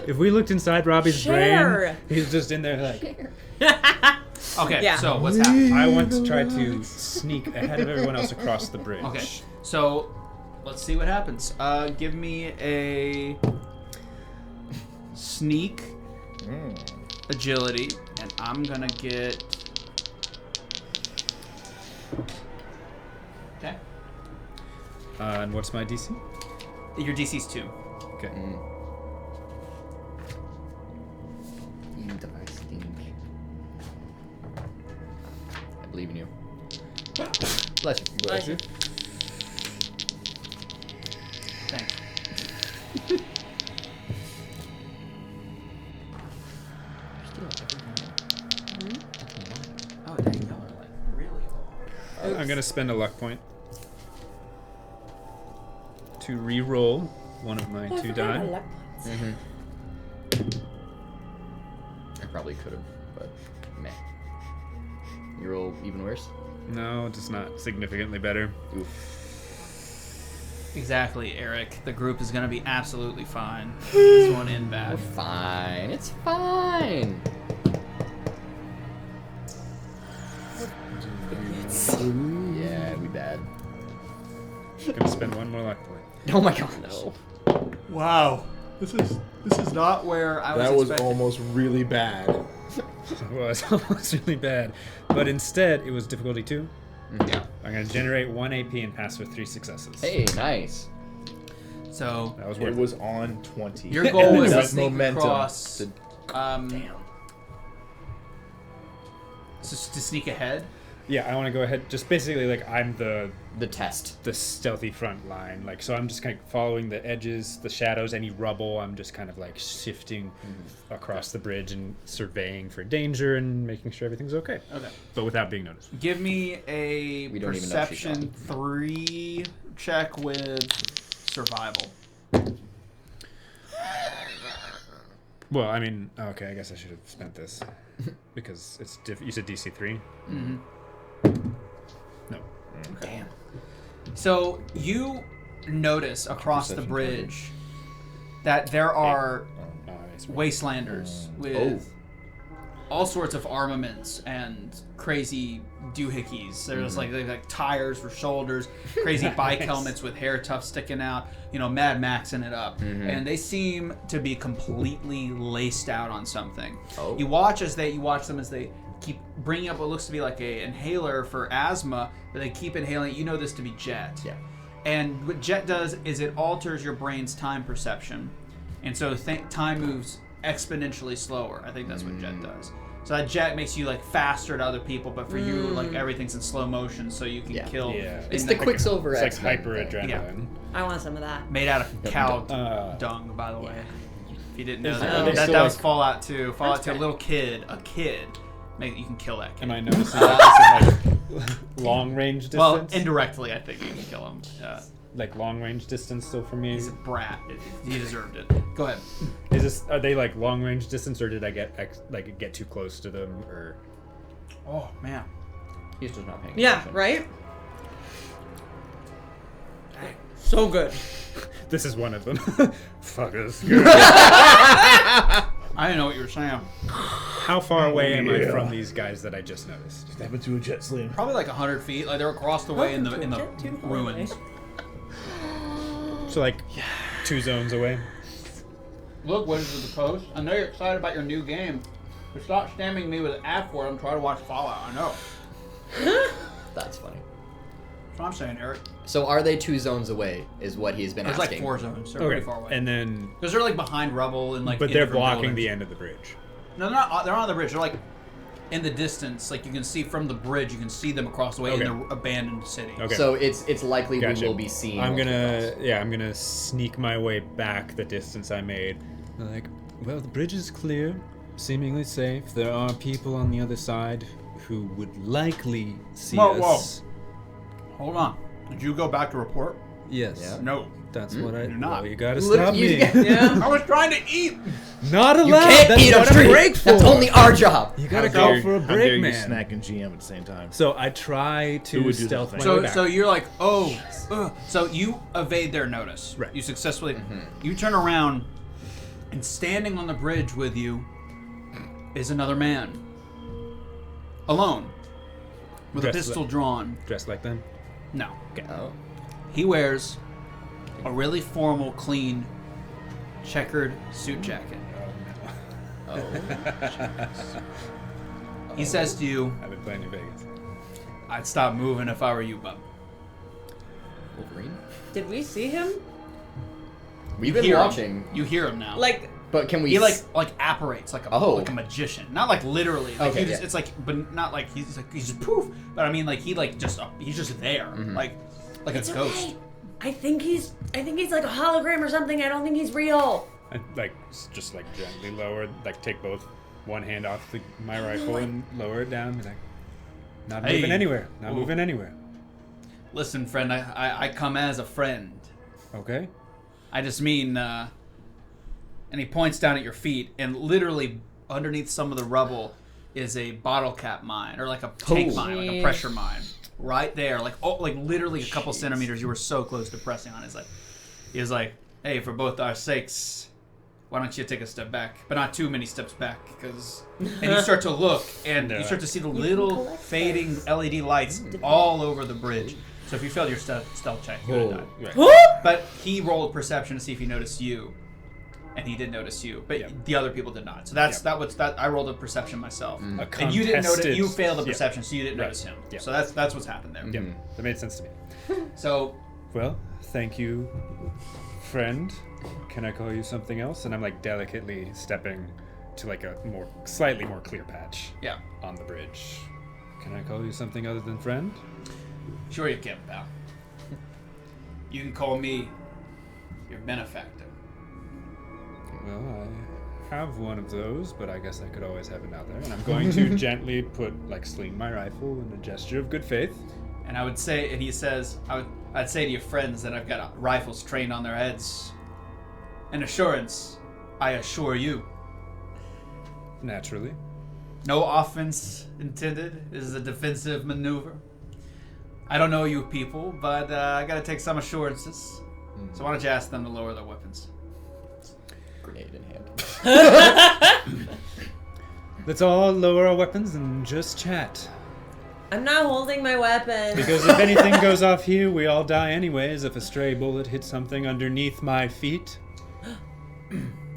If we looked inside Robbie's Share. brain, he's just in there like, Okay, Yeah. so what's happening? I want to try to sneak ahead of everyone else across the bridge. Okay, so let's see what happens. Give me a sneak agility, and I'm gonna get. Okay. And what's my DC? Your DC's 2. Okay. I believe in you. Bless you. Bless you. Thanks. Oh, dang, no, like really. I'm gonna spend a luck point to re-roll one of my 2 die. I probably could have, but meh. You roll even worse? No, just not significantly better. Oof. Exactly, Eric. The group is gonna be absolutely fine. This one in bad. Fine. It's fine. Yeah, we bad. Gonna spend one more luck point. Oh my god, no. Wow. This is not where I was That was expecting. almost really bad. It was almost really bad, but instead it was difficulty 2. Yeah. I'm gonna generate 1 AP and pass with 3 successes. Hey, nice. So That was It worth was on 20. your goal was to Enough sneak momentum across. to- To sneak ahead. Yeah, I want to go ahead. Just basically, like, I'm the test. stealthy front line. Like, so I'm just kind of following the edges, the shadows, any rubble. I'm just kind of like shifting across the bridge and surveying for danger and making sure everything's okay. Okay. But without being noticed. Give me a We don't even know if she's perception 3 check with survival. Well, I mean, okay, I guess I should have spent this because it's you said DC 3. Mm-hmm. No. Damn. So you notice across the Perception bridge that there are Oh, nice. wastelanders with all sorts of armaments and crazy doohickeys. There's like tires for shoulders, crazy bike helmets with hair tufts sticking out, Mad Maxing it up. And they seem to be completely laced out on something. Oh. You watch them as they keep bringing up what looks to be like a inhaler for asthma, but they keep inhaling. You know this to be Jet. Yeah. And what Jet does is it alters your brain's time perception. And so time moves exponentially slower. I think that's what Jet does. So that Jet makes you like faster to other people, but for you, like everything's in slow motion, so you can kill. Yeah. It's the Quicksilver It's like X-Men hyper thing. adrenaline. I want some of that. Made out of cow Uh, dung, by the way. If you didn't know Is that, it- that, still that was like- Fallout 2. Fallout 2, That's a little kid, you can kill that kid. Am I noticing that like long range distance? Well, indirectly, I think you can kill him. Like long range distance still for me. He's a brat. He deserved it. Go ahead. Are they like long range distance, or did I get too close to them, or? Oh man. He's just not paying Yeah, attention. right? So good. This is one of them. Fuckers. I didn't know what you were saying. How far away am I from these guys that I just noticed? Step into a jet slam. Probably like 100 feet. Like they're across the way in the ruins. So like 2 zones away. Look, Wizards of the Coast. I know you're excited about your new game. But stop stamming me with an F word. I'm trying to watch Fallout. I know. That's funny. That's what I'm saying, Eric. So are they 2 zones away? Is what he's been There's asking. like 4 zones. They're Okay. pretty far away. And then, Because they're like behind rubble and like. but in they're different blocking buildings. the end of the bridge. No, they're not. They're on the bridge. They're like in the distance. Like you can see from the bridge. You can see them across the way in Okay. the abandoned city. Okay. So it's likely Gotcha. we will be seeing. I'm multiple gonna cross. sneak my way back the distance I made. Like, well, the bridge is clear, seemingly safe. There are people on the other side who would likely see Whoa, us. Hold on. Did you go back to report? Yes, Yeah. No. that's what I. You're not. Well, you gotta Look, stop you- me. Yeah. I was trying to eat. Not allowed. You can't That's eat what a a treat. break for. That's only our job. You gotta How go dare- for a How dare break, you man. snack and GM at the same time? So I try Who to would do stealth that my thing? way back. So you're like, oh. So you evade their notice. Right. You successfully. You turn around, and standing on the bridge with you is another man. Alone. With Dressed a pistol drawn. Dressed like them. No. Oh. He wears a really formal, clean, checkered suit jacket. Oh. He says to you, I've been playing in Vegas. I'd stop moving if I were you, bub. Wolverine. Did we see him? We've been Hear him. watching, You hear him now. Like, but can we? he like apparates like a Oh. like a magician, not like literally. Like Okay, he just, yeah. it's like, but not like he's just poof. But I mean, like he's just there, like a it's ghost. okay. I think he's like a hologram or something. I don't think he's real. I, like, just like gently lower, like take both one hand off my rifle and lower it down. Be like, not Hey. moving anywhere. Not Ooh. moving anywhere. Listen, friend, I come as a friend. Okay. I just mean, and he points down at your feet, and literally underneath some of the rubble is a bottle cap mine, or like a tank Oh. mine, like a Jeez. pressure mine, right there, like literally a couple centimeters. You were so close to pressing on. He was like, hey, for both our sakes, why don't you take a step back, but not too many steps back, because. And you start to look, and you start to see the little fading LED lights all over the bridge. So if you failed your stealth check, you would have died. Right. But he rolled perception to see if he noticed you, and he did notice you, but Yep. the other people did not. So that's that. I rolled a perception myself, A and you didn't notice. contested- You failed the yeah. perception, so you didn't Right. notice him. Yeah. So that's what's happened there. Yep. That made sense to me. So Well, thank you, friend. Can I call you something else? And I'm like delicately stepping to like a slightly more clear patch yeah, on the bridge. Can I call you something other than friend? Sure you can, pal. You can call me your benefactor. Well, I have one of those, but I guess I could always have another. And I'm going to gently sling my rifle in a gesture of good faith. And I would say, and he says, I'd say to your friends that I've got rifles trained on their heads. An assurance, I assure you. Naturally. No offense intended. This is a defensive maneuver. I don't know you people, but I gotta take some assurances. So why don't you ask them to lower their weapons? Grenade in hand. Let's all lower our weapons and just chat. I'm not holding my weapon. Because if anything goes off here, we all die anyways if a stray bullet hits something underneath my feet.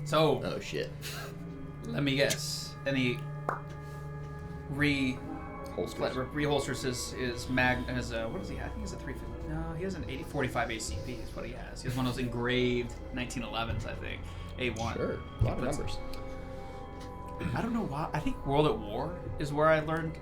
So, Oh shit. let me guess. And he reholsters his what does he have? He has a 350. No, he has an 45 ACP is what he has. He has one of those engraved 1911s, I think. A1. Sure. A lot of numbers. I don't know why. I think World at War is where I learned,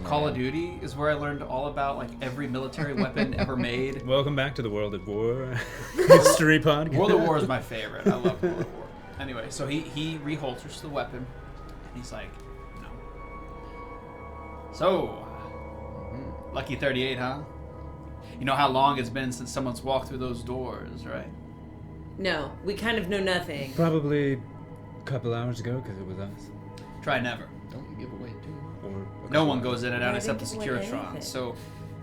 Call of Duty is where I learned all about, every military weapon ever made. Welcome back to the World at War history podcast. World at War is my favorite. I love World at War. Anyway, so he reholsters the weapon, and he's like, no. So, lucky 38, huh? You know how long it's been since someone's walked through those doors, right? No, we kind of know nothing. Probably a couple hours ago, because it was us. Try never. Don't give away too. Or No one goes in and out I except the didn't give away Securitron. anything. So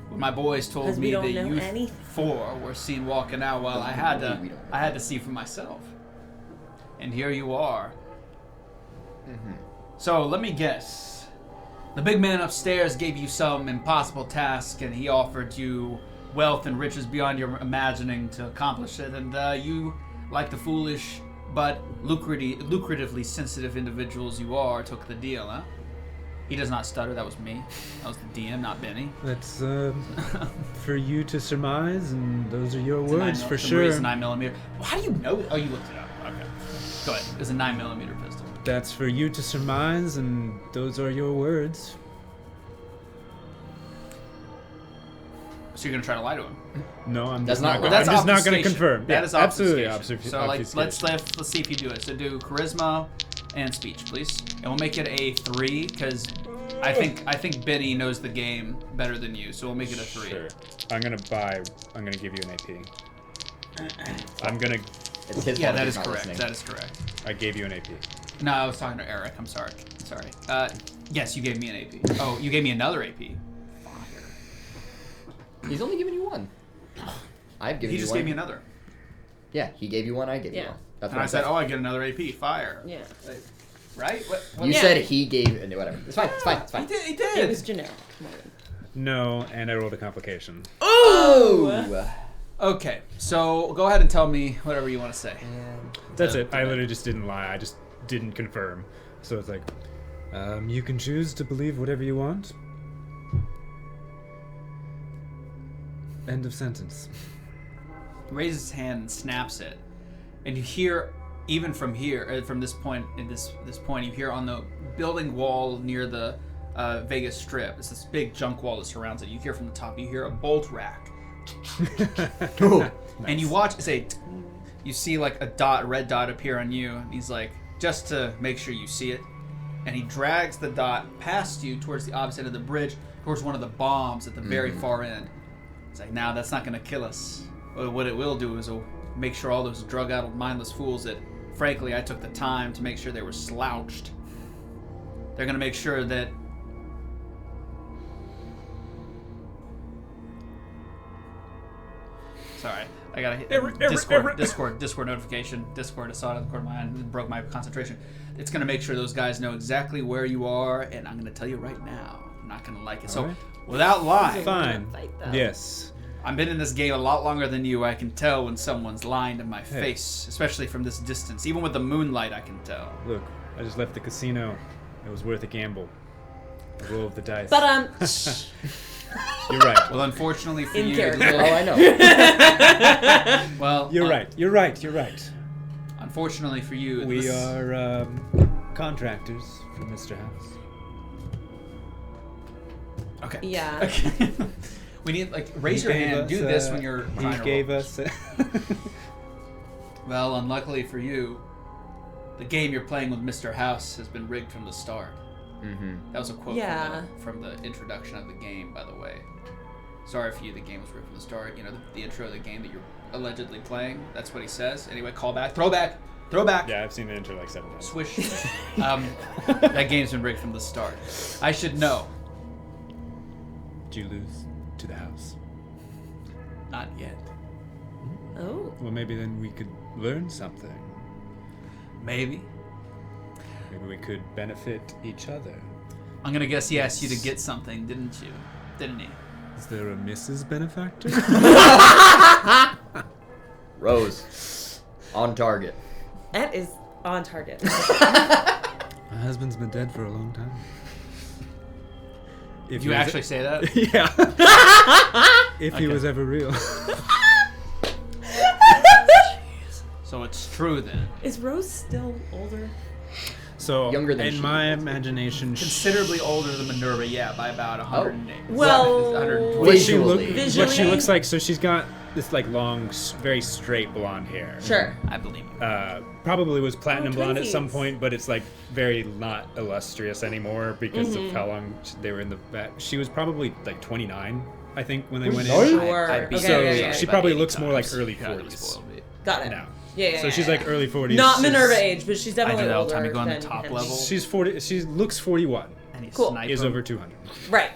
when my boys told 'Cause we me don't that know you anything. four were seen walking out, well, I had We don't know. to see for myself. And here you are. So let me guess. The big man upstairs gave you some impossible task, and he offered you wealth and riches beyond your imagining to accomplish it, and you, like the foolish but lucratively sensitive individuals you are, took the deal, huh? He does not stutter. That was me. That was the DM, not Benny. That's for you to surmise, and those are your It's a words 9mm for It's sure. a 9mm. How do you know? Oh, you looked it up. Okay. Go ahead. It's a 9mm pistol. That's for you to surmise, and those are your words. So you're gonna try to lie to him? No, I'm That's just not not. lying. I'm just not going to obfuscation. confirm. That Yeah, is absolutely obfuscation. So obfuscation. let's see if you do it. So do charisma and speech, please, and we'll make it a 3 because I think Benny knows the game better than you. So we'll make it a 3. Sure. I'm gonna give you an AP. It's his Yeah, fault that if is he's not correct. listening. That is correct. I gave you an AP. No, I was talking to Eric. I'm sorry. Yes, you gave me an AP. Oh, you gave me another AP. He's only giving you one. I've given He you just one. gave me another. Yeah, he gave you one. I gave you Yeah. one. That's And what I said, oh, I get another AP. Fire. Yeah. Right? What? You Yeah. said he gave. Whatever. It's fine. It's fine. It's He fine. did. He It did. was generic. Morgan. No, and I rolled a complication. Oh. Okay, so go ahead and tell me whatever you want to say. That's it. I literally just didn't lie. I just didn't confirm. So it's like, you can choose to believe whatever you want. End of sentence. He raises his hand and snaps it, and you hear, even from here, from this point, you hear on the building wall near the Vegas Strip. It's this big junk wall that surrounds it. You hear from the top. You hear a bolt rack, and you watch. You see like a red dot appear on you, and he's like, just to make sure you see it, and he drags the dot past you towards the opposite end of the bridge, towards one of the bombs at the very far end. It's like, now that's not going to kill us. What it will do is it'll make sure all those drug-addled, mindless fools that, frankly, I took the time to make sure they were slouched. They're going to make sure that... Sorry, I got to hit Discord notification. Discord, I saw it on the corner of my eye and it broke my concentration. It's going to make sure those guys know exactly where you are, and I'm going to tell you right now. I'm not going to like it. So, Alright. without lying... Fine. Fight, though. Yes. I've been in this game a lot longer than you. I can tell when someone's lying to my face, especially from this distance. Even with the moonlight, I can tell. Look, I just left the casino. It was worth a gamble. A roll of the dice. But You're right. Well, unfortunately for In you, character. Oh, I know. well, You're right. You're right. You're right. Unfortunately for you, We this- are contractors for Mr. House. Okay. Yeah. Okay. We need raise your hand. Do this when you're trying to He gave roll. us. Well, unluckily for you, the game you're playing with Mr. House has been rigged from the start. Mm-hmm. That was a quote Yeah. from the introduction of the game, by the way. Sorry for you, the game was rigged from the start. You know, the intro of the game that you're allegedly playing. That's what he says. Anyway, call back. Throw back. Yeah, I've seen the intro like 7 times. Swish. That game's been rigged from the start. I should know. Did you lose to the house? Not yet. Oh. Well, maybe then we could learn something. Maybe. Maybe we could benefit each other. I'm gonna guess he asked you to get something, didn't you? Didn't he? Is there a Mrs. Benefactor? Rose. On target. That is on target. My husband's been dead for a long time. If You he was- actually say that? Yeah. If he was ever real. So it's true then. Is Rose still older? So, Younger than in she my is. imagination, Considerably older than Minerva, yeah, by about 108. Well, 120. what she, Visually. what Visually? she looks like, so she's got this long, very straight blonde hair. Sure. I believe it. Probably was platinum blonde at some twinsies. point, but it's very not illustrious anymore because of how long they were in the back. She was probably 29, I think, when they went in. Sure. I'd be Okay, So okay, she okay. probably about looks 80 more like times. early God, it was 40s spoiled me. Got it. now. Yeah. So she's early 40s. Not She's- Minerva age, but she's definitely I do that all the older time. You go on the than top Henry. level. She's 40. She looks 41. And he's Cool. sniper. Is over 200. Right.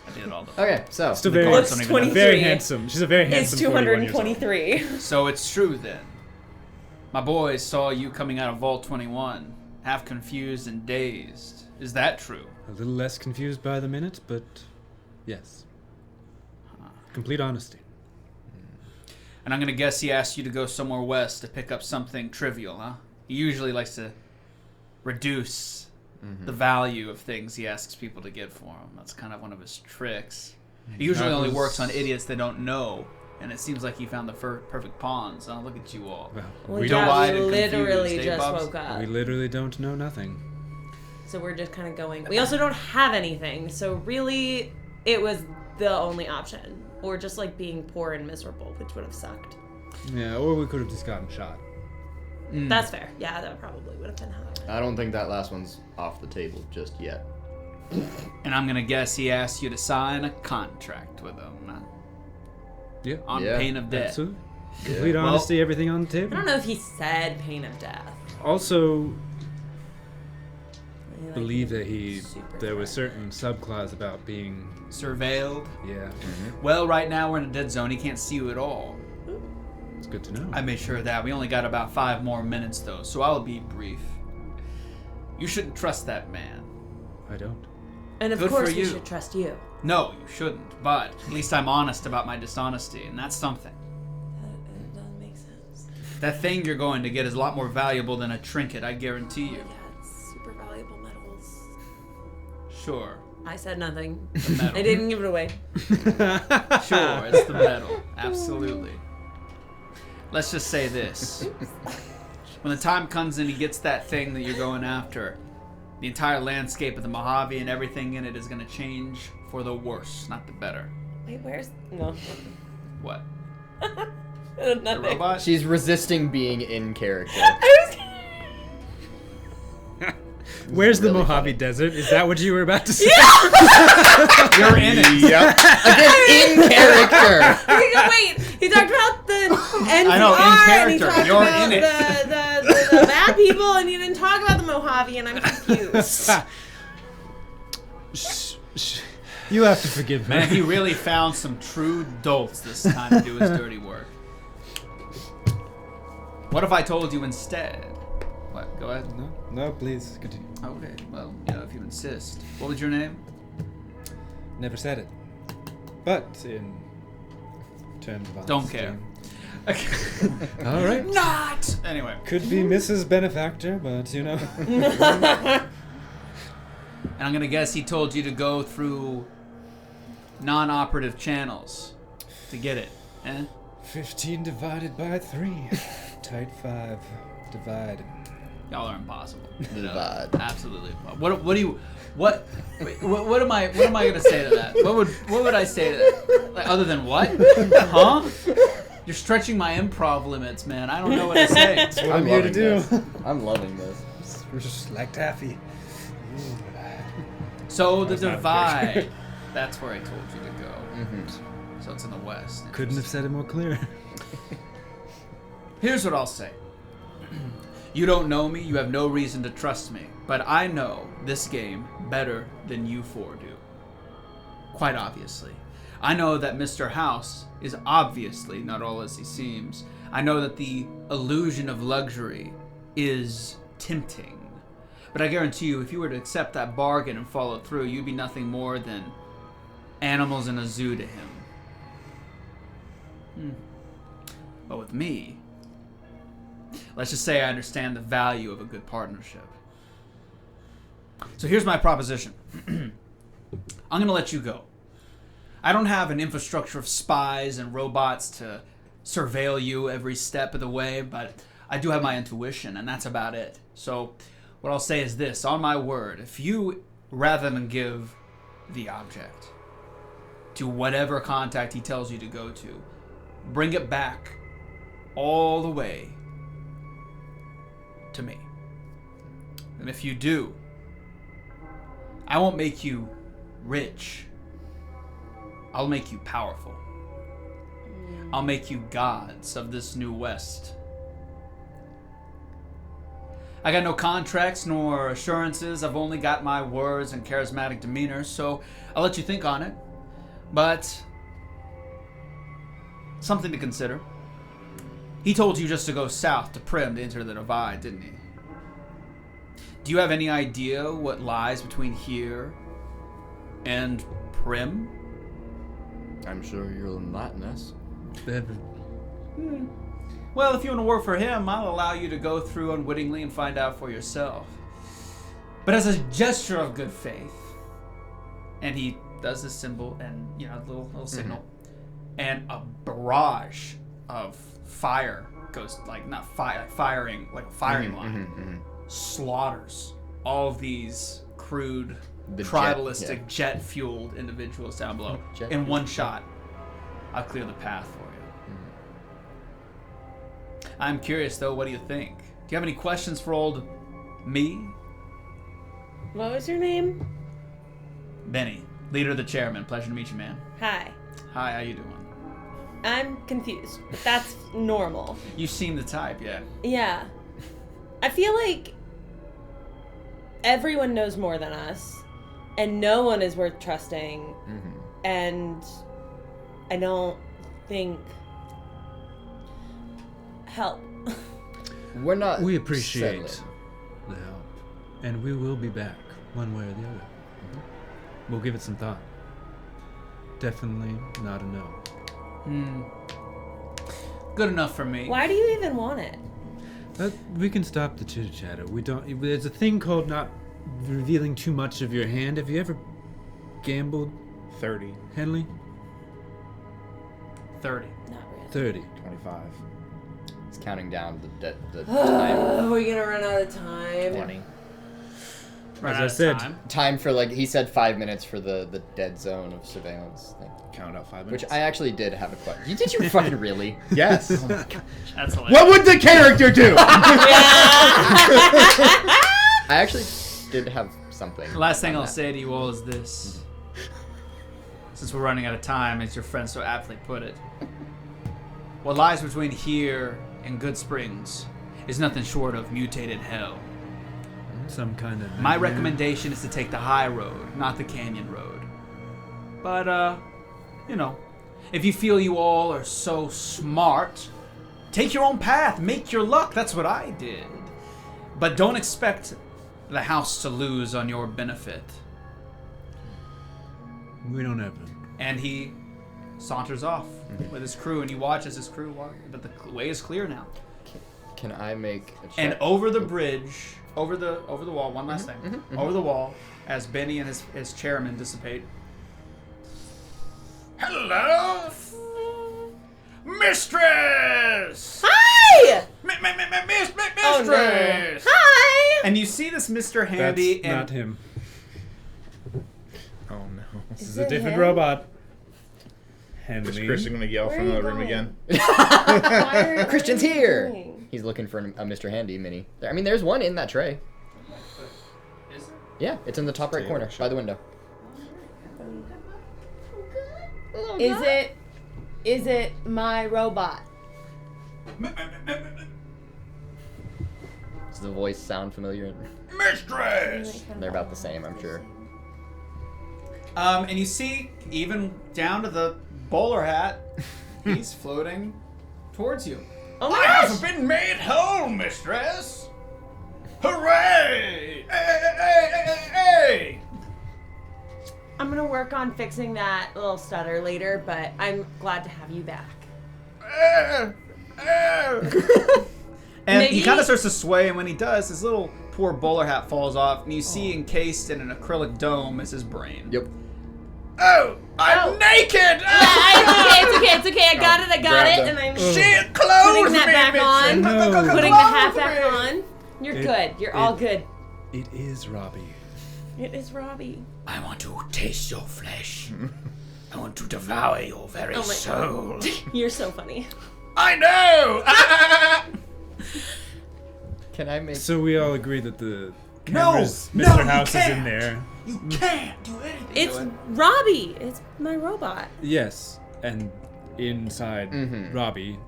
I did it all the Okay, so. Still The very, cards Looks don't even have- 23. very handsome. She's a very Is handsome 41 years old. 223. So it's true then. My boys saw you coming out of Vault 21, half confused and dazed. Is that true? A little less confused by the minute, but yes. Complete honesty. And I'm gonna guess he asked you to go somewhere west to pick up something trivial, huh? He usually likes to reduce the value of things he asks people to get for him. That's kind of one of his tricks. He usually That only was- works on idiots that don't know, and it seems like he found the perfect pawns. Huh? Look at you all. Well, we, don't yeah, wide we and literally confused, eh, just Bubs? woke up. we literally don't know nothing. So we're just kind of going. We also don't have anything. So really, it was the only option. Or just being poor and miserable, which would have sucked. Yeah, or we could have just gotten shot. That's fair. Yeah, that probably would have been how it went. I don't think that last one's off the table just yet. And I'm gonna guess he asked you to sign a contract with him, huh? Yeah. On Yeah, pain of death. Absolutely. Complete Well- honesty, everything on the I table. don't know if he said pain of death. Also, He, believe that super there was threatening. certain subclause about being, Surveilled. yeah, Well, right now we're in a dead zone. He can't see you at all. it's good to know. I made sure of that. We only got about 5 more minutes, though, so I'll be brief. You shouldn't trust that man. I don't. And of Good course for we you. should trust you. No, you shouldn't. But at least I'm honest about my dishonesty, and that's something. That doesn't make sense. That thing you're going to get is a lot more valuable than a trinket, I guarantee you. Yeah, it's super valuable metals. Sure. I said nothing. The metal. I didn't give it away. Sure, it's the metal. Absolutely. Let's just say this. When the time comes and he gets that thing that you're going after, the entire landscape of the Mojave and everything in it is going to change for the worse, not the better. Wait, where's... No. What? The Nothing. robot? She's resisting being in character. I was... Where's the really Mojave funny. Desert? Is that what you were about to say? You're in it. Yep. Again, in character. Wait, he talked about the NPR I know, in and he character. talked You're about in it. the bad people, and he didn't talk about the Mojave, and I'm confused. You have to forgive me. Man, he really found some true dolts this time to do his dirty work. What if I told you instead? What? Go ahead. No, please continue. Okay, well, if you insist. What was your name? Never said it. But in terms of Don't honesty- care. Okay. All right. Not! Anyway. Could be Mrs. Benefactor, but you know. And I'm gonna guess he told you to go through non-operative channels to get it. Eh? 15 divided by 3. Tight 5. Divide. Y'all are impossible. Divide. Absolutely impossible. What am I gonna say to that? What would I say to that? Like, other than what? Huh? You're stretching my improv limits, man. I don't know what to say. That's what I'm here to do. I'm loving this. We're just like taffy. So the That was not divide. clear. That's where I told you to go. So it's in the west. Couldn't have said it more clear. Here's what I'll say. You don't know me, you have no reason to trust me, but I know this game better than you four do. Quite obviously. I know that Mr. House is obviously not all as he seems. I know that the illusion of luxury is tempting. But I guarantee you, if you were to accept that bargain and follow through, you'd be nothing more than animals in a zoo to him. But with me, let's just say I understand the value of a good partnership. So here's my proposition. I'm going to let you go. I don't have an infrastructure of spies and robots to surveil you every step of the way, but I do have my intuition, and that's about it. So what I'll say is this, on my word, if you, rather than give the object to whatever contact he tells you to go to, bring it back all the way to me. And if you do, I won't make you rich. I'll make you powerful. I'll make you gods of this new West. I got no contracts nor assurances. I've only got my words and charismatic demeanor, so I'll let you think on it. But something to consider. He told you just to go south to Prim to enter the divide, didn't he? Do you have any idea what lies between here and Prim? I'm sure you'll enlighten us. Well, if you want to work for him, I'll allow you to go through unwittingly and find out for yourself. But as a gesture of good faith, and he does this symbol and, little signal, and a barrage of fire goes, firing line, slaughters all of these crude, tribalistic, jet-fueled individuals down below. In one shot, I'll clear the path for you. I'm curious, though, what do you think? Do you have any questions for old me? What was your name? Benny, leader of the chairman. Pleasure to meet you, man. Hi. Hi, how you doing? I'm confused, but that's normal. You seem the type, yeah. Yeah. I feel like everyone knows more than us, and no one is worth trusting, and I don't think... Help. We're not. We appreciate settling. the help, and we will be back one way or the other. We'll give it some thought. Definitely not a no. Good enough for me. Why do you even want it? We can stop the chitter chatter. We don't. There's a thing called not revealing too much of your hand. Have you ever gambled, 30, Henley? 30. Not really. 30. 25, It's counting down the time. We're gonna run out of time. 20. Run As out I of said, time. Time for he said 5 minutes for the dead zone of surveillance thing. Count out 5 Which minutes. I actually did have a question. Did you fucking really? Yes. That's hilarious. What would the character do? I actually did have something. The last thing on I'll that. say to you all is this. Since we're running out of time, as your friend so aptly put it, what lies between here and Good Springs is nothing short of mutated hell. some kind of My nightmare. recommendation is to take the high road, not the canyon road. But, if you feel you all are so smart, take your own path, make your luck. That's what I did. But don't expect the house to lose on your benefit. We don't ever. And he saunters off with his crew, and you watch as his crew walk. But the way is clear now. Can I make a check? And over the bridge, over the wall, one last thing. Over the wall, as Benny and his chairman dissipate. Hello, mistress. Hi! Mistress. Oh, no. Hi! this Mr. Handy That's not him. Oh no. This Is is a it different him? robot. Is Henry. Christian gonna yell Where from are you another room going? again? Christian's What are you here. doing? He's looking for a Mr. Handy mini. I mean, there's one in that tray. Is there? Yeah, it's in the top right Table corner by the window. Is it my robot? Does the voice sound familiar? Mistress! They're about the same, I'm sure. And you see, even down to the bowler hat, he's floating towards you. Oh my I gosh! have been made whole, mistress! Hooray! Hey, hey, hey, hey, hey! I'm gonna work on fixing that little stutter later, but I'm glad to have you back. And Maybe- he kind of starts to sway, and when he does, his little poor bowler hat falls off, and you see encased in an acrylic dome is his brain. Yep. Oh, I'm Oh. naked! It's okay. I got it, grabbed and I'm She clothes putting that me, back on. Mitchell. Putting the hat back on. You're It- good. You're all good. It is Robbie. It is Robbie. I want to taste your flesh. I want to devour your very Oh my soul. You're so funny. I know! Can I make... So we all agree that the No, camera's no, Mr. you House is in can't. there. You can't do anything. It's to it. Robbie. It's my robot. Yes, and inside Mhm. Robbie,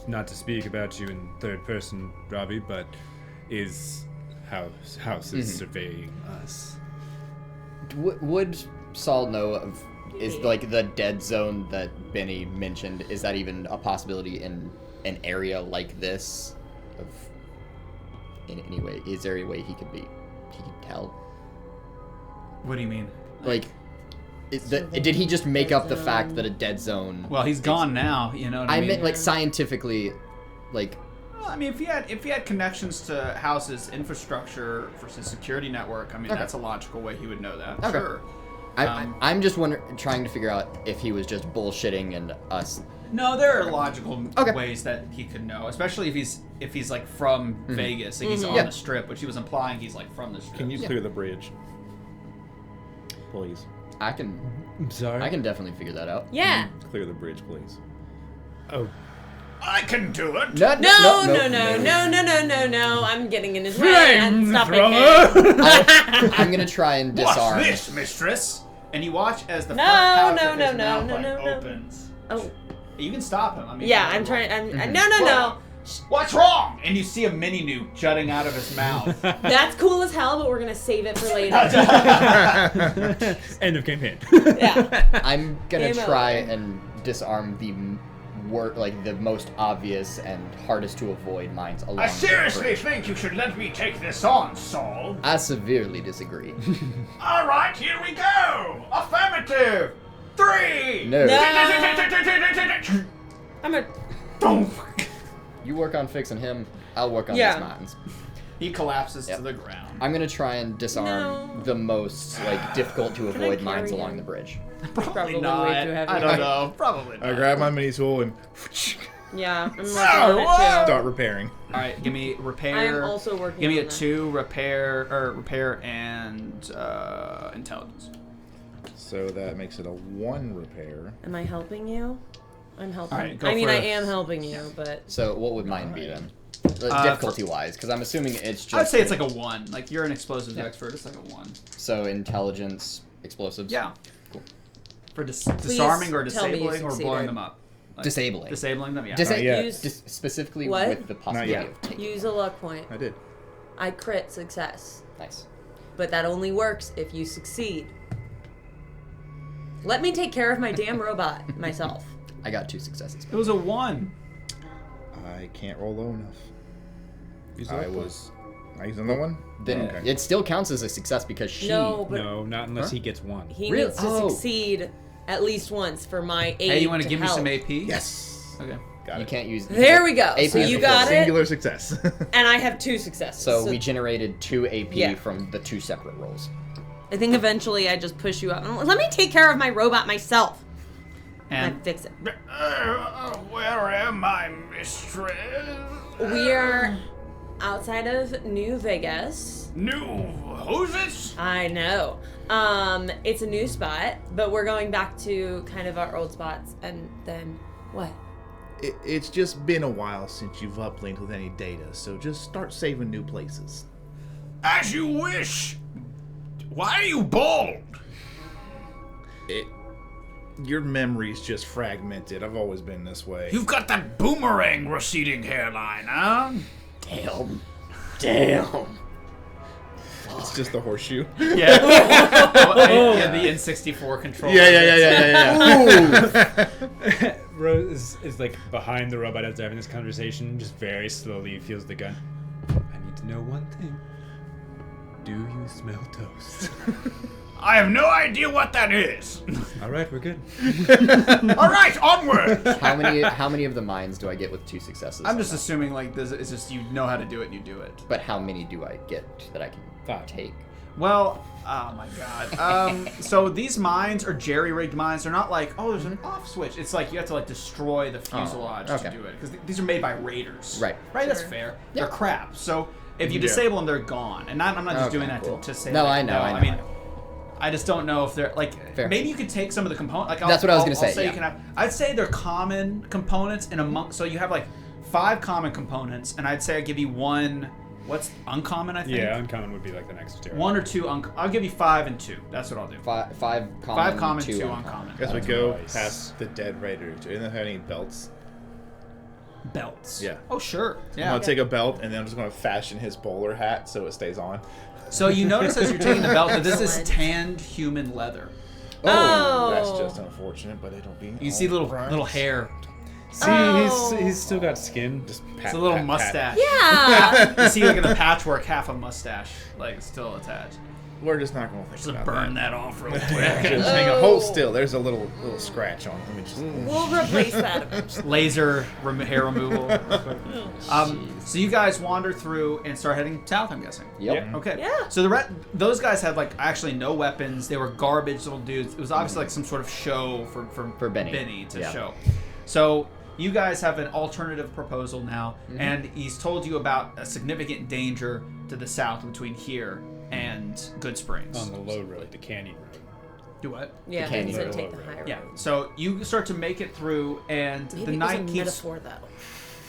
not to speak about you in third person, Robbie, but is House is surveying us. Would Saul know of... Is like the dead zone that Benny mentioned, is that even a possibility in an area like this? Of... In any way? Is there a way he could tell? What do you mean? Like... did he just make up the fact that a dead zone... Well, he's gone now. You know what I I mean? meant like scientifically, like... Well, I mean, if he had connections to House's infrastructure for his security network, I mean, Okay. that's a logical way he would know that. Okay. Sure. I'm just trying to figure out if he was just bullshitting and us. No, there are logical Okay. ways that he could know, especially if he's like from Vegas, like he's on Yeah. the strip, which he was implying he's like from the strip. Can you clear the bridge? Please. I can I'm sorry. I can definitely figure that out. Yeah. Clear the bridge, please. Oh, I can do it. No. I'm getting in his way and stopping him. I'm gonna try and disarm. Watch this, mistress. And you watch as the No, front pouch no, of no, his no, mouth no, like, no, no. opens. Oh, You can stop him. I mean, yeah. I'm trying. No. What's wrong? And you see a mini nuke jutting out of his mouth. That's cool as hell, but we're gonna save it for later. end of campaign. Yeah. I'm gonna Game try over. and disarm the the most obvious and hardest to avoid mines along I the seriously bridge. think you should let me take this on, Saul. I severely disagree. All right, here we go. Affirmative. 3. No. No. I'm a. Don't. You work on fixing him. I'll work on Yeah. these mines. He collapses Yep. to the ground. I'm gonna try and disarm No. the most difficult to I avoid mines carry along him? the bridge. Probably way not. too heavy. I don't know. Probably not. I grab my mini tool and Yeah. I'm working So on it too. start repairing. All right, give me repair. I am also working. Give me on a that. 2 repair and intelligence. So that makes it a 1 repair. Am I helping you? I'm helping. All right, go I mean, for I it. am helping you, but So what would mine be then? Difficulty-wise, because I'm assuming it's just... I'd say it's like a 1. Like you're an explosives expert. It's like a 1. So intelligence, explosives? Yeah. Cool. For disarming or tell me you disabling or blowing succeeded. them up. Like, Disabling. Disabling them. Yeah. Disa- yet. Use- specifically What? with the possibility yet. of taking. use a luck point. I did. I crit success, Nice. but that only works if you succeed. Let me take care of my damn robot myself. I got 2 successes. It was a 1. I can't roll low enough. Use I that was. I used another one? Then Okay. it still counts as a success because she... No, but No, not unless Huh? he gets 1. he Really? needs to Oh. succeed at least once for my aid. Hey, you want to to give me help. some AP? Yes. Okay. Got You it. can't use... There we go. AP So is you the got first it, Singular success. and I have 2 successes. So we generated 2 AP Yeah. from the 2 separate rolls. I think eventually I just push you up. Let me take care of my robot myself. And I And fix it. where am I, mistress? We are outside of New Vegas. Who's this? I know. It's a new spot, but we're going back to kind of our old spots, and then what? It's just been a while since you've uplinked with any data, so just start saving new places. As you wish. Why are you bald? Your memory's just fragmented. I've always been this way. You've got that boomerang receding hairline, huh? Damn. It's just the horseshoe. Yeah. Yeah, the N64 controller. Yeah. Rose is like behind the robot after having this conversation, just very slowly feels the gun. I need to know one thing. Do you smell toast? I have no idea what that is. All right, we're good. All right, onward. How many of the mines do I get with 2 successes? I'm just assuming like this it's just you know how to do it and you do it. But how many do I get that I can 5. take? Well, oh my god. So these mines are jerry-rigged mines. They're not like, oh, there's an off switch. It's like you have to like destroy the fuselage to okay. do it because these are made by raiders. Right. Right. That's Sure. fair. Yeah. They're crap. So if you disable them, they're gone. And I'm not just Okay, doing that cool. to say. No, like, I know. I mean, I just don't know if they're like. Fair. Maybe you could take some of the components. Like That's what I was gonna I'll say, say yeah. you can have. I'd say they're common components in among. So you have like 5 common components, and I'd say I give you 1. What's uncommon? I think. Yeah, uncommon would be like the next tier. 1 or 2. I'll give you 5 and 2. That's what I'll do. 5 common, 5 common, 2 2 uncommon. uncommon. As we go Nice. past the dead raider, do you have any belts? Belts. Yeah. Oh sure. I'm Yeah. gonna take a belt and then I'm just gonna fashion his bowler hat so it stays on. So you notice as you're taking the belt that this is Excellent. tanned human leather. Oh. That's just unfortunate, but it'll be. You see little hair. See, Oh. he's still got skin. Just It's a little mustache. Yeah. You see like in the patchwork half a mustache like still attached. We're just not gonna think Just about burn that. that off real quick. Just hang on, hold still. There's a little scratch on it. Let me just. We'll replace that eventually. Laser hair removal. So you guys wander through and start heading south, I'm guessing. Yep. Yeah. Okay. Yeah. So those guys had like actually no weapons. They were garbage little dudes. It was obviously like some sort of show for Benny. to Yeah. show. So you guys have an alternative proposal now, Mm-hmm. and he's told you about a significant danger to the south between here and Good Springs. On the low road, the canyon road. Do what? Yeah, canyon instead road. take the high road. Yeah. So you start to make it through, and Maybe the it night was a keeps. metaphor though.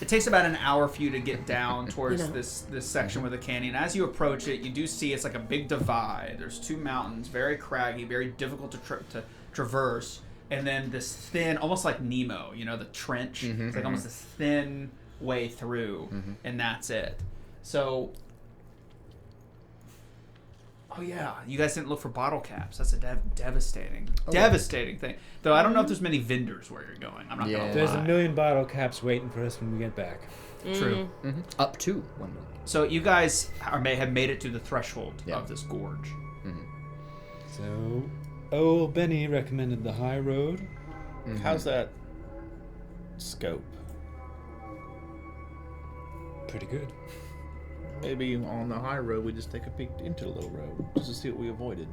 It takes about an hour for you to get down towards You know. this section where the canyon. As you approach it, you do see it's like a big divide. There's 2 mountains, very craggy, very difficult to traverse, and then this thin, almost like Nemo, you know, the trench. It's like almost this thin way through, and that's it. So, oh yeah, you guys didn't look for bottle caps. That's a devastating thing. Though I don't know if there's many vendors where you're going. I'm not Yeah. gonna There's lie. a million bottle caps waiting for us when we get back. True. Up to 1 million. So you guys may have made it to the threshold Yeah. of this gorge. So, old Benny recommended the high road. How's that scope? Pretty good. Maybe on the high road we just take a peek into the little road just to see what we avoided.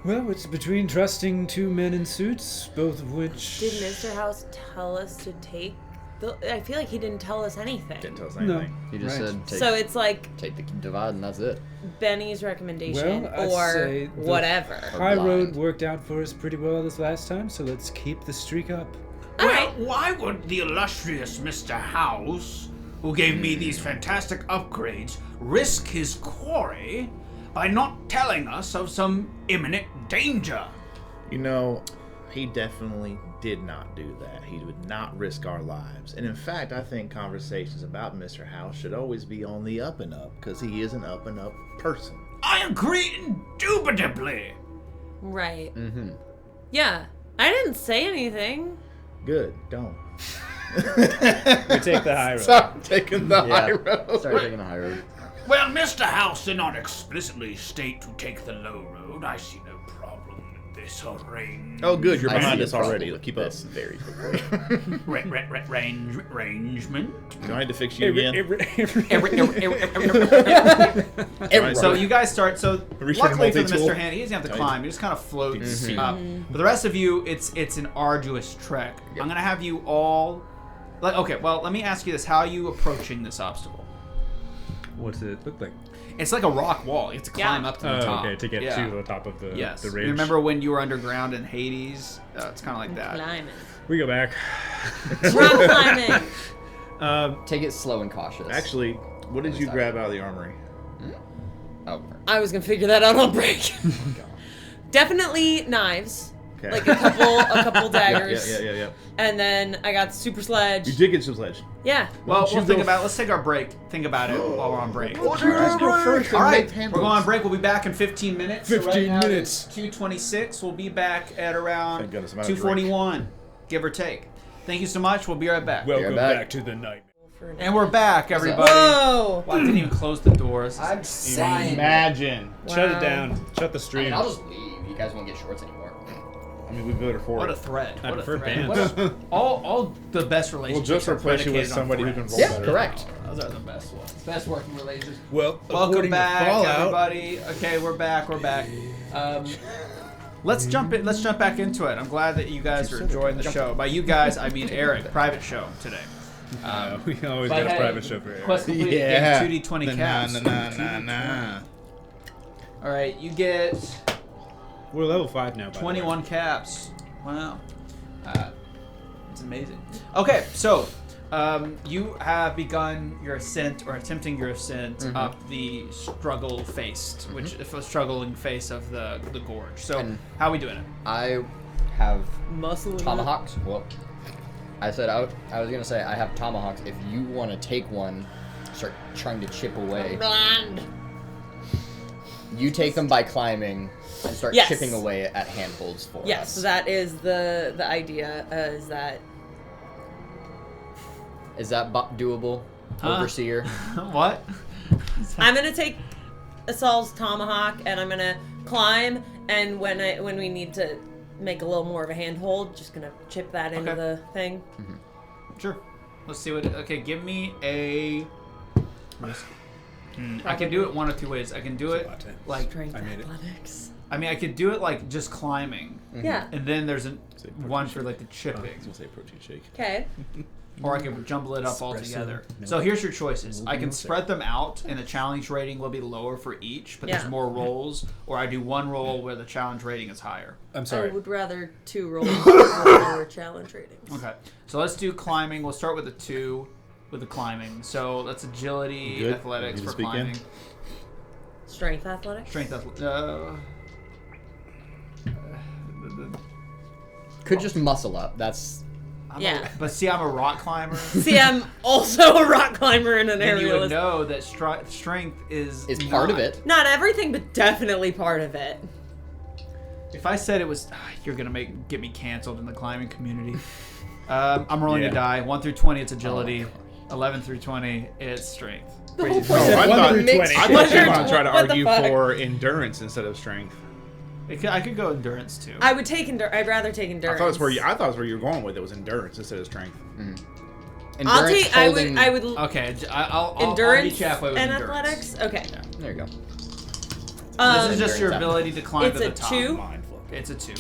Well, it's between trusting 2 men in suits, both of which... Did Mr. House tell us to take the... I feel like he didn't tell us anything. Didn't tell us No. anything. You just Right. said So it's like take the divide and that's it. Benny's recommendation Well, I'd or say the- whatever. High road blind. worked out for us pretty well this last time, so let's keep the streak up. All Well, right. why would the illustrious Mr. House, who gave me these fantastic upgrades, risk his quarry by not telling us of some imminent danger? You know, he definitely did not do that. He would not risk our lives. And in fact, I think conversations about Mr. House should always be on the up and up, because he is an up and up person. I agree indubitably. Right. Yeah. I didn't say anything. Good, don't. We take the high road. Stop taking the high Yeah. road. Start taking the high road. Well, Mr. House did not explicitly state to take the low road. I see no problem with this arrangement. Oh, good, you're I behind see a us problem already. with Keep up. this very quickly. Arrangement. Do I need to fix you again? So you guys start. So Reach for the luckily for the multi-tool. Mr. Handy, he doesn't have to Tight. climb. You just kind of float up. But the rest of you, it's an arduous trek. I'm gonna have you all Okay, well, let me ask you this. How are you approaching this obstacle? What's it look like? It's like a rock wall. You have to climb up to the top. Okay, to get Yeah. to the top of the Yes. the ridge. Remember when you were underground in Hades? It's kind of like that. Climbing. We go back. Rock climbing. Take it slow and cautious. Actually, what did you grab out of the armory? Oh. I was gonna figure that out on break. Definitely knives. Okay. Like a couple daggers. Yeah. And then I got the super sledge. You did get some sledge. Yeah. Well, you we'll think go about it. Let's take our break. Think about it while we're on break. Let's go first. All right, we're going on break. We'll be back in 15 minutes. 15 now minutes. It's 2:26. We'll be back at around Thank goodness I'm out of 2:41, give or take. Thank you so much. We'll be right back. Welcome back. back to the nightmare. And we're back, everybody. Whoa! Well, I didn't even close the doors. I'm saying. Imagine. Shut Wow. it down. Shut the I stream. mean, I'll just leave. You guys won't get shorts anymore. I mean, we better for What a it. thread. I What a prefer thread. bands. All the best We'll relationships just are replace you with predicated on somebody who can threads. roll Yeah, better. correct. Those are the best ones. Best working relationships. Well, Welcome according to back, Fallout, everybody. Okay, we're back. We're back. Let's jump back into it. I'm glad that you guys are enjoying the show. By you guys, I mean Eric. Private show today. we always But got a hey, private show for Eric. Quest completed. Yeah. 2d20 caps. Nah. All right, you get We're level 5 now. By 21 caps. Wow. It's amazing. Okay, so you have begun your ascent, or attempting your ascent, up the struggling face of the gorge. So, And- how are we doing it? I have Muscle. tomahawks. Well, I said I was gonna say I have tomahawks. If you want to take one, start trying to chip away. You take them by climbing and start Yes. chipping away at handholds for Yes, us. so that is the idea. Is that Is that doable, Overseer? What? I'm gonna take Asal's tomahawk and I'm gonna climb, and when we need to make a little more of a handhold, just gonna chip that into Okay. the thing. Sure. Let's see what. Okay, give me a. I can do it one of two ways. I can do it like. Strength I made it. athletics. I mean, I could do it like just climbing, Yeah. and then there's protein one for shake. like the I chipping, was gonna say protein shake. Okay. or I could jumble it up all Espresso. together. No. So here's your choices. I can no spread them out, and the challenge rating will be lower for each, but there's Yeah. more rolls. Or I do one roll where the challenge rating is higher. I'm I sorry. would rather 2 rolls for challenge ratings. Okay. So let's do climbing. We'll start with a 2 with the climbing. So that's agility, Good. athletics You for just speak in? climbing. Strength athletics. Strength athletics. Could just muscle up. That's Yeah. But see, I'm a rock climber. See, I'm also a rock climber and an And you would aerialist. know that strength is part of not- it. Not everything, but definitely part of it. If I said it was, you're gonna get me canceled in the climbing community. I'm rolling a Yeah. die. 1 through 20, it's agility. 11 through 20, it's strength. The whole point Oh, is I one thought- through 20. I thought you What were trying to the argue fuck? for endurance instead of strength. I could go endurance too. I would take I'd rather take endurance. I thought that's where you were going with it, was endurance instead of strength. I'll endurance take. holding- I would. Okay, I'll Endurance meet you halfway with and endurance. athletics. Okay. There you go. This is just your Endurance ability to climb It's to the a top. 2. It's a 2.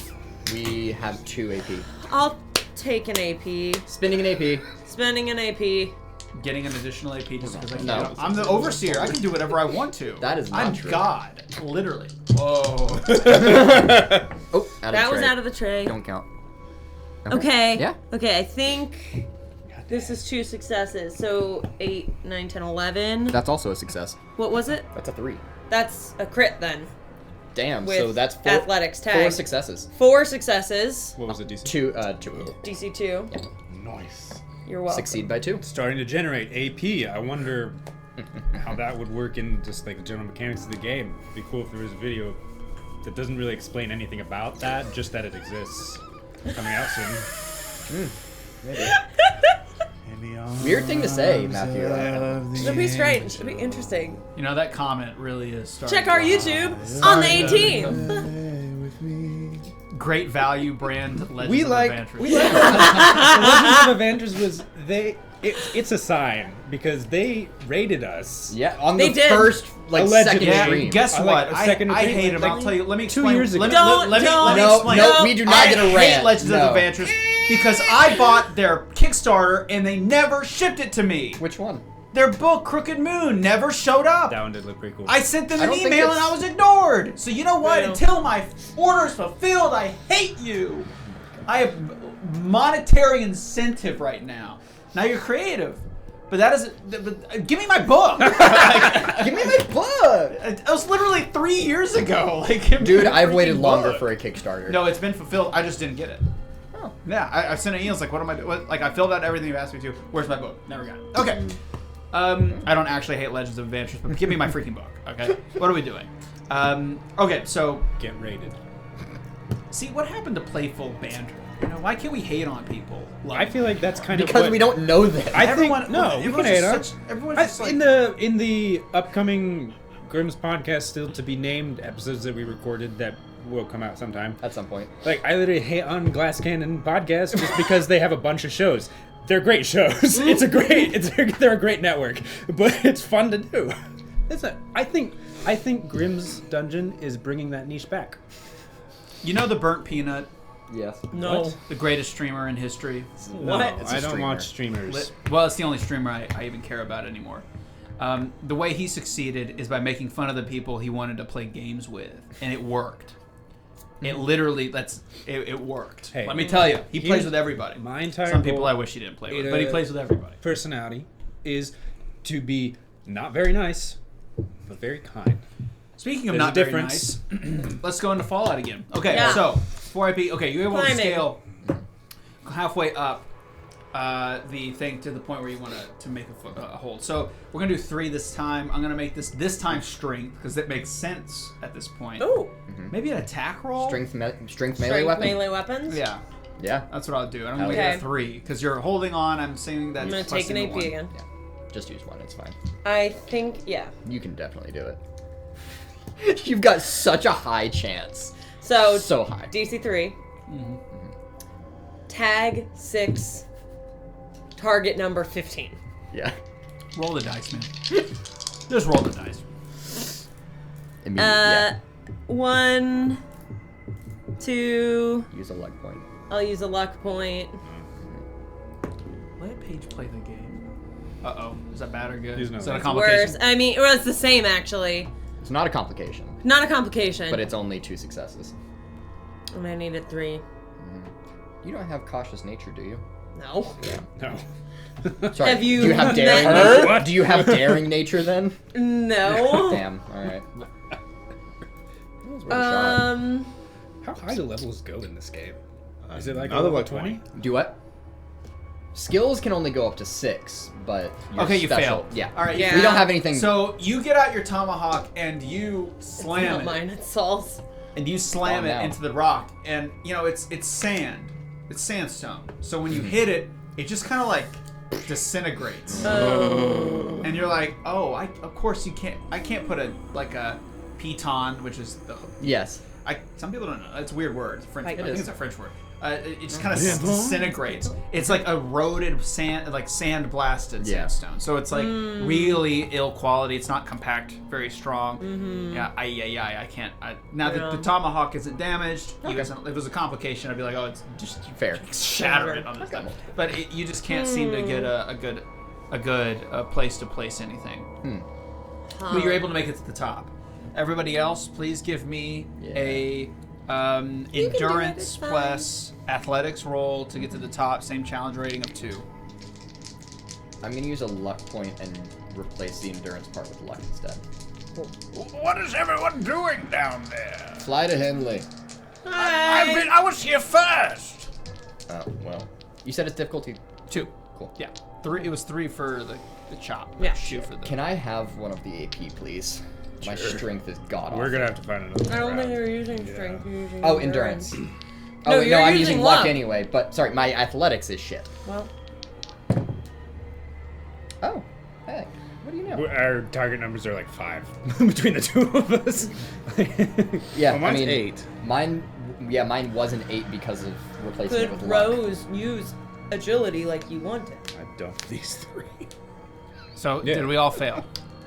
We have 2 AP. I'll take an AP. Spending an AP. Spending an AP. Getting an additional AP just because I can. No. I'm the overseer. I can do whatever I want to. That is not I'm true. God, literally. Whoa. Oh, That was out of the tray. Don't count. Okay. Yeah. Okay, I think this is 2 successes. So 8, 9, 10, 11. That's also a success. What was it? That's a 3. That's a crit then. Damn. With So that's 4 athletics tag. 4 successes. 4 successes. What was the DC? 2. DC 2. Nice. You're welcome. Succeed by 2. Starting to generate AP. I wonder how that would work in just like the general mechanics of the game. It'd be cool if there was a video that doesn't really explain anything about that, just that it exists. Coming out soon. Maybe. Weird thing to say, Matthew. It'll be strange. It'll be interesting. You know, that comment really is starting. Check our YouTube on the 18th. great value brand Legends We of like Adventures. the Legends of Adventures was it's a sign because they rated us. Yeah, on They the did. first Allegedly. second Yeah, stream. guess I what? like a second I stream, hate him. like I'll tell you. Let me 2 explain. years ago. Let me No, explain. no, we do not get a I rant. hate Legends No. of Adventures because I bought their Kickstarter and they never shipped it to me. Which one? Their book, Crooked Moon, never showed up. That one did look pretty cool. I sent them I an don't think email and it's- I was ignored. So you know what? Real. Until my order is fulfilled, I hate you. I have monetary incentive right now. Now you're creative, but that isn't. But give me my book. Give me my book! It was literally 3 years ago. Like, give me Dude, my I've waited freaking longer book. for a Kickstarter. No, it's been fulfilled. I just didn't get it. Oh. Yeah, I sent an email. It's like, what am I doing? Like, I filled out everything you asked me to. Where's my book? Never got it. Okay. I don't actually hate Legends of Adventures, but give me my freaking book. Okay. What are we doing? Okay, so Get rated. see what happened to playful banter. You know, why can't we hate on people? I feel like that's kind Because of what, we don't know them. I Everyone- think no, we everyone's can hate just on. such- everyone's just like- In the upcoming Grimm's podcast, still to be named episodes that we recorded that will come out sometime. At some point. Like I literally hate on Glass Cannon podcast just because they have a bunch of shows. They're great shows. They're a great network, but it's fun to do. I think Grimm's Dungeon is bringing that niche back. You know the Burnt Peanut, Yes. No. What? the greatest streamer in history? No, It's a I don't streamer. watch streamers. Well, it's the only streamer I even care about anymore. The way he succeeded is by making fun of the people he wanted to play games with, and it worked. It literally, it worked. Hey, Let me tell you, he plays here's with everybody. my entire Some people goal I wish he didn't play with, in but he a- plays with everybody. Personality is to be not very nice, but very kind. Speaking of There's not a very difference. nice, let's go into Fallout again. Okay, Yeah. so before I beat, okay, you're able to Climbing. scale halfway up the thing to the point where you want to make a hold. So we're gonna do 3 this time. I'm gonna make this time strength because it makes sense at this point. Ooh. Maybe an attack roll. Strength melee Strength weapon? melee weapons? Yeah, Yeah. that's what I'll do. I'm Hell gonna yeah. make it a 3 because you're holding on. I'm saying that I'm going to take an AP again. Yeah. Just use one, it's fine. I think, yeah. You can definitely do it. You've got such a high chance. So, So high. DC 3. Tag 6. Target number 15. Yeah. Roll the dice, man. Just roll the dice. Immediate, 1, 2. yeah. Use a luck point. I'll use a luck point. Let Paige play the game. Uh-oh. Is that bad or good? He's not Is that a bad. complication? Worse. I mean, well, it's the same actually. It's not a complication, Not a complication. but it's only 2 successes. And I needed 3. You don't have cautious nature, do you? No. No. Sorry. Have you Do you have daring met nature? me? What? Do you have daring nature then? No. Damn. All right. That was worth a shot. How high do levels go in this game? Is it like Another level like 20? Do what? Skills can only go up to 6, but your Okay, you special, failed. Yeah. All right. Yeah. We don't have anything. So you get out your tomahawk and you It's slam not it. mine, it's Saul's. And you slam Calm it down. into the rock, and you know it's sand, it's sandstone. So when you hit it, it just kind of like disintegrates, Oh. and you're like, oh, of course you can't. I can't put a piton, which is the. Yes. Some people don't know. It's a weird word. It's French. Like- I It think is. it's a French word. It just kind of disintegrates. It's like eroded sand, like sand blasted Yeah. sandstone. So it's like really ill quality. It's not compact, very strong. Yeah, I can't. Now Yeah. the tomahawk isn't damaged. Okay. If it was a complication, I'd be like, oh, it's just Fair. shatter it on this Okay. stuff. But you just can't seem to get a good place to place anything. But you're able to make it to the top. Everybody else, please give me a can do it, endurance it's fine. plus athletics roll to get to the top. Same challenge rating of 2. I'm gonna use a luck point and replace the endurance part with luck instead. What is everyone doing down there? Fly to Henley. I was here first. Oh well. You said it's difficulty. 2. Cool. Yeah. 3. It was 3 for the chop. Yeah. 2 for the. Can I have one of the AP, please? My strength is god awful. We're gonna have to find another. I don't think round. you're using strength, you're using Oh, endurance. No, Oh wait, you're no, I'm using using luck luck. anyway. But sorry, my athletics is shit. Well, Oh, hey. What do you know? Our target numbers are like 5 between the two of us. Yeah, Well, mine's I mean, 8. Mine was an 8 because of replacing it Could with luck. Rose use agility like you wanted? I dumped these 3. So Yeah. did we all fail?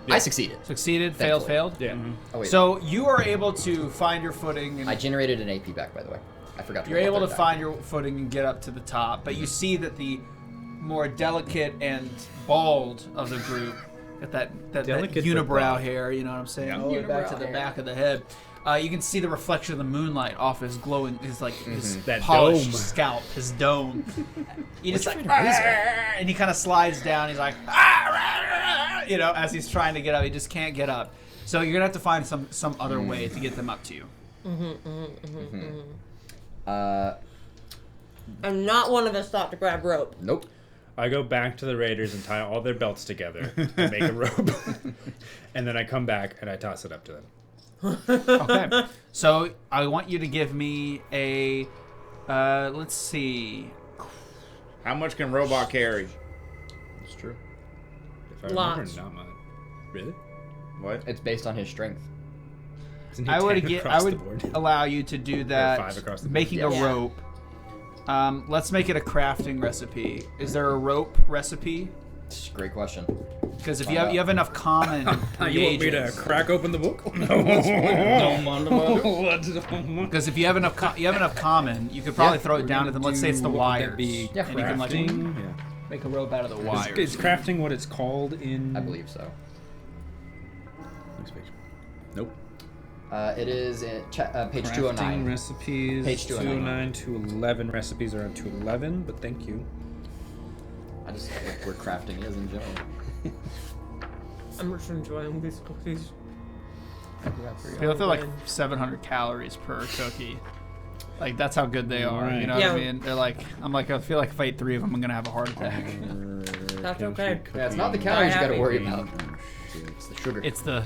I succeeded. Succeeded, Thankfully. failed. Yeah. Oh wait. So you are able to find your footing. And I generated an AP back, by the way. I forgot to. you're roll able to that back. find your footing and get up to the top, but you see that the more delicate and bald of the group, got that Delicate but unibrow bald. hair, you know what I'm saying? Yeah. All the way back to Unibrow the hair. back of the head. You can see the reflection of the moonlight off his glowing, his That polished dome. scalp, his dome. He just like, your favorite razor? and he kind of slides down. He's like, you know, as he's trying to get up, he just can't get up. So you're gonna have to find some other way to get them up to you. And not one of us thought to grab rope. Nope. I go back to the raiders and tie all their belts together and make a rope. And then I come back and I toss it up to them. Okay. So I want you to give me a, let's see. How much can robot carry? It's true. If I remember, Lots. not much. Really? What? It's based on his strength. Isn't he I 10 would across the would board? allow you to do that. 5 across the board. Making a Yeah. rope. Let's make it a crafting recipe. Is there a rope recipe? It's a great question. Because if you have enough common You want me to reagents. crack open the book? Because if you have enough common, you could probably throw it down to them. Let's say it's the wires. Yeah, and you can like Crafting? Yeah. make a rope out of the wires. Is crafting what it's called in... I believe so. Nope. It is in page Crafting 209. recipes. Page 209. 209 to 11 recipes are on 211, but thank you. I just like where crafting is in general. I'm just enjoying these cookies. They look like 700 calories per cookie. Like that's how good they are. Right. You know Yeah. what I mean? They're like, I feel like if I eat 3 of them, I'm gonna have a heart attack. That's okay. Yeah, it's not the calories you gotta happy. worry about. It's the sugar. It's the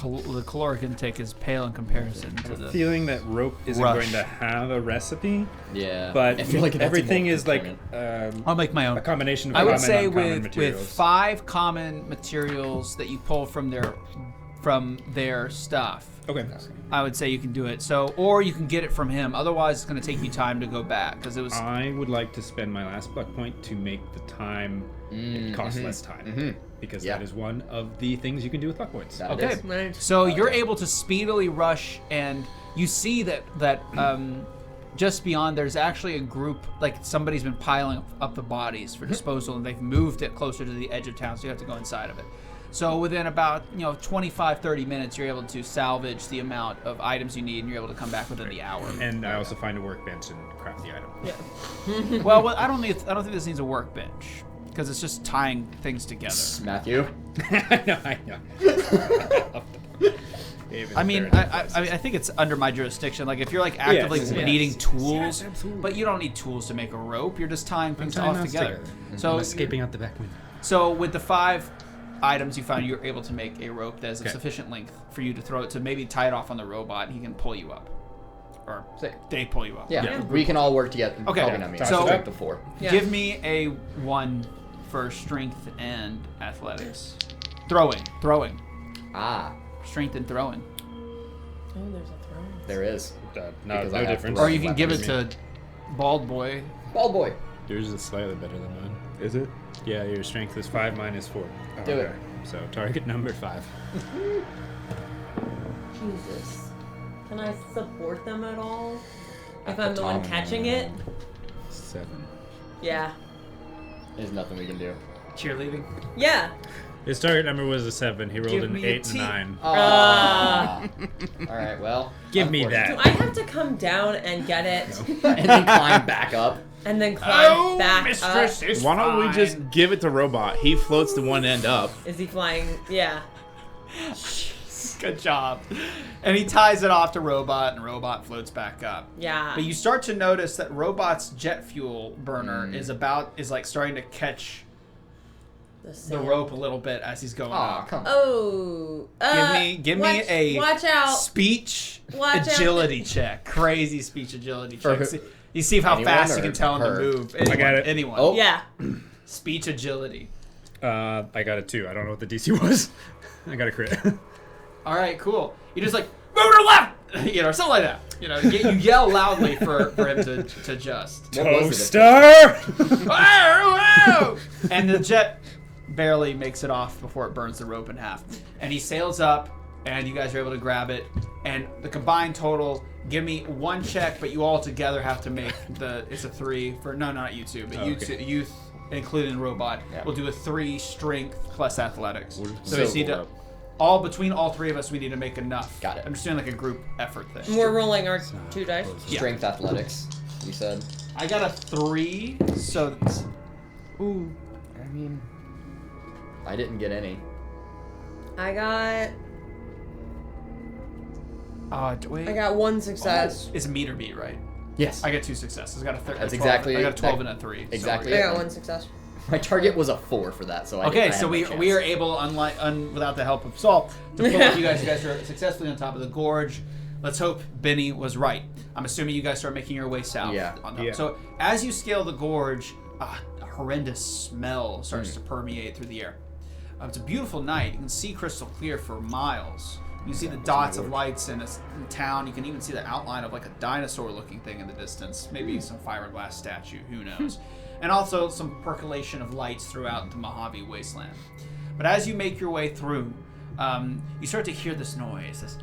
the caloric intake is pale in comparison to the. Feeling that rope isn't Rush. going to have a recipe, yeah. but I feel like that's everything a is like component. I'll make my own. a combination of I would common say and uncommon with materials. 5 common materials that you pull from their stuff. Okay. I would say you can do it. So, or you can get it from him. Otherwise, it's going to take you time to go back because it was. I would like to spend my last luck point to make the time cost less time, because Yeah. that is one of the things you can do with luck points. That it Okay. is. Nice. So you're able to speedily rush, and you see that just beyond there's actually a group, like somebody's been piling up the bodies for disposal, and they've moved it closer to the edge of town, so you have to go inside of it. So within about 25-30 minutes, you're able to salvage the amount of items you need, and you're able to come back within the hour. And I also find a workbench and craft the item. Yeah. Well, I don't think this needs a workbench because it's just tying things together. Matthew. I know. I mean, I think it's under my jurisdiction. Like, if you're like actively Yes. needing tools, absolutely. but you don't need tools to make a rope. You're just tying things tying off knots together. together. So I'm escaping out the back window. So with the 5 items you found, you're able to make a rope that is of Okay. sufficient length for you to throw it to maybe tie it off on the robot, and he can pull you up, or Sick. they pull you up. Yeah, Yeah. we can all work together. Okay, Probably not me. so- Strength of 4. Yeah. Give me a 1 for strength and athletics. Throwing. Ah, Strength and throwing. Oh, there's a throne. there is. No Because I have difference. Or you can give it weapons. to Bald Boy. Bald boy. Yours is slightly better than mine. Is it? Yeah, your strength is 5 minus 4. Do it. So target number 5. Jesus. Can I support them at all? If I'm the one catching it? 7. Yeah. There's nothing we can do. Cheerleading. Yeah. His target number was a 7. He rolled Give an me a 8 and T. 9. All right, well. Give me that. Do I have to come down and get it? And then climb back up. And then climb Oh, back mistress, up? it's Why don't we fine. just give it to robot? He floats to one end up. Is he flying? Yeah. Good job. And he ties it off to Robot, and Robot floats back up. Yeah. But you start to notice that Robot's jet fuel burner is like starting to catch the sand. rope a little bit as he's going Aw, up. come on. Oh. Give me a Watch out. speech Watch out. agility check. Crazy speech agility For check. who? You see how Anyone fast you or can tell him her? to move. Anyone, got it. Anyone. Oh. Yeah. Speech agility. I got a 2. I don't know what the DC was. I got a crit. All right, cool. You just like move to the left, or something like that. You yell loudly for him to adjust. Toaster! And the jet barely makes it off before it burns the rope in half. And he sails up, and you guys are able to grab it. And the combined total, give me one check, but you all together have to make it's a 3 for, no, not you two, but you including robot, will do a 3 strength plus athletics. So we need to, between all 3 of us, we need to make enough. Got it. I'm just doing like a group effort thing. We're rolling our 2 dice. Strength athletics, you said. I got a 3, so ooh. I mean, I didn't get any. I got Wait. I got 1 success. It's meet or beat, right? Yes. I got 2 successes. I got a 13. That's exactly. I got a 12 and a 3. Exactly. I got 1 success. My target was a 4 for that, so I Okay, I so had no we are chance. able, without the help of Saul, to pull up you guys. You guys are successfully on top of the gorge. Let's hope Benny was right. I'm assuming you guys start making your way south. Yeah. On top. Yeah. So as you scale the gorge, a horrendous smell starts to permeate through the air. It's a beautiful night. You can see crystal clear for miles. You can see the dots of lights in town. You can even see the outline of like a dinosaur-looking thing in the distance. Maybe some fiberglass statue. Who knows? And also some percolation of lights throughout the Mojave wasteland. But as you make your way through, you start to hear this noise. This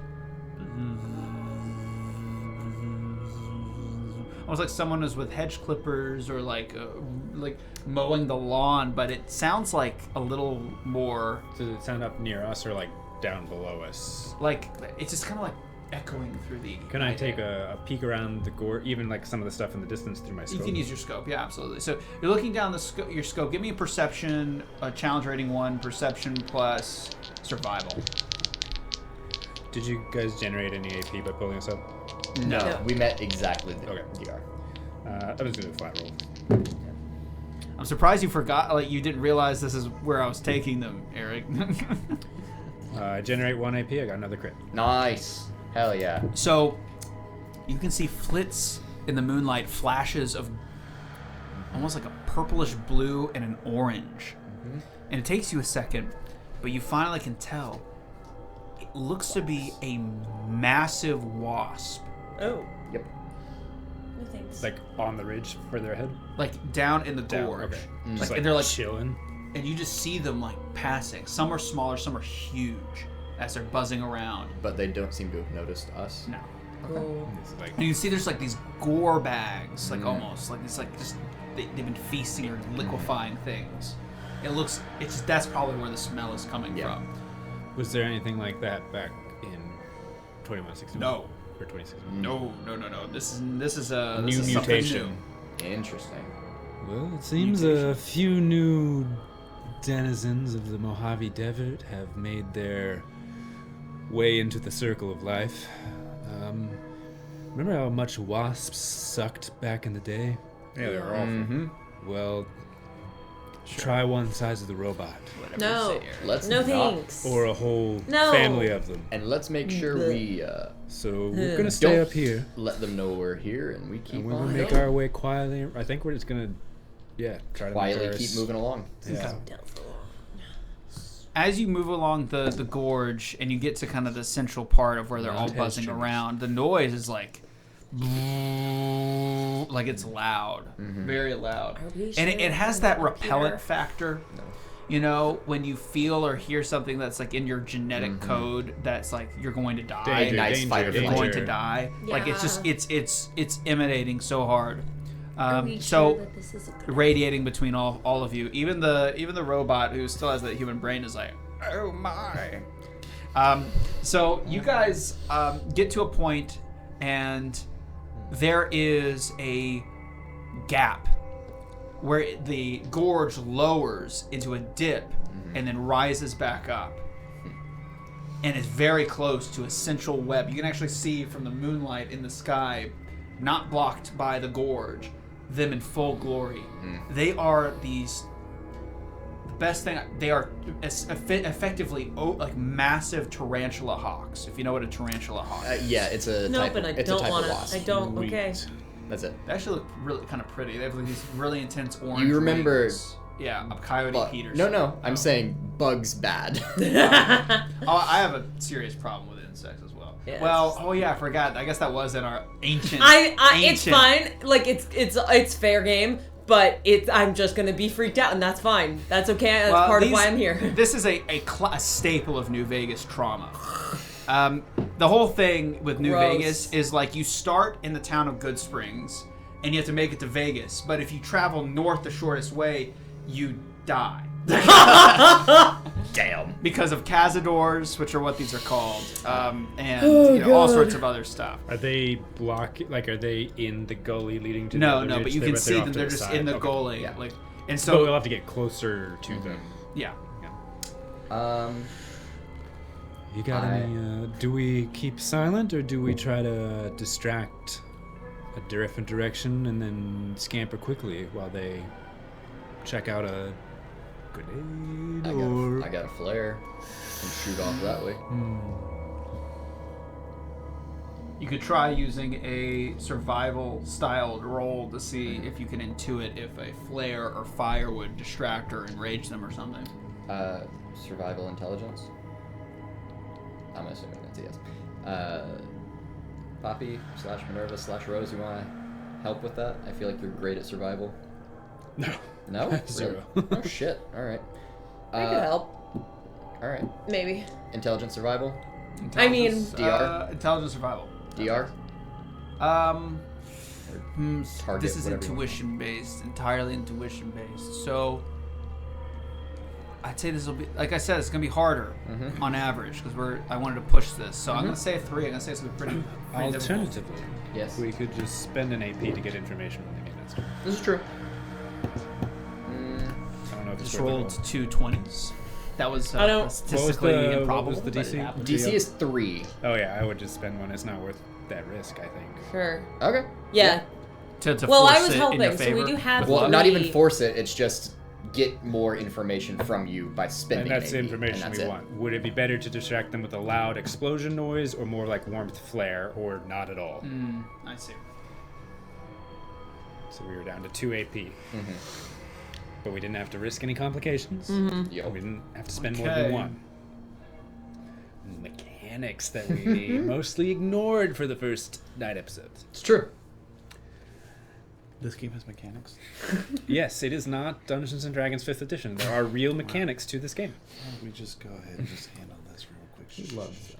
almost like someone is with hedge clippers or like mowing the lawn, but it sounds like a little more. Does it sound up near us or like down below us? Like it's just kind of like echoing through the. Can I take a peek around the gorge, even like some of the stuff in the distance through my scope? You can use your scope, yeah, absolutely. So you're looking down your scope. Give me a perception, a challenge rating 1, perception plus survival. Did you guys generate any AP by pulling us up? No, we met exactly the Okay. DR. I was doing a flat roll. I'm surprised you forgot, like you didn't realize this is where I was taking them, Eric. Generate 1 AP. I got another crit. Nice. Hell yeah. So you can see flits in the moonlight, flashes of almost like a purplish blue and an orange. And it takes you a second, but you finally can tell. It looks to be a massive wasp. Oh. Yep. No thanks. Like on the ridge further ahead. Like down in the Down, gorge. okay. Like, Just and they're like chilling. and you just see them like passing. Some are smaller, some are huge as they're buzzing around. But they don't seem to have noticed us. No. Cool. It's like And you can see there's like these gore bags, like almost like it's like just they've been feasting or liquefying things. That's probably where the smell is coming from. Was there anything like that back in 2161? No. Or 2061? No. This is New something mutation. Interesting. Well, it seems a few new denizens of the Mojave Desert have made their way into the circle of life. Remember how much wasps sucked back in the day? Yeah, they're awful. Mm-hmm. Well, try one size of the robot. No. Let's No not. thanks. Or a whole No. family of them. And let's make sure we So we're gonna stay Don't up here. let them know we're here, and we keep And we're on gonna make going. our way quietly. I think we're just gonna, try to quietly make keep ours- moving along. Yeah. As you move along the gorge and you get to kind of the central part of where they're all Round buzzing hedge trimmers. around, the noise is like it's loud, very loud, Are we and it sure has we're that not repellent here? factor. You know, when you feel or hear something that's like in your genetic code, that's like you're going to die. Danger, Nice danger, fight or You're flight. going to die. Like it's just Yeah. it's emanating so hard. Are we So sure that this is a good radiating between all of you. Even the robot who still has that human brain is like, oh my. So you guys get to a point, and there is a gap where the gorge lowers into a dip and then rises back up. And is very close to a central web. You can actually see from the moonlight in the sky, not blocked by the gorge, them in full glory. They are the best thing. They are effectively like massive tarantula hawks. If you know what a tarantula hawk is. Yeah, it's a No, type. but I it's a don't type want of to. wasp. I don't. Okay. That's it. They actually look really kind of pretty. They have like these really intense orange. You remember wings. Yeah, a coyote But, Peter. no, I'm saying bugs bad. I have a serious problem with insects as well. Yeah, Well, oh yeah, I forgot. I guess that was in our ancient. It's fine. Like it's fair game, but I'm just gonna be freaked out, and that's fine. That's okay. That's part of why I'm here. This is a staple of New Vegas trauma. The whole thing with New Gross. Vegas is like you start in the town of Good Springs, and you have to make it to Vegas. But if you travel north the shortest way, you die. Damn. Because of cazadors, which are what these are called, and all sorts of other stuff. Are they are they in the gully leading to No, the no, ridge but you there, can they're see off them. to They're the just side? in the Okay. gully, Yeah. like, and So so we'll have to get closer to them. yeah. You got any? Do we keep silent or do we try to distract a different direction and then scamper quickly while they check out a grenade I got a flare and shoot off that way. You could try using a survival-styled roll to see if you can intuit if a flare or fire would distract or enrage them or something. Survival intelligence. I'm assuming that's a yes. Poppy / Minerva / Rose, you want to help with that? I feel like you're great at survival. No. No? Zero. Really? Oh shit. All right. I could help. All right. Maybe. Intelligence survival. I mean- Intelligence, intelligence survival. DR. Target, This is whatever you want. intuition based, entirely intuition based. So I'd say this will be, like I said, it's gonna be harder on average because I wanted to push this. So I'm gonna say a 3. I'm gonna say it's gonna be pretty difficult. Alternatively, Yes. we could just spend an AP to get information from the game master. This is true. I don't know if it's Just worth rolled it. 2 20s. That was I don't- statistically What improbable. was the but it DC? happened. DC is 3. Oh yeah, I would just spend one. It's not worth that risk, I think. Sure. Okay. Yeah. To Well, force I was it in helping, your so favor. we do have. Well, not even 3. force it. It's just get more information from you by And spending. that's the an AP, information and we that's it. want. Would it be better to distract them with a loud explosion noise, or more like warmth flare, or not at all? I see. So we were down to 2 AP. Mm-hmm. But we didn't have to risk any complications. Yep. We didn't have to spend more Okay. than 1. Mechanics that we mostly ignored for the first 9 episodes. It's true. This game has mechanics. Yes, it is not Dungeons and Dragons 5th edition. There are real mechanics to this game. Why don't we just go ahead and just handle this real quick? He loves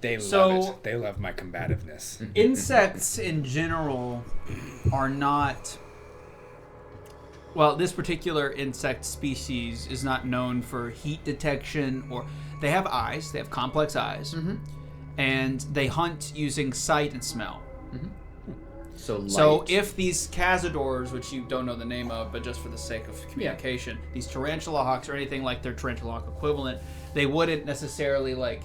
They So- love it. They love my combativeness. Insects in general are not. Well, this particular insect species is not known for heat detection, or they have eyes. They have complex eyes, and they hunt using sight and smell. So light. So if these cazadors, which you don't know the name of, but just for the sake of communication, these tarantula hawks or anything like their tarantula hawk equivalent, they wouldn't necessarily like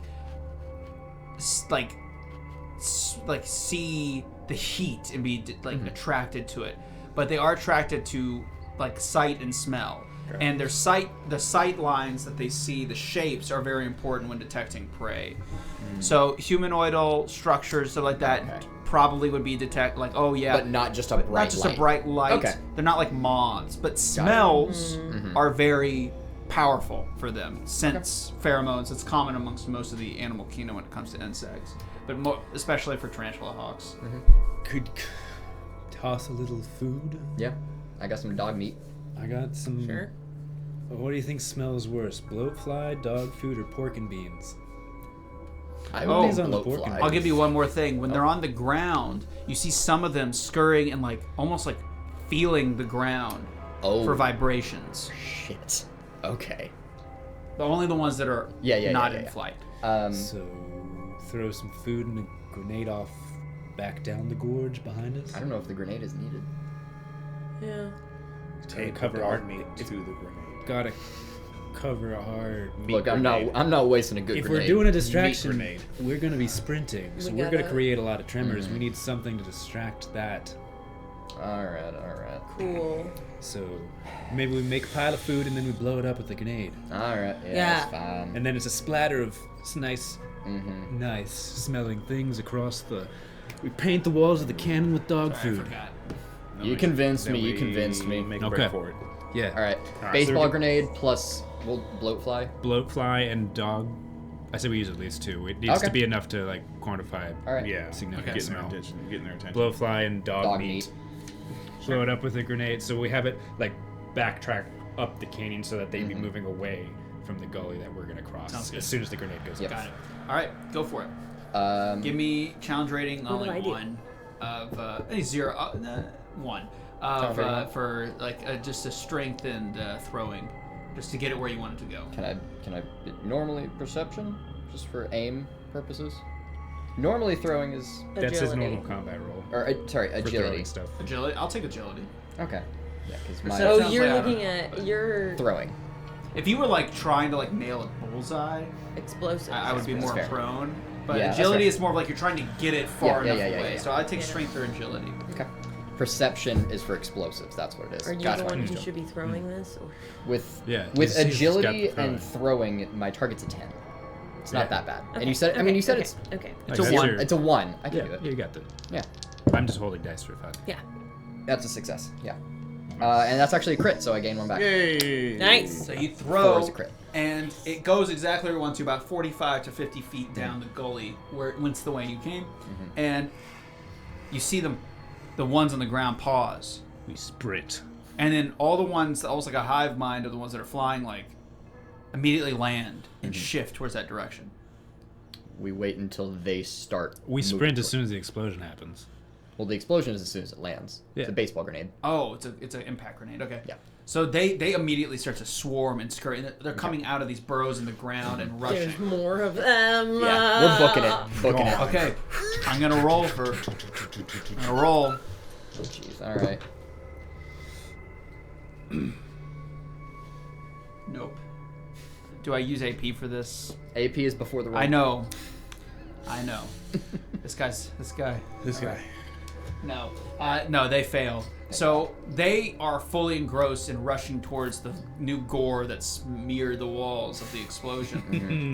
see the heat and be attracted to it, but they are attracted to like sight and smell. And the sight lines that they see, the shapes, are very important when detecting prey. So humanoidal structures, so like that, probably would be but not just a bright not just light. a bright light. Okay. They're not like moths, but smells are very powerful for them. Scents, pheromones. It's common amongst most of the animal kingdom when it comes to insects, but especially for tarantula hawks. Could toss a little food. Yeah. I got some dog meat. I got some. Sure. What do you think smells worse, bloatfly, dog food, or pork and beans? I Oh, would these on the bloat pork and fly. I'll give you one more thing. When they're on the ground, you see some of them scurrying and like almost like feeling the ground for vibrations. Shit. Okay. But only the ones that are not in flight. So throw some food and a grenade off back down the gorge behind us. I don't know if the grenade is needed. Yeah. Tape cover the our dog meat to the grenade. Gotta cover our meat. Look, I'm grenade. not wasting a good If grenade. we're doing a distraction, grenade. we're gonna be sprinting, so We we're gonna gotta- create a lot of tremors. We need something to distract that. All right. Cool. So maybe we make a pile of food and then we blow it up with a grenade, All right. Yeah. Yeah. That's fine. and then it's a splatter of nice, nice smelling things across the. We paint the walls of the cannon with dog Sorry, I food. forgot. You convinced me. Then You we convinced me. Make a Okay. break for it. Yeah. All right. so Baseball we're grenade plus bloatfly. Bloatfly and dog. I said we use at least 2. It needs Okay. to be enough to like quantify. All right. Yeah. Significant Getting their smell. attention. Getting their attention. Blowfly and dog, Dog meat. meat. Blow it up with a grenade, so we have it like backtrack up the canyon so that they'd be moving away from the gully that we're gonna cross Sounds good. as soon as the grenade goes Yep. up. Got it. All right, go for it. Give me challenge rating What did I only do? 1 of 0 1 of for like just a strength and throwing, just to get it where you want it to go. Can I normally perception just for aim purposes? Normally throwing is That's his Agility. normal combat roll. or sorry for agility. throwing stuff. Agility. I'll take agility. Okay. Yeah, because my So- Oh, sounds you're like I looking at your throwing. If you were like trying to like nail a bullseye, explosive. I would be That's more fair. prone. But Yeah, that's agility fair. is more of like you're trying to get it far Yeah, enough yeah, away. yeah. So I take Yeah. strength or agility. Okay. Perception is for explosives. That's what it is. Are you Gotcha. the one who should be throwing this? Or? With Yeah, with he's got agility the and throwing, my target's a 10. It's not Yeah. that bad. Okay, And you said, I mean, you said okay, it's okay. It's Like, a that's 1. your- it's a 1. I can Yeah, do it. you got that. Yeah, I'm just holding dice for fun. Yeah. that's a success. Yeah. And that's actually a crit, so I gain 1 back. Yay! Nice. So you 4 throw, is a crit. and it goes exactly where you want to, about 45 to 50 feet down the gully, where whence the way you came, and you see them, the ones on the ground pause, We sprint. and then all the ones, almost like a hive mind of the ones that are flying, like immediately land and shift towards that direction. We wait until they start. We moving sprint as toward- soon as the explosion happens. Well, the explosion is as soon as it lands. Yeah. It's a baseball grenade. Oh, it's an impact grenade. Okay. Yeah. So they immediately start to swarm and scurry. And they're coming out of these burrows in the ground and rushing. There's more of them. Yeah, we're booking it. Booking it. Okay, I'm gonna roll for. I'm gonna roll. Oh, jeez. All right. Nope. Do I use AP for this? AP is before the roll. I know. This guy. This guy. No. No, they fail. So they are fully engrossed in rushing towards the new gore that smeared the walls of the explosion.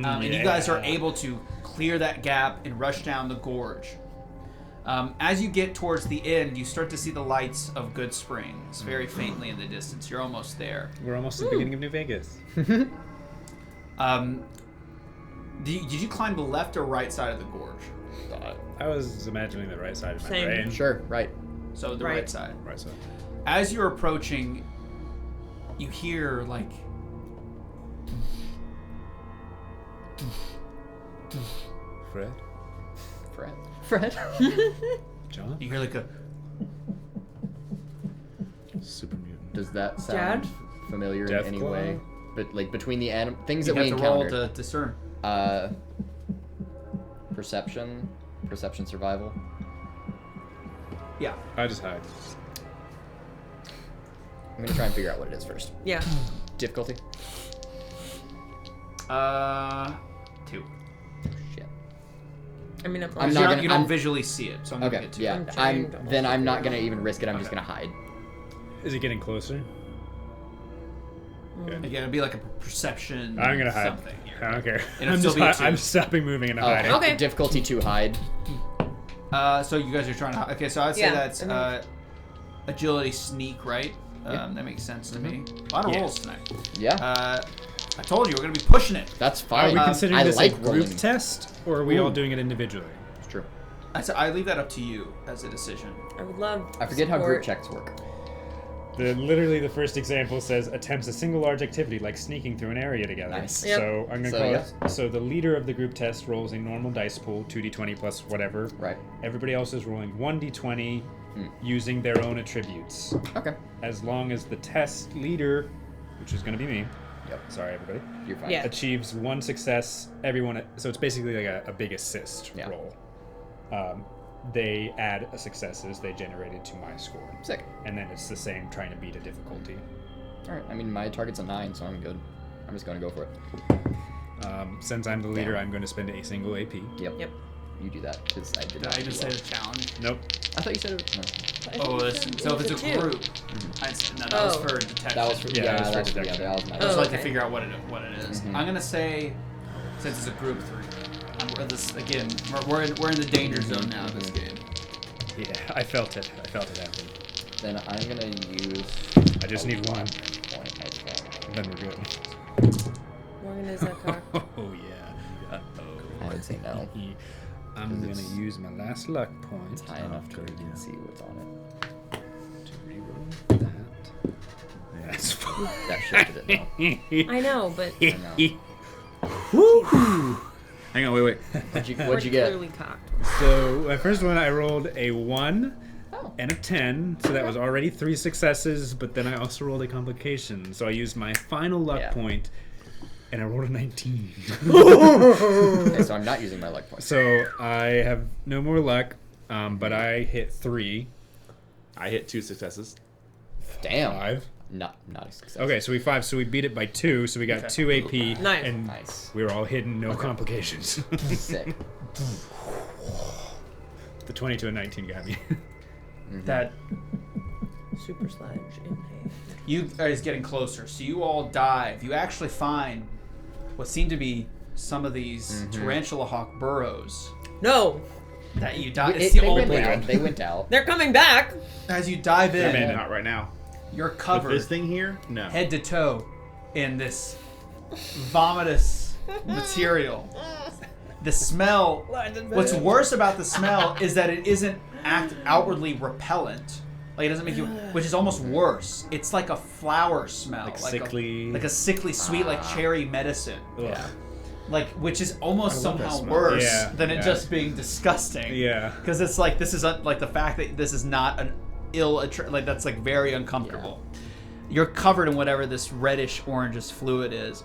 And you guys are able to clear that gap and rush down the gorge. As you get towards the end, you start to see the lights of Good Springs very faintly in the distance. You're almost there. We're almost at the beginning of New Vegas. Did you climb the left or right side of the gorge? I was imagining the right side of my Same. brain. Sure. Right. So the Right. right side. Right side. As you're approaching, you hear like Fred? Fred. John? you hear like a Super mutant. Does that Dad? sound familiar Death in any Claw? way? But like between the things you that we have to roll encountered. to discern. Perception, survival. Yeah. I just hide. I'm gonna try and figure out what it is first. Yeah. Difficulty. 2. Shit. I mean, I'm You not don't- gonna- you don't I'm- visually see it, so I'm gonna Okay. get 2. Yeah. I'm trying to Then I'm not figure gonna out. even risk it. I'm just Okay. gonna hide. Is he getting closer? Again, it'd be like a perception. I'm gonna hide. Something here. I don't care. It'll I'm still just be a hi- 2. I'm stopping moving and I'm hiding. Okay. Difficulty 2 hide. So you guys are trying to. Okay, so I'd say Yeah, that's I mean- agility sneak, right? Yeah. That makes sense to me. A lot of Yeah. rolls tonight. Yeah. I told you we're gonna be pushing it. That's Are fine. we considering I this like a group rolling. test, or are we all Ooh. doing it individually? It's true. I leave that up to you as a decision. I would love. I forget how group support. checks work. Literally, the first example says attempts a single large activity like sneaking through an area together. Nice. Yep. So I'm gonna So, call yeah. it. So the leader of the group test rolls a normal dice pool, 2d20 plus whatever. Right. Everybody else is rolling 1d20 Hmm. using their own attributes. Okay. As long as the test leader, which is gonna be me. Yep. Sorry, everybody. You're fine. Yeah. Achieves 1 success. Everyone. So it's basically like a big assist Yeah. roll. They add successes they generated to my score. Sick. And then it's the same trying to beat a difficulty. All right. I mean, my target's a 9, so I'm good. I'm just gonna go for it. Since I'm the leader, Damn. I'm going to spend a single AP. Yep. Yep. You do that because I did Did not. I do just say well. the challenge? Nope. I thought you said it. No. Oh, so if it's a two. group, I'd say, no, that was Oh. for detection. That was for Yeah, yeah. that was for That's detection. that was my. I just Oh, like to okay. figure out what it is. Mhm. I'm gonna say, since it's a group 3, we're this again. We're in the danger zone now of this game. Yeah, I felt it. I felt it happen. Then I'm gonna use. I just need one. Point, I think. Then we're good. Morgan is that car. Oh yeah. Uh-oh. I would say no. I'm It's gonna use my last luck point. It's high enough to where you can see what's on it. To reroll that. Yeah, that's fine. That shifted it now. I know, but I know. Woo! Hang on, wait. What'd you we're get? clearly cocked. So my first one, I rolled a 1 Oh. and a 10, so that was already 3 successes. But then I also rolled a complication, so I used my final luck Yeah. point, and I rolled a 19. Okay, so I'm not using my luck point. So I have no more luck, but I hit 3. I hit 2 successes. Damn. 5. Not a success. Okay, so we 5, so we beat it by 2, so we got 2 AP, Nice. and Nice. we were all hidden, no complications. Sick. The 20 to a 19 got me. That Super sludge in hay. you is getting closer. So you all dive. You actually find what seem to be some of these tarantula hawk burrows No, that you dive. It's the They only went way. out. They went out. they're coming back. As you dive in, Man, not right now. you're With covered this thing here? No. head to toe in this vomitous material. The smell. What's worse about the smell is that it isn't outwardly repellent. Like it doesn't make you, which is almost worse. It's like a flower smell, Like sickly. like a sickly sweet, like cherry medicine. Yeah. Like which is almost I love that somehow smell. worse Yeah, than it yeah. just being disgusting. Yeah. Because it's like this is like the fact that this is not an like that's like very uncomfortable. You're covered in whatever this reddish orangish fluid is.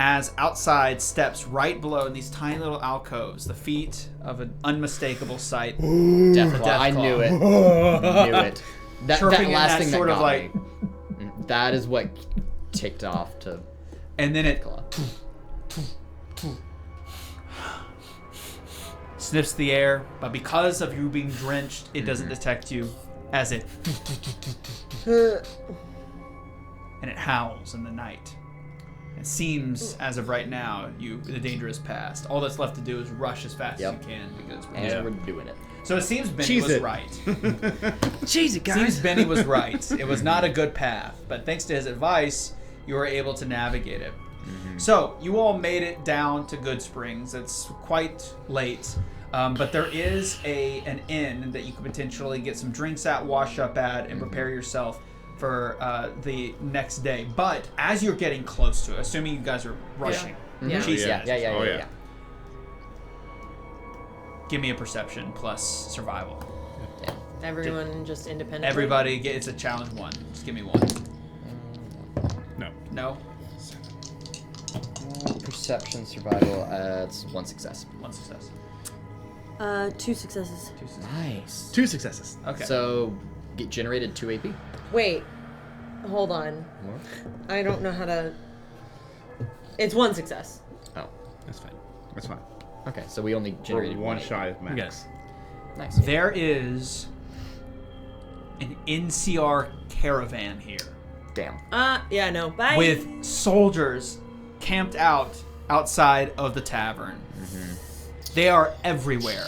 As outside steps right below in these tiny little alcoves, the feet of an unmistakable sight. Deathclaw. I Deathclaw. knew it. Knew it. That Chirping in last that thing that sort of got like- me. That is what ticked off to And then it Deathclaw. sniffs the air, but because of you being drenched, it doesn't detect you as it and it howls in the night. It seems, as of right now, the danger is past. All that's left to do is rush as fast as you can because And we're doing it. So it seems Benny Cheese was it. right. Cheese it, Seems Benny was right. It was not a good path, but thanks to his advice, you were able to navigate it. So you all made it down to Good Springs. It's quite late, but there is an inn that you could potentially get some drinks at, wash up at, and prepare yourself for the next day. But as you're getting close to it, assuming you guys are rushing, Yeah. Cheese Yeah, it. yeah. Give me a perception plus survival. Everyone just independently. Everybody, it's a challenge one. Just give me one. No. No? Perception, survival. It's 1 success. One success. 2 successes. Two successes. Nice. 2 successes. Okay. So, get generated 2 AP. Wait, hold on. I don't know how to. It's 1 success. Oh, That's fine. That's fine. okay. So we only We're generated one AP. shy of max. Yes. Nice. There is an NCR caravan here Damn. Yeah, no. Bye. with soldiers camped outside of the tavern. They are everywhere,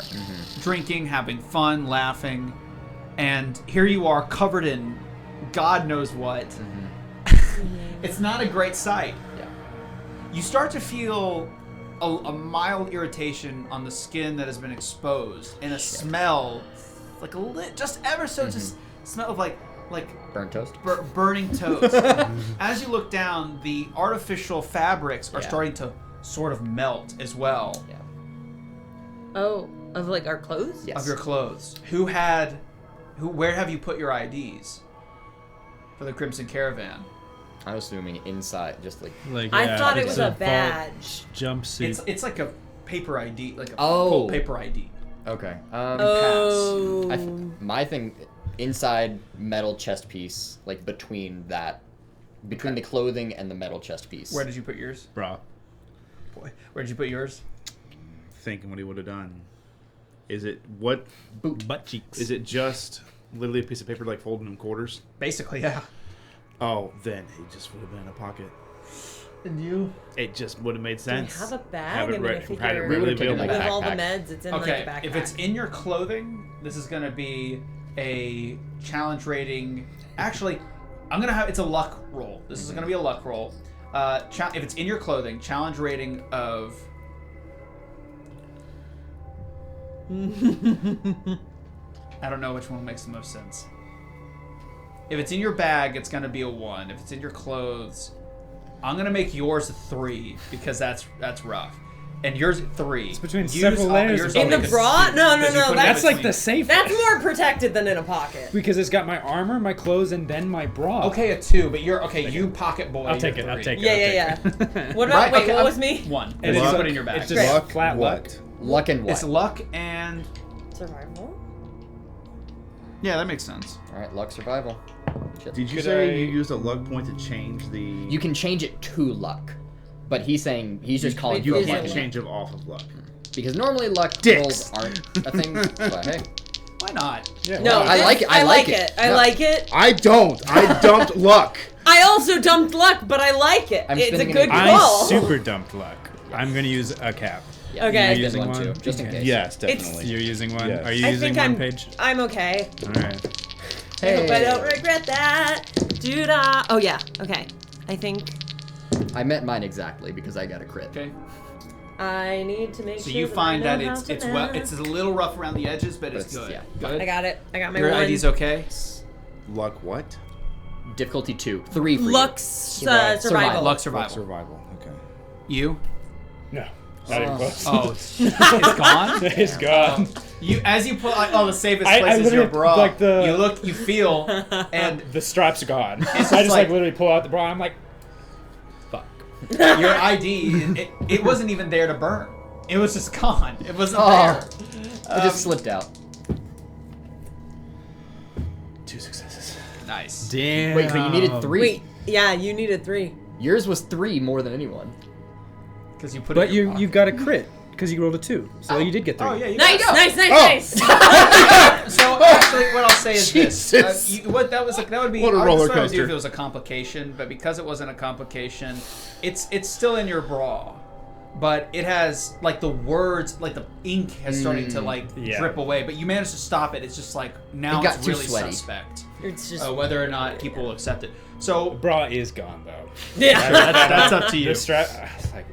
drinking, having fun, laughing, and here you are covered in God knows what. It's not a great sight. Yeah. You start to feel a mild irritation on the skin that has been exposed, and a smell, like just ever so, just smell of like Burnt toast. burning toast. As you look down, the artificial fabrics are Yeah. starting to sort of melt as well Yeah. Oh, of like our clothes? Yes. of your clothes. Where have you put your IDs for the Crimson Caravan? I'm assuming inside, just like. Like I thought it it's was a vault badge. jumpsuit. It's like a paper ID, like a Oh. full paper ID. Okay. Oh. My thing, inside metal chest piece, like between the clothing and the metal chest piece. Where did you put yours? Bra. Boy, where did you put yours? Thinking what he would have done. Is it what? butt cheeks. Is it just literally a piece of paper like folding in quarters? Basically, yeah. Oh, then it just would have been in a pocket. And you? It just would have made Do we sense. have a bag? Have it I mean, re- I had it figure We readily would've taken, available. like, with all the backpack. meds, it's in Okay, like a backpack. if it's in your clothing, this is going to be a challenge rating. Actually, I'm gonna have it's a luck roll. This is gonna be a luck roll. If it's in your clothing, challenge rating of. I don't know which one makes the most sense. If it's in your bag, it's gonna be a 1. If it's in your clothes, I'm gonna make yours a 3 because that's rough. And yours at 3. It's between several layers. In the bra? No. That's like the safe. That's more protected than in a pocket. Because it's got my armor, my clothes, and then my bra. Okay, a 2, but you're okay. You pocket boy. I'll take it. you're I'll 3. take it. Yeah. What about? Right, Wait, okay, what was me? 1. And You it's put it in your bag. It's just Luck, flat luck. what? Luck and what? It's luck and Survival. yeah, that makes sense. All right, luck, survival. Shit. Did you Could say I- you used a luck point to change the? You can change it to luck, but he's saying he's just calling You you a Is it can't luck change it off of luck. because normally luck Dicks. rolls aren't a thing. But hey, Why not? Yeah. No, I like it. I like it. I No. like it. I don't. I dumped luck. I also dumped luck, but I like it. I'm It's a spinning good an I call. super dumped luck. I'm gonna use a cap. yeah, Okay. you You're can using one one? too, just in Okay. case. Yes, It's- definitely. You're using one. Yes. Are you I using think one I'm. page? I'm okay. All right. I hope I Hey. don't regret that. Doo-dah. Oh yeah. Okay. I think I met mine exactly because I got a crit. Okay. I need to make So sure. you find I that know it's how it's to well math. it's a little rough around the edges, but it's it's- good. yeah. Good. I got it. I got my Your one. ID's okay. Luck what? Difficulty 2, 3 for Lux Survival. survival. Luck Luck survival. survival. Okay. You? No. Not even close. Oh, it's gone. It's gone. You as you pull like, the safest I place is your literally, bra. like, the- You look, you feel, and The strap's gone. So I just just like- literally pull out the bra. And I'm like, fuck. your ID, it wasn't even there to burn. It was just gone. It wasn't Oh. there. It just slipped out. 2 successes. Nice. Damn. Wait, but you needed 3. Wait. Yeah, you needed 3. Yours was 3 more than anyone. Because you put. But it in your you pocket. got a crit because you rolled a 2, so you did get 3. Oh yeah. You Nice, got it. nice. So actually, what I'll say is this: Jesus. what that was like, that would be. What a I would roller describe it to you coaster. if it was a complication, but because it wasn't a complication, it's still in your bra, but it has like the words, like the ink has started to like Yeah. drip away. But you managed to stop it. It's just like now It got it's too really sweaty. suspect It's just. whether or not people will accept it. So Bra is gone though. Yeah. that's up to you. The strap. It's like,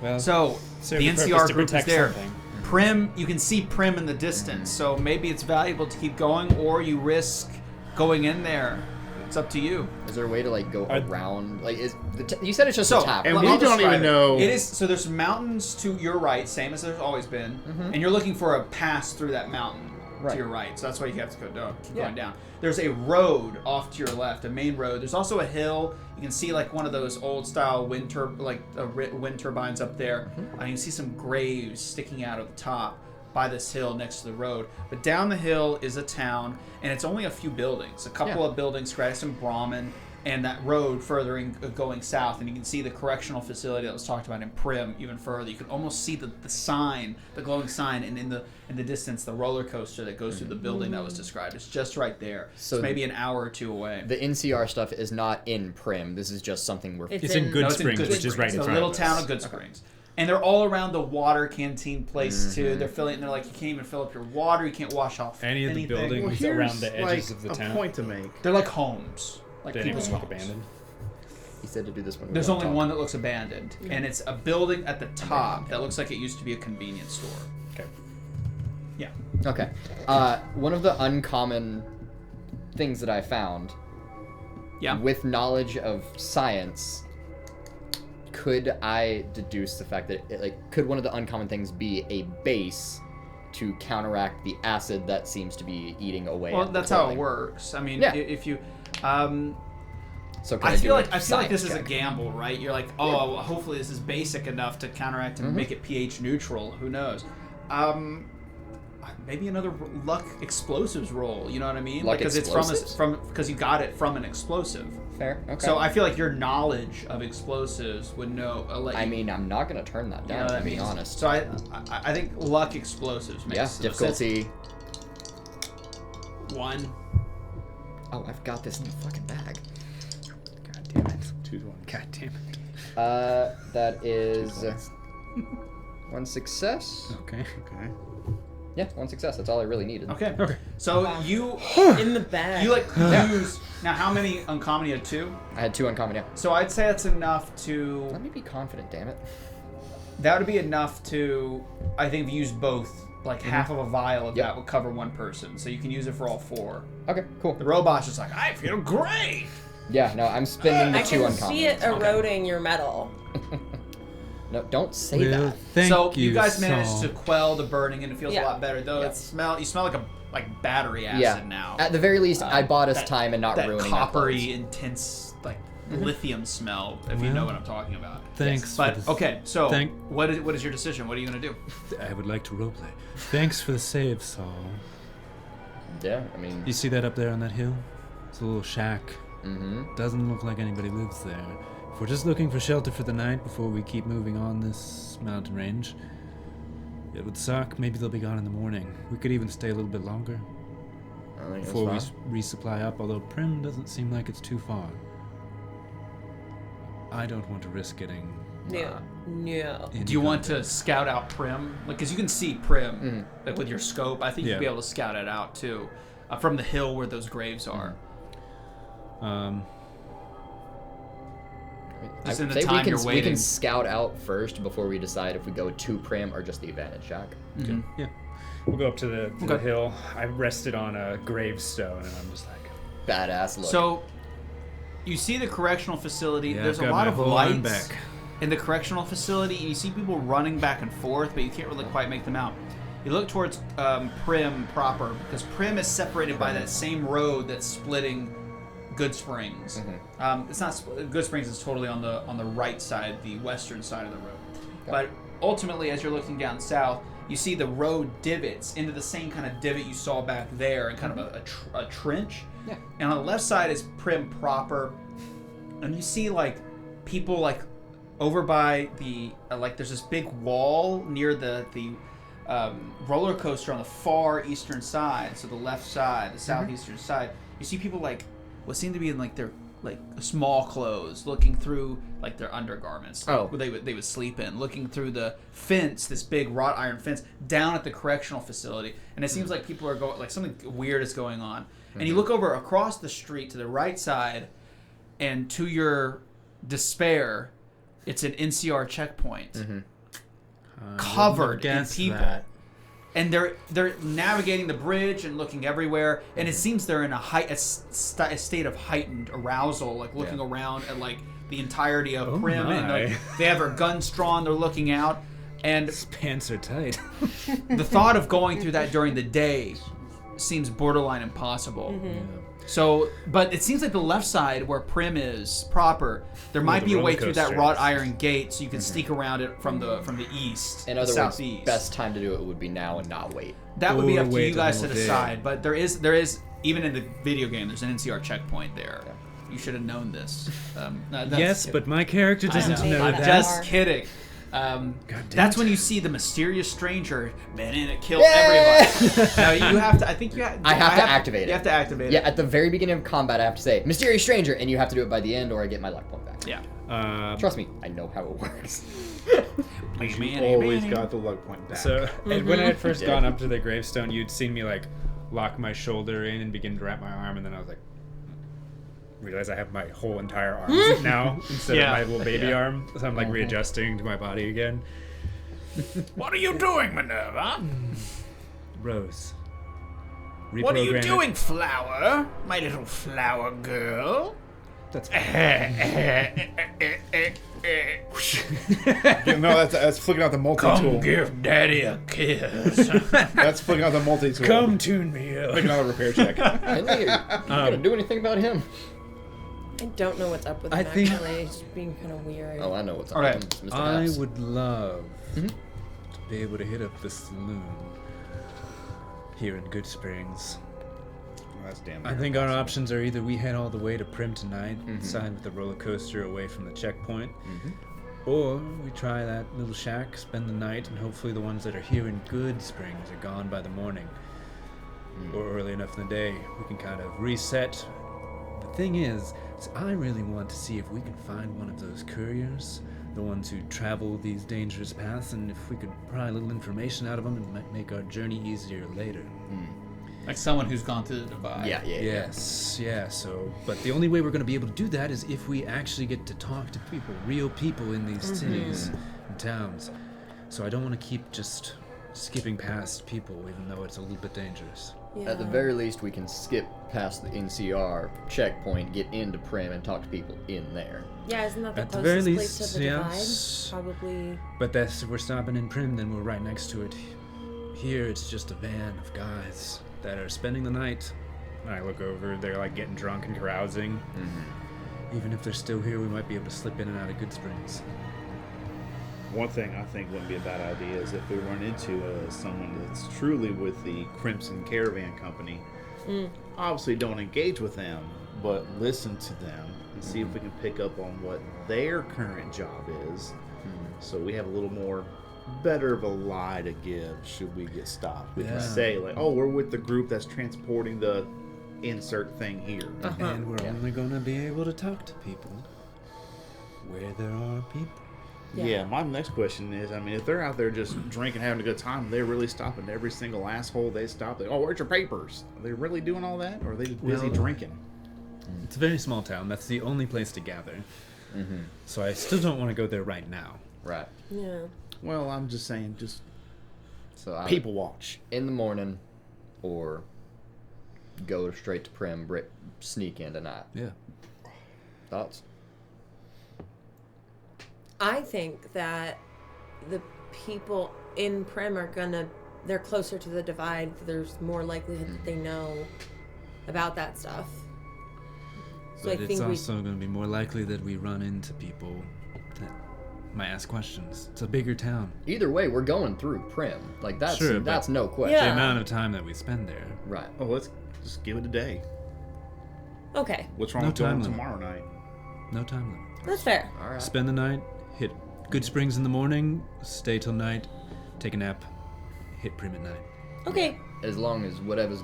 well. So serve the the purpose NCR to group is protect there. something. Prim, you can see Prim in the distance, so maybe it's valuable to keep going, or you risk going in there. It's up to you. Is there a way to like go Are- around? Like, is you said it's just So, a tap? and I'll we don't describe even know- It is so. There's mountains to your right, same as there's always been, and you're looking for a pass through that mountain Right. to your right. So that's why you have to go down, keep Yeah. going down. There's a road off to your left, a main road. There's also a hill. You can see like one of those old style wind turbines up there. You can see some graves sticking out of the top by this hill next to the road. But down the hill is a town, and it's only a few buildings. A couple Yeah. of buildings, Gratis and Brahmin, and that road furthering going south. And you can see the correctional facility that was talked about in Prim even further. You can almost see the sign, the glowing sign, and in the distance, the roller coaster that goes through the building that was described. It's just right there. So it's maybe an hour or 2 away. The NCR stuff is not in Prim. This is just something we're. It's It's in Good No, it's in Springs, Good which is right Springs. in It's front a little of town us. of Good Springs. And they're all around the water canteen place too. They're filling, and they're like, you can't even fill up your water. You can't wash off Any of the anything. buildings Well, here's around the edges like of the a town. point to make. They're like homes, like Did anyone people's look homes. abandoned? He said to do this one. There's only one that looks abandoned, and it's a building at the top that looks like it used to be a convenience store. Okay. Yeah. Okay. One of the uncommon things that I found Yeah. with knowledge of science, could I deduce the fact that could one of the uncommon things be a base to counteract the acid that seems to be eating away? Well, at the that's how it clothing? works. I mean, Yeah. if you, So can I I feel do like a I feel like this is a science check? gamble, right? You're like, oh, well, hopefully this is basic enough to counteract and make it pH neutral. Who knows? Maybe another luck explosives roll. You know what I mean? Luck Because explosives? it's from because you got it from an explosive. Fair. Okay. So I feel like your knowledge of explosives would know. Let I you, mean, I'm not gonna turn that you know down. what To that be means. honest. So I think luck explosives makes yeah. sense. Difficulty. 1. Oh, I've got this in the fucking bag. God damn it. 2-1. God damn it. That is 1 success. Okay. Okay. Yeah, 1 success. That's all I really needed. Okay. Okay. So Wow. you In the bag. you use now. How many uncommon? You had 2. I had 2 uncommon, yeah. So I'd say that's enough Let to. me be confident, damn it. That would be enough to. I think if you used both, like half of a vial of Yep. that would cover 1 person. So you can use it for all 4. Okay, cool. The robot's just like, I feel great. Yeah, no, I'm spending the I 2 can uncommon. see it eroding your metal. No, don't say Well, that. thank So you, you guys managed Saul. to quell the burning, and it feels a Yeah. lot better. Though Yeah. you smell like battery acid Yeah. now. At the very least, I bought us that- time and not that ruining our coppery, clothes. intense, like lithium smell. If you know what I'm talking about. Thanks. But for the, okay, so Thank- what is your decision? What are you gonna do? I would like to roleplay. Thanks for the save, Saul. Yeah, I mean, You see that up there on that hill? It's a little shack. mm-hmm. Doesn't look like anybody lives there. If we're just looking for shelter for the night before we keep moving on this mountain range, it would suck. Maybe they'll be gone in the morning. We could even stay a little bit longer I think before we that's resupply up, although Prim doesn't seem like it's too far. I don't want to risk getting No. No. any Do you want contact. to scout out Prim? Like, because you can see Prim, Mhm. like with your scope. I think you'd Yeah. be able to scout it out too, from the hill where those graves are. Just in the say time we can, you're we waiting. can scout out first before we decide if we go to Prim or just the advantage shack. Mhm. Yeah. We'll go up to the Okay. hill. I rested on a gravestone, and I'm just like, Badass look. So, you see the correctional facility. Yeah, There's I've a got lot my of whole arm lights back. in the correctional facility, and you see people running back and forth, but you can't really quite make them out. You look towards Prim proper, because Prim is separated by that same road that's splitting Good Springs. It's not Good Springs is totally on the right side, the western side of the road. But ultimately, as you're looking down south, you see the road divots into the same kind of divot you saw back there, and kind of a trench. Yeah. And on the left side is Prim proper, and you see like people like over by the like there's this big wall near the roller coaster on the far eastern side, so the left side, the southeastern side. You see people like what seem to be in like their like small clothes, looking through like their undergarments. Oh. Where they would sleep in, looking through the fence, this big wrought iron fence down at the correctional facility, and it seems like people are going like something weird is going on. And you look over across the street to the right side, and to your despair, it's an NCR checkpoint covered in guess people. that. And they're navigating the bridge and looking everywhere, and it seems they're in a state of heightened arousal, like looking around at like the entirety of Oh Prim, and my. like, they have their guns drawn, they're looking out, and His pants are tight. the thought of going through that during the day seems borderline impossible. So, but it seems like the left side where Prim is proper, there might the be a way roller through that coaster wrought is. iron gate, so you can sneak around it from the east, In the other words, southeast. best time to do it would be now and not wait. That would be Or up to wait you a guys to whole day. decide. But there is even in the video game, there's an NCR checkpoint there. You should have known this. No, that's- Yes, but my character doesn't know. know I'm that. just Are. kidding. damn That's it. when you see the mysterious stranger, man, and it killed everybody. Now you have to. I think you have. I have to activate it. You have to activate Yeah, it. at the very beginning of combat, I have to say, mysterious stranger, and you have to do it by the end or I get my luck point back. Yeah. Trust me, I know how it works. Always got the luck point back. so and when I had first Yeah. gone up to the gravestone, you'd seen me like lock my shoulder in and begin to wrap my arm, and then I was like, realize I have my whole entire arm now instead Yeah. of my little baby Yeah. arm. So I'm like readjusting to my body again. What are you doing, Minerva? Rose. What are you Reprogram it. doing, Flower? My little flower girl? That's No, that's flicking out the multi-tool. Come give Daddy a kiss. That's flicking out the multi-tool. Come tune me up. Make another repair check. I think you're gonna do anything about him. I don't know what's up with I him, think- actually. It's just being kind of weird. Oh, I know what's up Okay. with him, Mr. I Haps. would love to be able to hit up the saloon here in Good Springs. That's damn. I think our options are either we head all the way to Prim tonight, side with the roller coaster away from the checkpoint, or we try that little shack, spend the night, and hopefully the ones that are here in Good Springs are gone by the morning, or early enough in the day. We can kind of reset. The thing is I really want to see if we can find one of those couriers the ones who travel these dangerous paths, and if we could pry a little information out of them, it might make our journey easier later. Like someone who's gone through the divide. Yeah. Yes, yeah, so, but the only way we're going to be able to do that is if we actually get to talk to people, real people in these cities and towns. So I don't want to keep just skipping past people, even though it's a little bit dangerous. Yeah. At the very least, we can skip past the NCR checkpoint, get into Prim, and talk to people in there. Yeah, isn't that the At the closest very place least, to the yes. divide? Probably. But that's if we're stopping in Prim, then we're right next to it. Here, it's just a van of guys that are spending the night. I look over, they're like getting drunk and carousing. Even if they're still here, we might be able to slip in and out of Good Springs. One thing I think wouldn't be a bad idea is if we run into someone that's truly with the Crimson Caravan Company. Obviously, don't engage with them, but listen to them and see if we can pick up on what their current job is. So we have a little more better of a lie to give should we get stopped. We can say like, "Oh, we're with the group that's transporting the insert thing here." And we're only going to be able to talk to people where there are people. Yeah, my next question is, I mean, if they're out there just drinking, having a good time, they're really stopping every single asshole they stop. Like, oh, where's your papers? Are they really doing all that? Or are they just busy drinking? It's a very small town. That's the only place to gather. So I still don't want to go there right now. Right. Yeah. Well, I'm just saying, just So people watch. in the morning, or go straight to Prim, sneak in tonight. Yeah. Thoughts? I think that the people in Prim are they're closer to the divide. There's more likelihood that they know about that stuff. So But I it's think also going to be more likely that we run into people that might ask questions. It's a bigger town. Either way, we're going through Prim. Like, that's Sure, but- that's no question. Yeah. The amount of time that we spend there. Right. Oh, let's just give it a day. Okay, What's wrong No with going time limit. tomorrow night? No time limit. that's fair. All right. Spend the night, hit Good Springs in the morning, stay till night, take a nap, hit Prim at night. Okay. As long as whatever's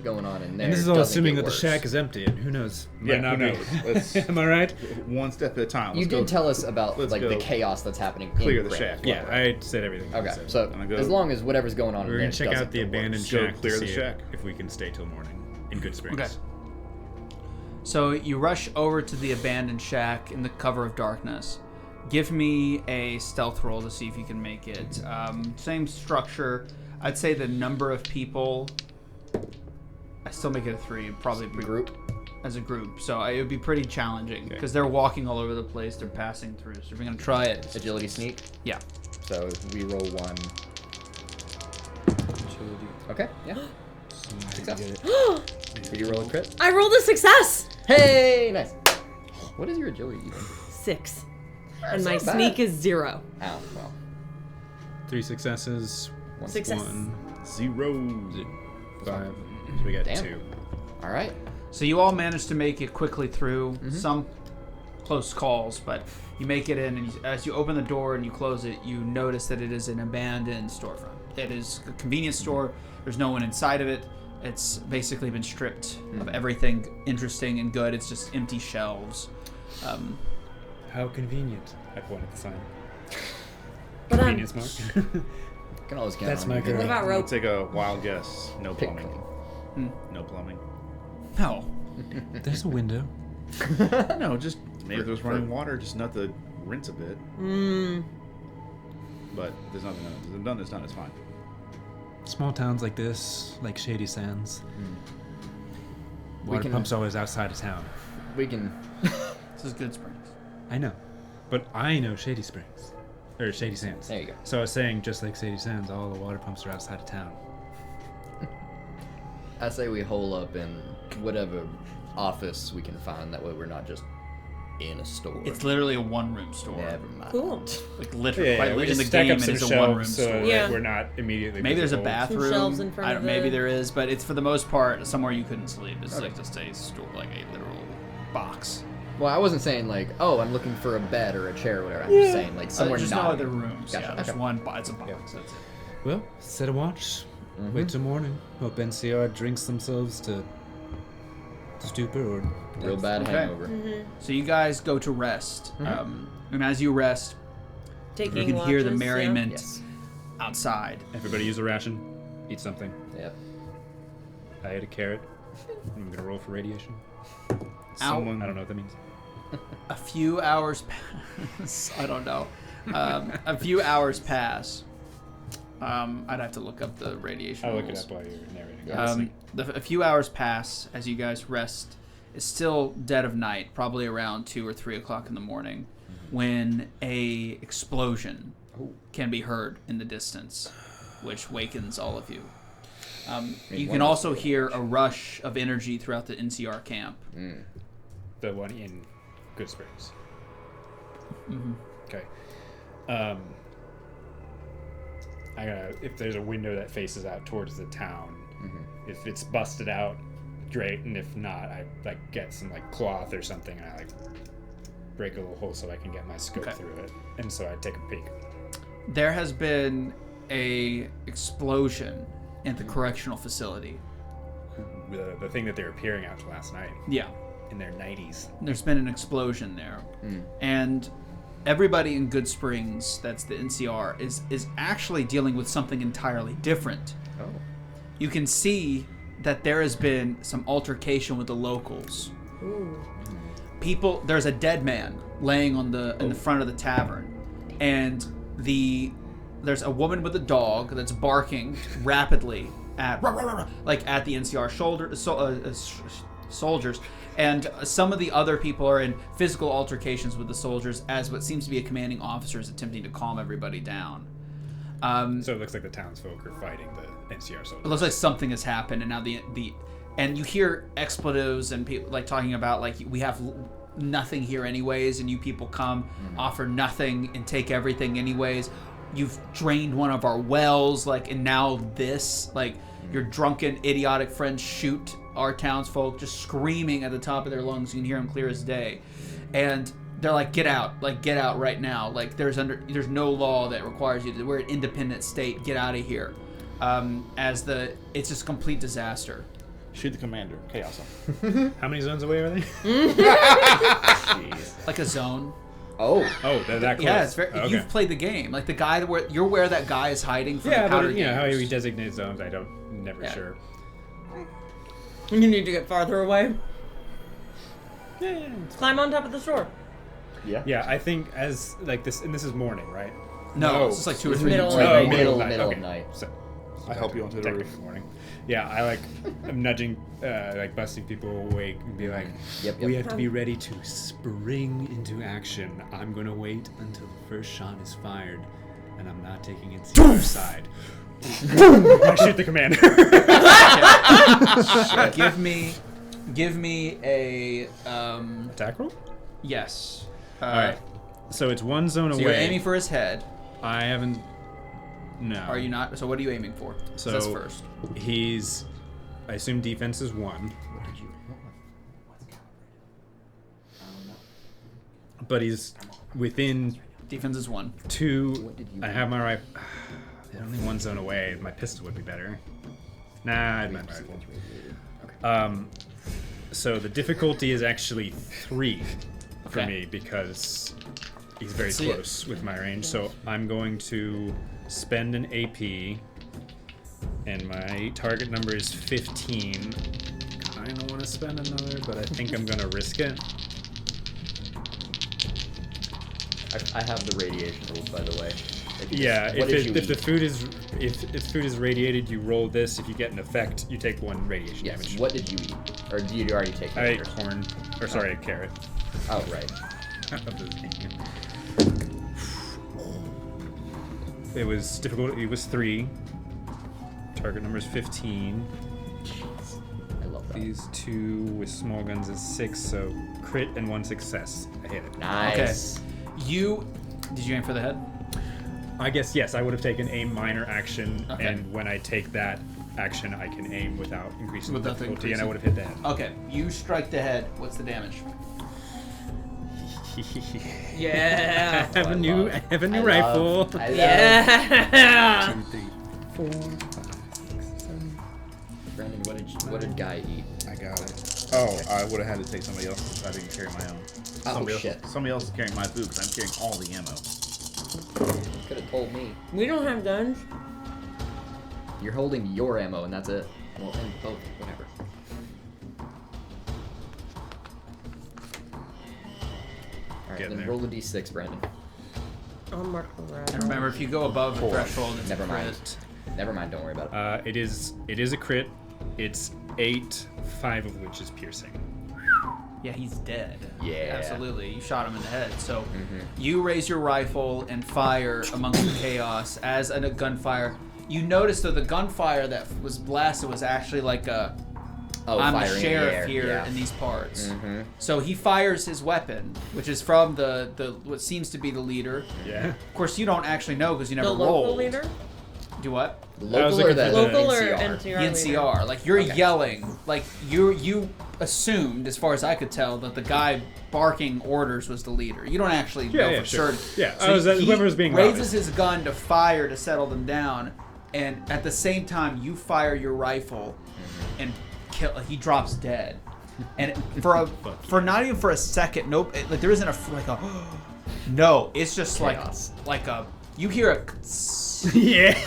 going on in there. And this is all doesn't assuming get that the worse. shack is empty, and who knows? Might not who be. knows? Let's Am I right? one step at a time. You Let's did go tell us about let's like go the chaos that's happening. clear in the Prim. shack. Yeah, I said everything. Okay, So so gonna go- as long as whatever's going on we're in gonna there check doesn't out the get worse. abandoned Go shack clear to the see shack. if we can stay till morning in Good Springs. Okay. So you rush over to the abandoned shack in the cover of darkness. Give me a stealth roll to see if you can make it. Same structure. I'd say the number of people. I still make it a 3. Probably Group. as a group. So it would be pretty challenging because they're walking all over the place. They're passing through. So we're gonna try it. Agility sneak. Yeah. So we roll 1. Okay. Yeah. Success. Did you roll a crit? I rolled a success. Hey, nice. What is your agility even? 6. And That's my not bad. sneak is 0. Ow. Well. 3 successes, Success. 1, 0. 5. So we got Damn. 2. All right. So you all managed to make it quickly through. Some close calls, but you make it in, and as you open the door and you close it, you notice that it is an abandoned storefront. It is a convenience store. There's no one inside of it. It's basically been stripped of everything interesting and good. It's just empty shelves. How convenient. I point at the sign. But Convenience mark. Can always count That's on my you. girl. what about I'll rope? take a wild guess. No Pick plumbing. No plumbing. No. There's a window. No, just maybe there's running water, just not to rinse a bit. But there's nothing done. It's done. It's fine. Small towns like this, like Shady Sands. Water can- pump's always outside of town. We can. This is Good Springs. I know. But I know Shady Springs. Or Shady Sands. There you go. So I was saying, just like Shady Sands, all the water pumps are outside of town. I say we hole up in whatever office we can find. That way we're not just in a store. It's literally a one-room store. Never mind. Cool. Like literally, Yeah, quite we literally in just the stack game, up it some is a one-room shelves so store. that Yeah. we're not immediately Maybe there's a visible. bathroom. shelves in front I of don't, maybe the- there is, but it's for the most part somewhere you couldn't sleep. It's Okay. like just a store, like a literal box. Well, I wasn't saying like, oh, I'm looking for a bed or a chair or whatever. I'm just saying like somewhere There's not. no other rooms. Gotcha. Yeah, there's Okay. one. It's a box. That's it. Well, set a watch. Wait till morning. Hope NCR drinks themselves to stupor or Real bad Okay. hangover. So you guys go to rest, and as you rest, Taking you can hear the watches, merriment Yes. outside. Everybody use a ration. Eat something. Yep. I ate a carrot. I'm gonna roll for radiation. Ow. I don't know what that means. A few hours pass. I don't know. A few hours pass. I'd have to look up the radiation I'll look it rules. up while you're narrating. A few hours pass as you guys rest. It's still dead of night, probably around 2 or 3 o'clock in the morning, when a explosion can be heard in the distance, which wakens all of you. You can also hear a rush of energy throughout the NCR camp. The one in Good Springs. Okay. I gotta. If there's a window that faces out towards the town, if it's busted out, great. And if not, I like get some like cloth or something, and I like break a little hole so I can get my scope through it. And so I take a peek. There has been a explosion at the correctional facility. The thing that they were peering out to last night Yeah. in their 90s. There's been an explosion there. And everybody in Good Springs, that's the NCR, is actually dealing with something entirely different. Oh. You can see that there has been some altercation with the locals. There's a dead man laying in the front of the tavern, and there's a woman with a dog that's barking rapidly at the NCR soldiers, and some of the other people are in physical altercations with the soldiers as what seems to be a commanding officer is attempting to calm everybody down. So it looks like the townsfolk are fighting the NCR soldiers. It looks like something has happened, and now and you hear expletives and people like talking about like we have nothing here anyways, and you people come offer nothing and take everything anyways. You've drained one of our wells, like, and now this, like, your drunken, idiotic friends shoot our townsfolk, just screaming at the top of their lungs. You can hear them clear as day, and they're like, "Get out! Like, get out right now! Like, there's no law that requires you to. We're an independent state. Get out of here!" It's just a complete disaster. Shoot the commander. Chaos. How many zones away are they? Jeez. Like a zone. Oh, they're that close. Yeah, it's very. Okay. You've played the game, like the guy you're where that guy is hiding from. Yeah, the powder but you know how gamers. we designate zones, never Yeah. sure. You need to get farther away. Yeah. Climb on top of the store. Yeah. Yeah, I think as like this, and this is morning, right? No, it's just like 2 or 3 Middle minutes. of Right, night. middle Okay. of night. So I help you onto the technically roof. morning. Yeah, I'm nudging, like busting people awake and be like, Yep. we have to be ready to spring into action. I'm gonna wait until the first shot is fired, and I'm not taking it to the other side. I shoot the commander. Give me a Attack roll? yes. All right. So it's one zone So away. you're aiming for his head. I haven't. No. Are you not? So what are you aiming for? So that's first. He's. I assume defense is 1. But he's within Defense is 1. 2. I have my rifle. Only 1 zone away. My pistol would be better. Nah, I have my rifle. So the difficulty is actually 3 for Okay. me because he's very So you- close with my range. So I'm going to spend an AP, and my target number is 15. Kind of want to spend another, but I think I'm gonna risk it. I have the radiation rules, by the way. Yeah, What did you if the eat? food is if food is radiated, you roll this. If you get an effect, you take 1 radiation Yes. damage. What did you eat? Or did you already take I ate yours? corn, or sorry, a carrot. Oh, right. It was difficult. It was 3. Target number is 15. I love that. These 2 with small guns is 6. So crit and 1 success. I hit it. Nice. Did you aim for the head? I guess yes. I would have taken a minor action, Okay. and when I take that action, I can aim without increasing the Without the difficulty, and I increasing- would have hit the head. Okay. You strike the head. What's the damage? Yeah. I have a new rifle. I love. Yeah. 2, 3, 4, 5, 6, 7. Brandon, what did Guy eat? I got it. Oh, I would have had to take somebody else's. I didn't carry my own. Oh, shit. Somebody else is carrying my food because I'm carrying all the ammo. Could have told me. We don't have guns. You're holding your ammo, and that's it. Well, and both, whatever. Alright, Getting then there. roll a d6, Brandon. I'll mark the red. And remember, if you go above the threshold, it's Never a mind. crit. Never mind, don't worry about it. It is a crit. It's 8, 5 of which is piercing. Yeah, he's dead. Yeah. Absolutely. You shot him in the head. So you raise your rifle and fire amongst the chaos as a gunfire. You notice though the gunfire that was blasted was actually like a I'm the firing in the sheriff air, here yeah. in these parts. So he fires his weapon, which is from the what seems to be the leader. Yeah. Of course, you don't actually know because you never The local rolled. leader? Do what? Local looking or the for the- Local or NCR? NCR? NCR. Like you're Okay. yelling. Like you assumed, as far as I could tell, that the guy barking orders was the leader. You don't actually know Yeah, for sure. certain. Yeah, whoever was being raises robbed. his gun to fire to settle them down, and at the same time you fire your rifle, and kill. He drops dead. And for not even for a second, nope. Like there isn't no. It's just Chaos. like a you hear a. Yeah.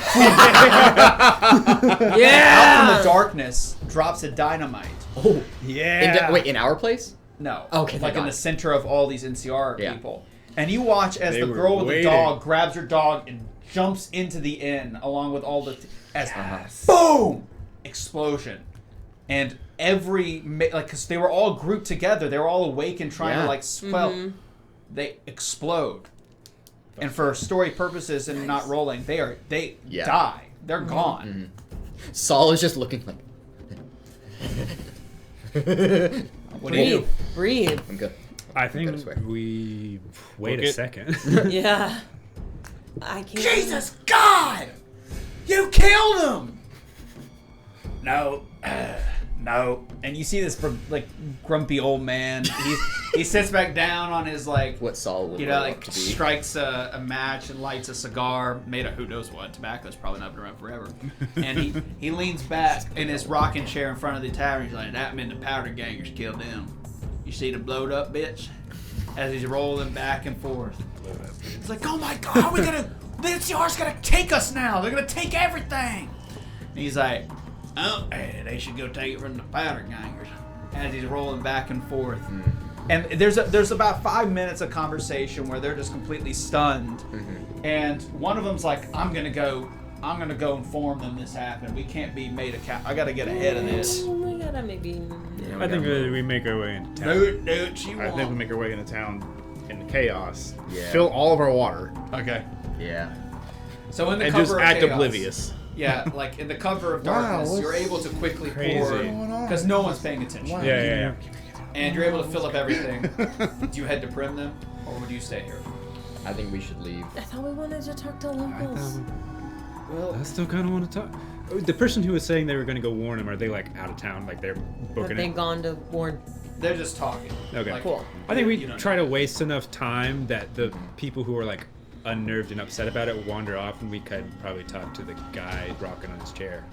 Out from the darkness drops a dynamite. Oh, Yeah. wait, in our place? No. Okay, Like thank in God. the center of all these NCR Yeah. people. And you watch as They the were girl with waiting. the dog grabs her dog and jumps into the inn along with all the... as Yes. boom! Explosion. And because they were all grouped together. They were all awake and trying Yeah. to swell. They explode. And for story purposes and not rolling, they Yeah. die. They're gone. Saul is just looking like... What do you do? Breathe. I'm good. I Good, I think swear. we wait Book a it. second. Yeah. I can't. Jesus God! You killed him! No. No. And you see this grumpy old man. He sits back down on his What Saul would roll up to be. strikes a match and lights a cigar made of who knows what. Tobacco's probably not been around forever. And he leans back in his rocking chair in front of the tavern. He's like, that meant the powder gangers killed him. You see the blowed up bitch? As he's rolling back and forth. It's like, oh my God, the NCR's gonna take us now. They're gonna take everything. And he's like, oh, hey, they should go take it from the powder gangers. As he's rolling back and forth. And there's about 5 minutes of conversation where they're just completely stunned. And one of them's like, I'm gonna go inform them this happened. We can't be made I gotta get ahead of this. We gotta maybe. I think we make our way into town. Do it, she I think we won't. make our way into town in the chaos. Yeah. Fill all of our water Okay. Yeah. So in the and cover just of act chaos, oblivious. Yeah, like in the cover of Wow, darkness, what's you're able to quickly crazy pour going on? because no one's paying attention. Yeah. And you're able to fill up everything. Do you head to Prim them, or would you stay here? I think we should leave. I thought we wanted to talk to locals. Well, I still kind of want to talk. The person who was saying they were going to go warn him, are they out of town? They're Have booking they it? gone to warn? They're just talking. Okay. Like, Cool. I think we you don't try know. to waste enough time that the people who are unnerved and upset about it wander off, and we could probably talk to the guy rocking on his chair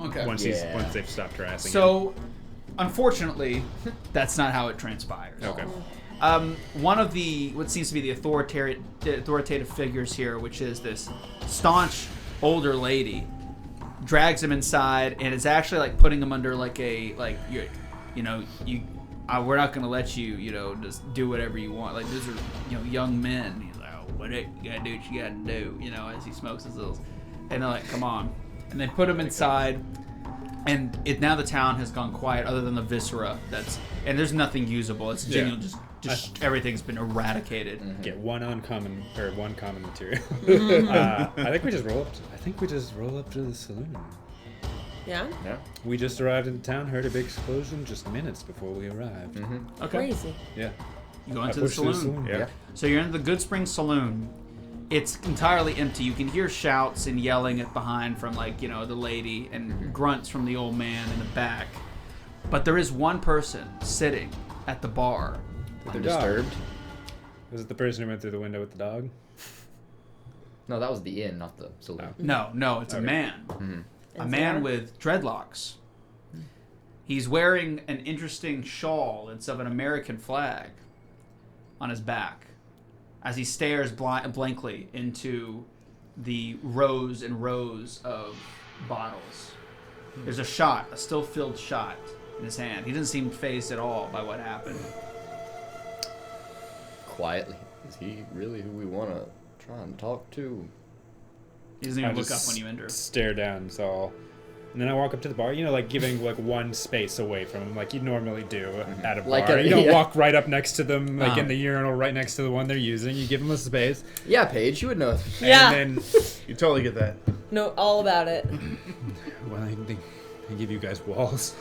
Okay. once they've stopped harassing him. So, unfortunately, that's not how it transpires. Okay. One of what seems to be the authoritative figures here, which is this staunch older lady, drags him inside and is actually putting him under we're not gonna let you just do whatever you want. These are young men. He's like, oh, you gotta do what you gotta do. As he smokes his little, and they're like, come on, and they put him inside. And now the town has gone quiet, other than the viscera. And there's nothing usable. It's genuine. Just everything's been eradicated. Get one common material. I think we just roll up to the saloon. Yeah. yeah. We just arrived in town, heard a big explosion just minutes before we arrived. Okay. Crazy. Yeah. You go I into the pushed through saloon. Yeah. So you're in the Good Spring Saloon. It's entirely empty. You can hear shouts and yelling at behind from the lady and grunts from the old man in the back. But there is one person sitting at the bar. They're disturbed. Was it the person who went through the window with the dog? No, that was the inn, not the saloon. No, it's a man. A man with dreadlocks. He's wearing an interesting shawl. It's of an American flag on his back as he stares blankly into the rows and rows of bottles. There's a still filled shot in his hand. He doesn't seem fazed at all by what happened. Quietly. Is he really who we want to try and talk to? He doesn't even look up when you enter. Stare down, so. And then I walk up to the bar, like giving like one space away from him, like you normally do at a bar. You don't walk right up next to them, like in the urinal right next to the one they're using. You give them a space. Yeah, Paige, you would know. Yeah. And then you totally get that. Know all about it. Well, they give you guys walls.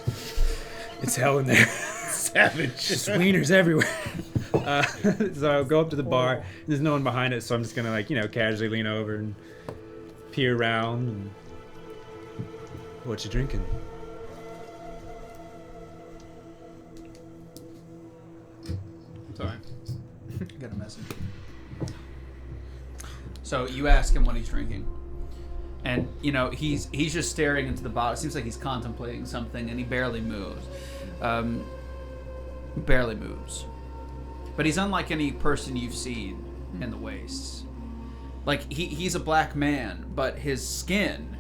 It's hell in there. Savage. Just wieners everywhere. So I'll go up to the bar. There's no one behind it, so I'm just gonna casually lean over and peer around. And what you drinking? Sorry. Got a message. So you ask him what he's drinking. And, he's just staring into the bottle. It seems like he's contemplating something, and he barely moves. But he's unlike any person you've seen in the wastes. Like, he's a black man, but his skin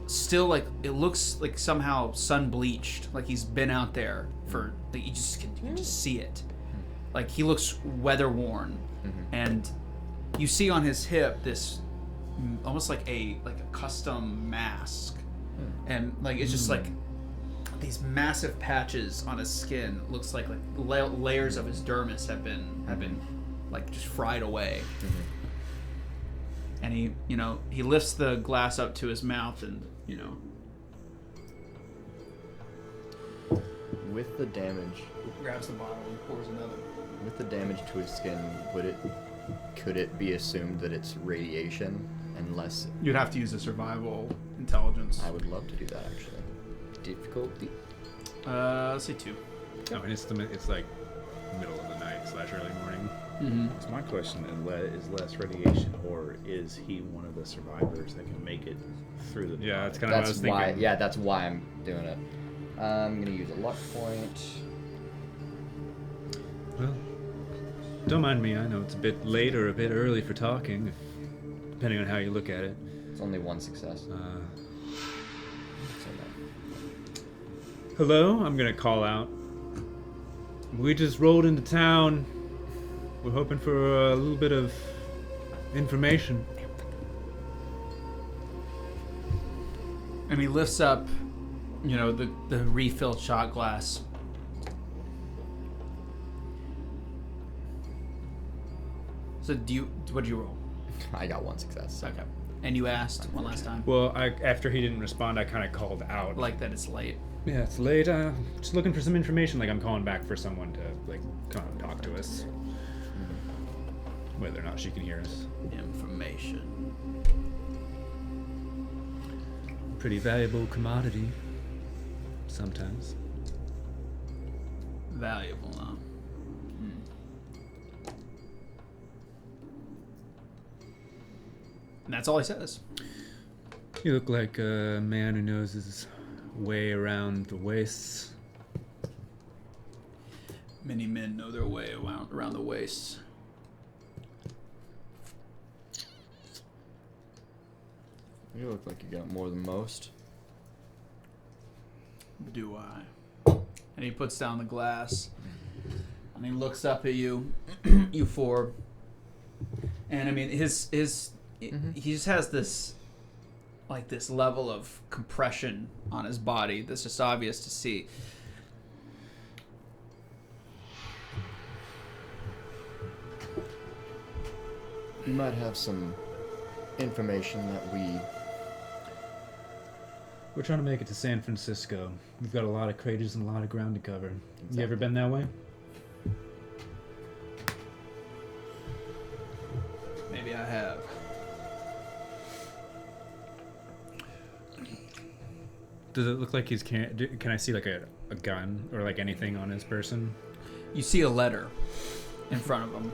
still, it looks like somehow sun-bleached. Like he's been out there for, you can just see it. Like, he looks weather-worn. And you see on his hip this almost like a custom mask, and it's just these massive patches on his skin. Looks like layers of his dermis have been just fried away. And he lifts the glass up to his mouth and with the damage, grabs the bottle and pours another. With the damage to his skin, could it be assumed that it's radiation? Unless you'd have to use a survival intelligence. I would love to do that, actually. Difficulty? Let's say 2. Oh, and it's like middle of the night / early morning. So my question is less radiation, or is he one of the survivors that can make it through the? Yeah, that's kind of what I was thinking. Yeah, that's why I'm doing it. I'm gonna use a luck point. Well, don't mind me. I know it's a bit late or a bit early for talking, depending on how you look at it. It's only one success. Hello, I'm gonna call out. We just rolled into town. We're hoping for a little bit of information. And he lifts up, the refilled shot glass. So what do you roll? I got one success. Okay. And you asked one last time? Well, after he didn't respond, I kind of called out. Like that it's late. Yeah, it's late. Just looking for some information. Like I'm calling back for someone to come and talk to us. Whether or not she can hear us. Information. Pretty valuable commodity. Sometimes. Valuable, huh? And that's all he says. You look like a man who knows his way around the wastes. Many men know their way around the wastes. You look like you got more than most. Do I? And he puts down the glass. And he looks up at you, you four. And I mean, he just has this level of compression on his body that's just obvious to see. You might have some information that We're trying to make it to San Francisco. We've got a lot of craters and a lot of ground to cover. Exactly. You ever been that way? Maybe I have. Does it look like he's carrying... Can I see like a gun or like anything on his person? You see a letter in front of him.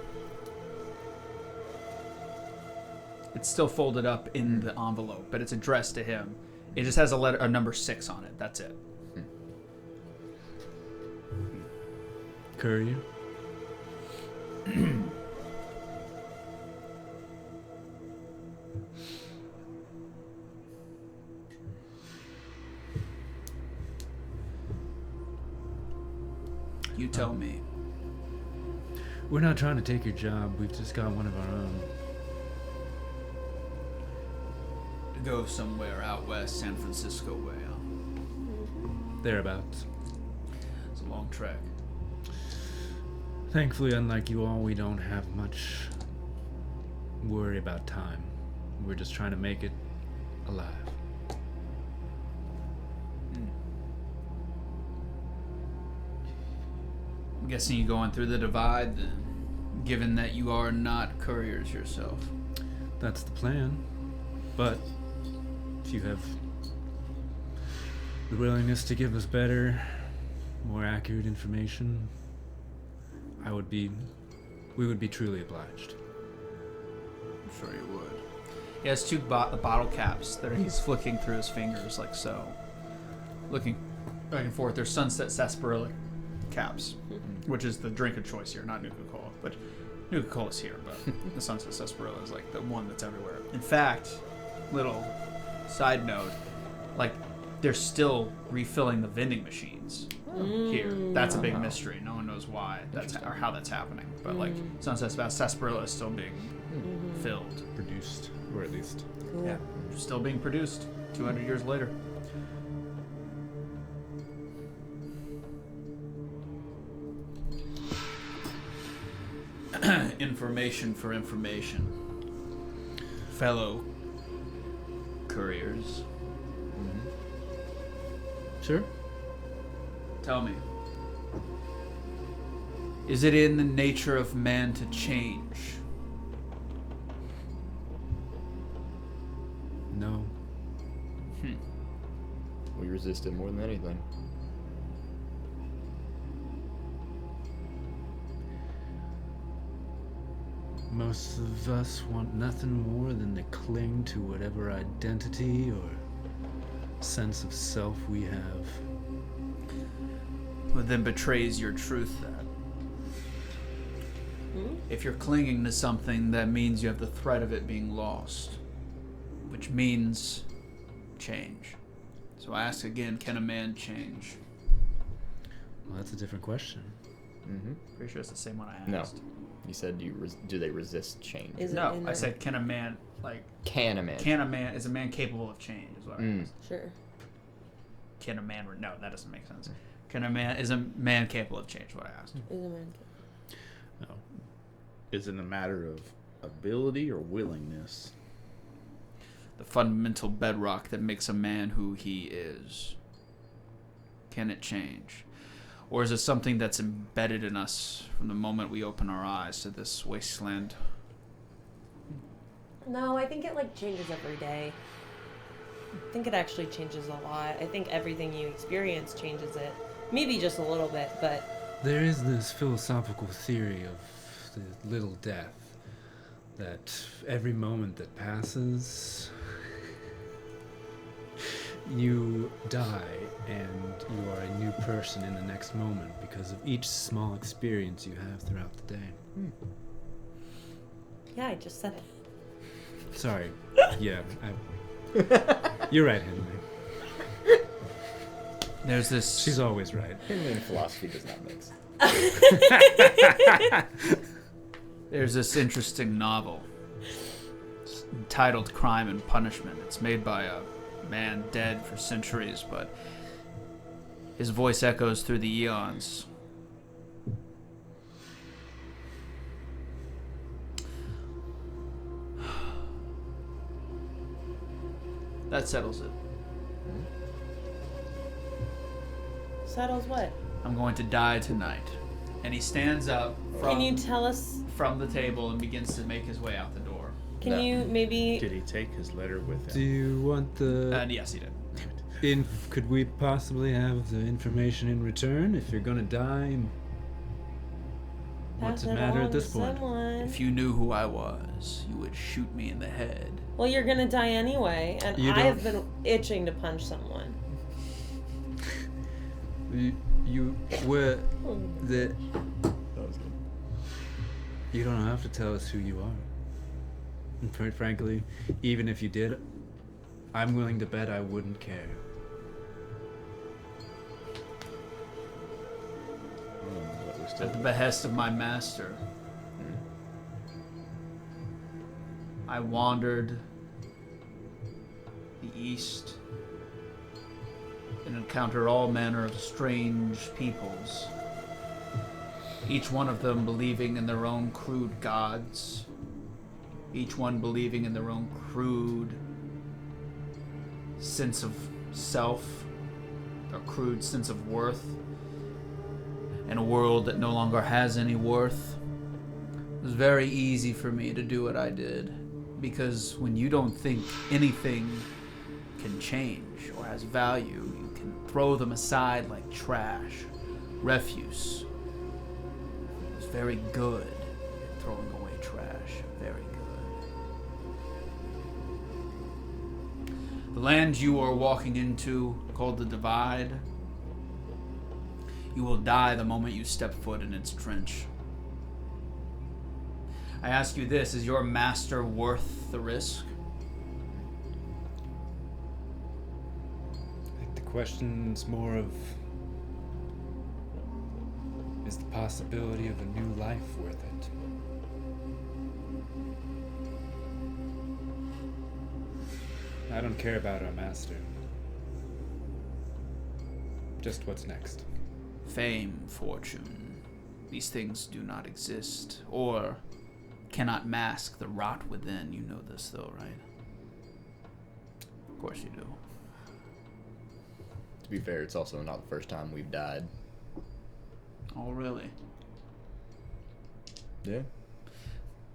It's still folded up in the envelope, but it's addressed to him. It just has a number 6 on it. That's it. Courier. You tell me. We're not trying to take your job. We've just got one of our own. To go somewhere out west, San Francisco way. Huh? Thereabouts. It's a long trek. Thankfully, unlike you all, we don't have much worry about time. We're just trying to make it alive. I'm guessing you're going through the divide then, given that you are not couriers yourself. That's the plan. But if you have the willingness to give us better, more accurate information, we would be truly obliged. I'm sure you would. He has two bottle caps that he's flicking through his fingers like so. Looking back and forth. They're Sunset Sarsaparilla caps, which is the drink of choice here, not Nuka-Cola. But Nuka-Cola's here, but the Sunset Sarsaparilla is like the one that's everywhere. In fact, little side note, like they're still refilling the vending machines here. That's a big mystery. No one knows why or how that's happening. But like Sunset Sarsaparilla is still being filled, Produced, or at least. Cool. yeah, still being produced 200 years later. Information for information. Fellow couriers. Sure. Tell me. Is it in the nature of man to change? No. We resist it more than anything. Most of us want nothing more than to cling to whatever identity or sense of self we have. What then betrays your truth then? If you're clinging to something, that means you have the threat of it being lost, which means change. So I ask again, can a man change? Well, that's a different question. Pretty sure it's the same one I No. asked. You said, do they resist change? Is it No, in I the- said, can a man, like, Can a man? is a man capable of change, is what I asked. Sure. Can a man, no, that doesn't make sense. Is a man capable of change, what I asked. Is a man No. Is it a matter of ability or willingness? The fundamental bedrock that makes a man who he is. Can it change? Or is it something that's embedded in us from the moment we open our eyes to this wasteland? No, I think it like changes every day. I think it actually changes a lot. I think everything you experience changes it. Maybe just a little bit, but There is this philosophical theory of the little death, that every moment that passes, you die and you are a new person in the next moment because of each small experience you have throughout the day. yeah, I just said it. Sorry. Yeah, you're right, Henry. There's this... She's always right. Henry and philosophy does not mix. There's this interesting novel titled Crime and Punishment. It's made by a man dead for centuries, but his voice echoes through the eons. That settles it. Settles what? I'm going to die tonight. And he stands up Can you tell us? from the table and begins to make his way out the door. Can No. you maybe? Did he take his letter with Do him? you want the... And yes, he did. Could we possibly have the information in return if you're gonna die? What's pass it matter on at this to point? someone? If you knew who I was, you would shoot me in the head. Well, you're gonna die anyway, and You I have don't- been itching to punch someone. You were the. That was good. You don't have to tell us who you are. And quite frankly, even if you did, I'm willing to bet I wouldn't care. At the behest of my master, I wandered the east and encountered all manner of strange peoples, each one of them believing in their own crude gods, each one believing in their own crude sense of self, a crude sense of worth. In a world that no longer has any worth, it was very easy for me to do what I did. Because when you don't think anything can change or has value, you can throw them aside like trash, refuse. I was very good at throwing away trash, very good. The land you are walking into, called the Divide, you will die the moment you step foot in its trench. I ask you this, is your master worth the risk? I think the question's more of, is the possibility of a new life worth it? I don't care about our master. Just what's next. Fame, fortune, these things do not exist, or cannot mask the rot within. You know this though, right? Of course you do. To be fair, it's also not the first time we've died. Oh, really? Yeah.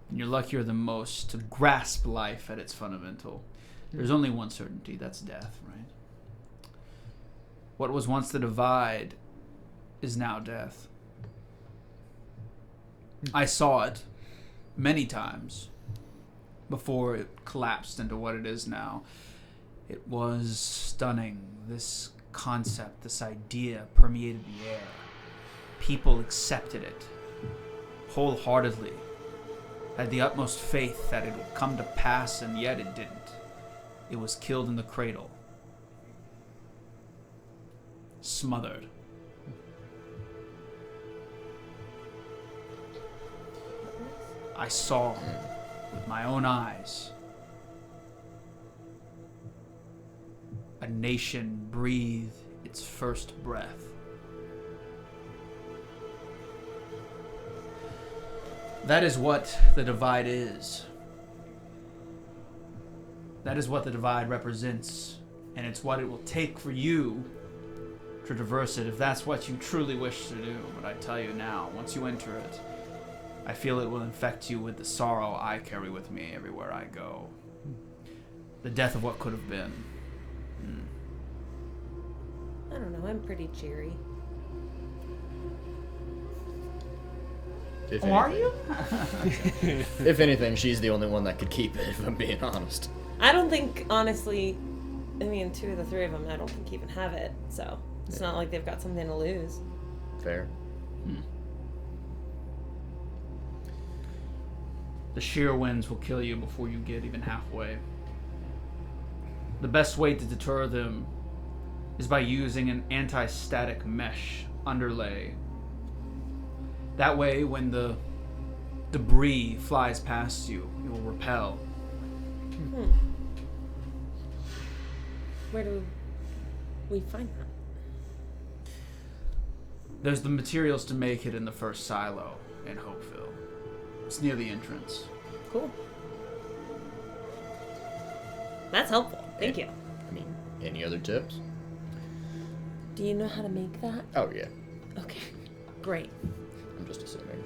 And you're luckier than most to grasp life at its fundamental. There's only one certainty, that's death, right? What was once the Divide is now death. I saw it many times before it collapsed into what it is now. It was stunning. This concept, this idea permeated the air. People accepted it wholeheartedly, had the utmost faith that it would come to pass, and yet it didn't. It was killed in the cradle. Smothered. I saw with my own eyes a nation breathe its first breath. That is what the Divide is. That is what the Divide represents, and it's what it will take for you to traverse it if that's what you truly wish to do. But I tell you now, once you enter it, I feel it will infect you with the sorrow I carry with me everywhere I go. The death of what could have been. I don't know, I'm pretty cheery. If Are anything. you? If anything, she's the only one that could keep it, if I'm being honest. I don't think, honestly, I mean, 2 of the 3 of them, I don't think even have it, so it's not like they've got something to lose. Fair. The sheer winds will kill you before you get even halfway. The best way to deter them is by using an anti-static mesh underlay. That way, when the debris flies past you, it will repel. Where do we find that? There's the materials to make it in the first silo in Hopeville. It's near the entrance. Cool. That's helpful. Thank you. I mean, any other tips? Do you know how to make that? Oh, yeah. Okay. Great. I'm just assuming.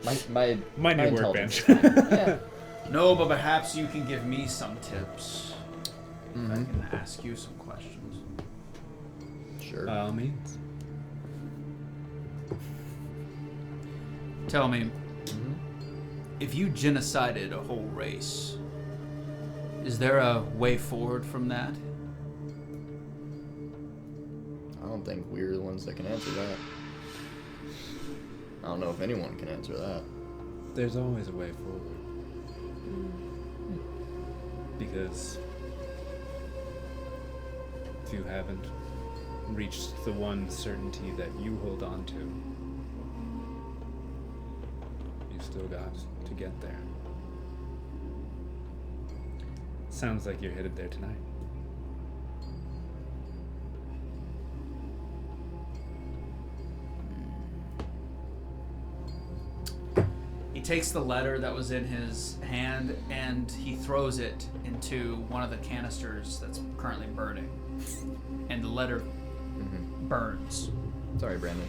my My new intelligence workbench. is fine. Yeah. No, but perhaps you can give me some tips. I Mhm. can ask you some questions. Sure. By all means. Tell me, if you genocided a whole race, is there a way forward from that? I don't think we're the ones that can answer that. I don't know if anyone can answer that. There's always a way forward. Because if you haven't reached the one certainty that you hold on to, you've still got to get there. Sounds like you're headed there tonight. He takes the letter that was in his hand and he throws it into one of the canisters that's currently burning. And the letter burns. Sorry, Brandon.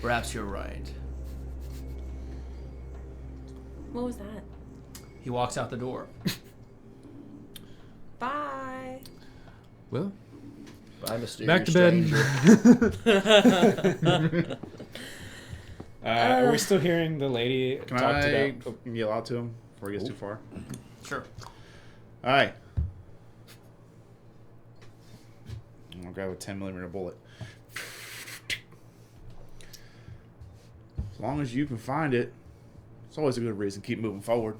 Perhaps you're right. What was that? He walks out the door. Bye. Well, Bye, mysterious back to bed. stranger. Are we still hearing the lady Can talk I about? yell out to him before he gets too far? Sure. All right. I'm gonna grab a 10mm bullet. As long as you can find it, it's always a good reason to keep moving forward.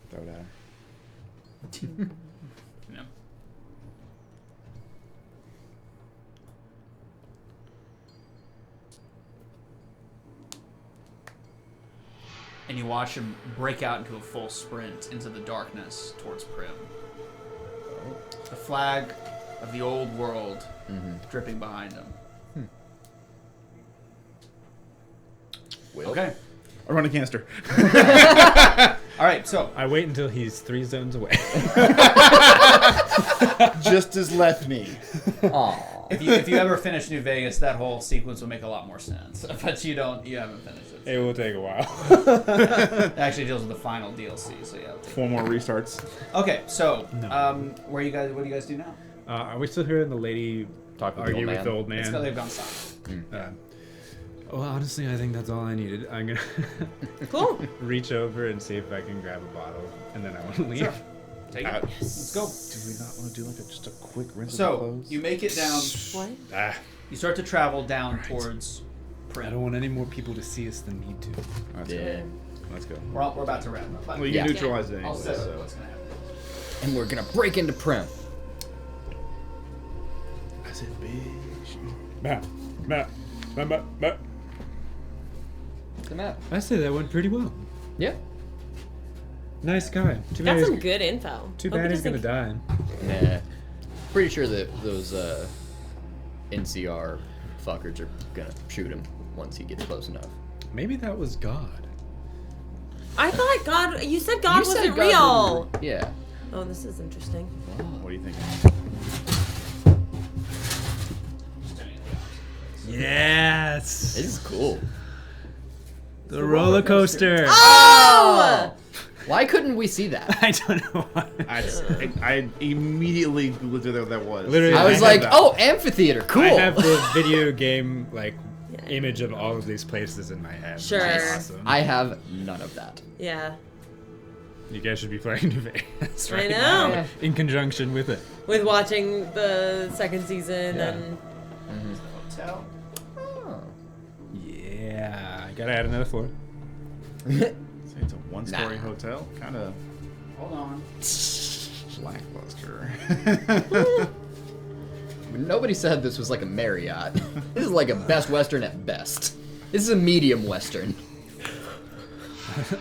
Throw it at him. Yeah. And you watch him break out into a full sprint into the darkness towards Prim. The flag of the old world dripping behind him. Will? Okay. I run a canister. All right, so I wait until he's 3 zones away. Just as left me. Aw. if you ever finish New Vegas, that whole sequence will make a lot more sense. But you haven't finished it. It will take a while. It actually deals with the final DLC, so yeah. it'll take- 4 more restarts. Okay, so No. what do you guys do now? Are we still hearing the lady Talk with the argue old with the man. old It's man? because they've gone silent. Well, honestly, I think that's all I needed. I'm gonna Cool. reach over and see if I can grab a bottle, and then I want to leave. Sure. Take it. Let's go. Do we not want to do like just a quick rinse of the So clothes? you make it down. What? Ah, You start to travel down towards I Prim. don't want any more people to see us than need to. Let's Yeah. go. Let's go. We're about to wrap up. Well, you Yeah. neutralized it I'll anyway, set so. what's gonna happen. And we're gonna break into Prim. I said, bitch. The map. I say that went pretty well. Yeah. Nice guy. Too Got bad, some he's, good info. too Hope bad he he's gonna doesn't- die. Nah. Pretty sure that those NCR fuckers are gonna shoot him once he gets close enough. Maybe that was God. I thought God. You said God You said wasn't God real. wasn't re- Yeah. Oh, this is interesting. What do you think? Yes. This is cool. The roller coaster. Oh! Why couldn't we see that? I don't know why. I immediately looked at what that was. Literally, I was have like, that. oh, amphitheater, cool. I have the video game like Yeah. image of all of these places in my head. Sure. It's awesome. I have none of that. Yeah. You guys should be playing New Vegas I right know. now Yeah. in conjunction with it. With watching the second season Yeah. and Hotel. Oh. Yeah, I gotta add another floor. It's a one-story Nah. hotel. Kind of Hold on. lackluster. Nobody said this was like a Marriott. This is like a Best Western at best. This is a medium Western.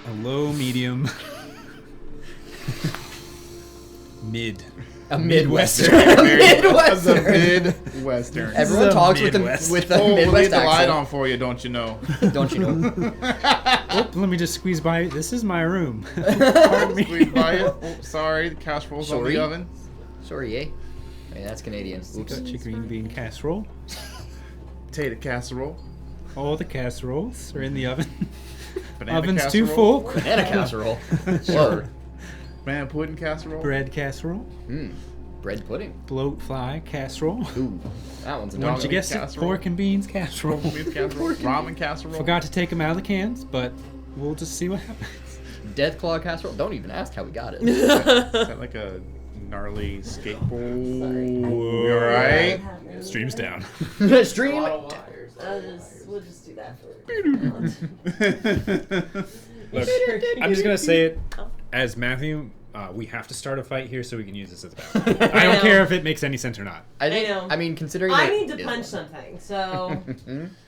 A low, medium, mid. A Midwestern. A Midwestern. Mid-western. Everyone a talks with Midwest. a Oh, we'll Midwest leave the light accent. on for you, don't you know? Don't you know? Oh, let me just squeeze by. This is my room. Pardon me. Squeeze by it. Oh, sorry, the casserole's on Sorry? the oven. Sorry, eh? Hey, that's Canadian. We've got chicken green bean casserole. Potato casserole. All the casseroles are in the oven. Banana Oven's casserole. too full. Banana casserole. Whoa. Banana pudding casserole. Bread casserole. Bread pudding. Bloat fly casserole. Ooh, that one's a Once dog. you guessed it, casserole. pork and beans casserole. Beef casserole. Ramen casserole. Forgot to take them out of the cans, but we'll just see what happens. Death claw casserole. Don't even ask how we got it. Is that like a gnarly skateboard. Sorry. You alright? Stream's down. Stream. We'll just do that for. Look, I'm just gonna say it as Matthew. We have to start a fight here so we can use this as a battle. I don't care if it makes any sense or not. I think. know. I mean, considering I that need to it- punch something, so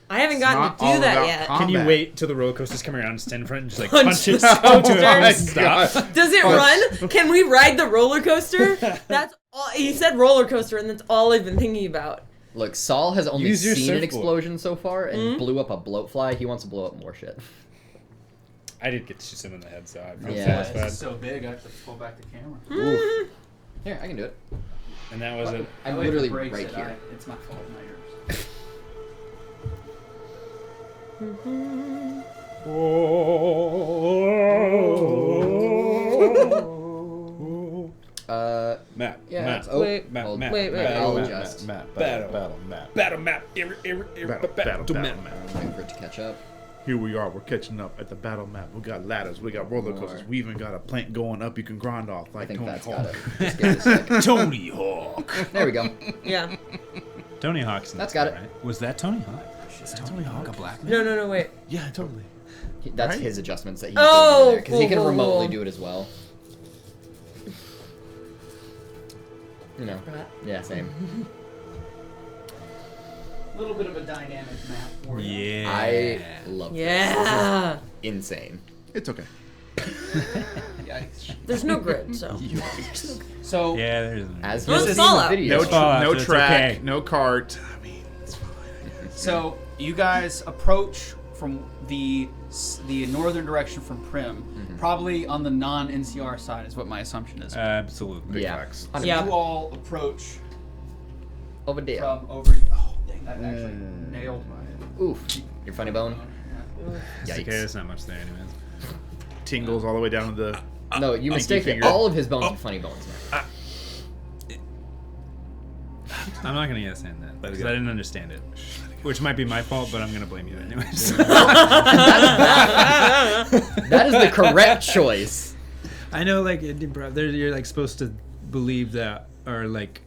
I haven't gotten not to all do that about yet. Can you combat. wait till the roller coasters come around and stand in front and just like Punch punch it the so to coasters. stop? Does it run? Can we ride the roller coaster? That's all. He said roller coaster, and that's all I've been thinking about. Look, Saul has only Use your seen an surfboard. explosion so far and blew up a bloatfly. He wants to blow up more shit. I did get shit in the head, so I feel Yeah. It's satisfied. so big, I have to pull back the camera. Oof. Here, I can do it. And that was it. I'm That way if it literally breaks right it, here. It's my fault, not yours. Map. Yeah. Map. Oh, Wait. Map. hold- Map. wait, wait. Battle I'll map. adjust. Map. Battle. Battle map. Battle map. Battle map. Waiting for it to catch up. Here we are. We're catching up at the battle map. We got ladders. We got roller coasters. We even got a plank going up you can grind off I like think Tony that's Hawk. got it. Just give it a sec. Tony Hawk. There we go. Yeah. Tony Hawk's in That's this got one, it. right? Was that Tony Hawk? Is Tony Hawk a black man? No, wait. Yeah, totally. That's Right? his adjustments that he's Oh, doing there because he can cool, remotely cool. do it as well. You know. Yeah, same. A little bit of a dynamic map for you. Yeah. I love this. Yeah. This is insane. It's okay. Yikes. There's no grid, so. So, Yeah, there's. As Well, you it's see in the Fallout. video. No, Fallout, no so it's track, okay. no cart. I mean, it's fine. so you guys approach from the northern direction from Prim, probably on the non-NCR side, is what my assumption is. Absolutely. Yeah. Facts. Yeah. You all approach Over there. from over. Oh, dang! That actually nailed my. Oof. Your funny bone? It's okay, Yikes. there's not much there, anyways. Tingles all the way down to the. No, you mistaken. finger. All of his bones are funny bones, man. I'm not gonna yes and that because I didn't understand it, which might be my fault, but I'm gonna blame you anyways. That is the correct choice. I know, like in improv, you're like supposed to believe that, or like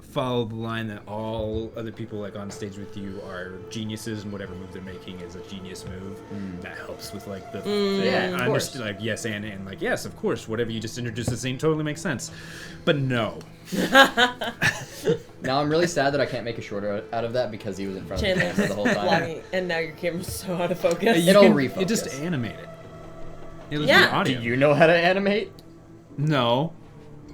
follow the line that all other people like on stage with you are geniuses, and whatever move they're making is a genius move. That helps with like the Yeah, of I course. understand, like yes and like yes, of course, whatever you just introduced the scene totally makes sense, but no. Now I'm really sad that I can't make a short out of that because he was in front of the camera the whole time. Vlogging, and now your camera's so out of focus. It'll You refocus. just animate it. It'll Yeah. be Do audio. you know how to animate? No,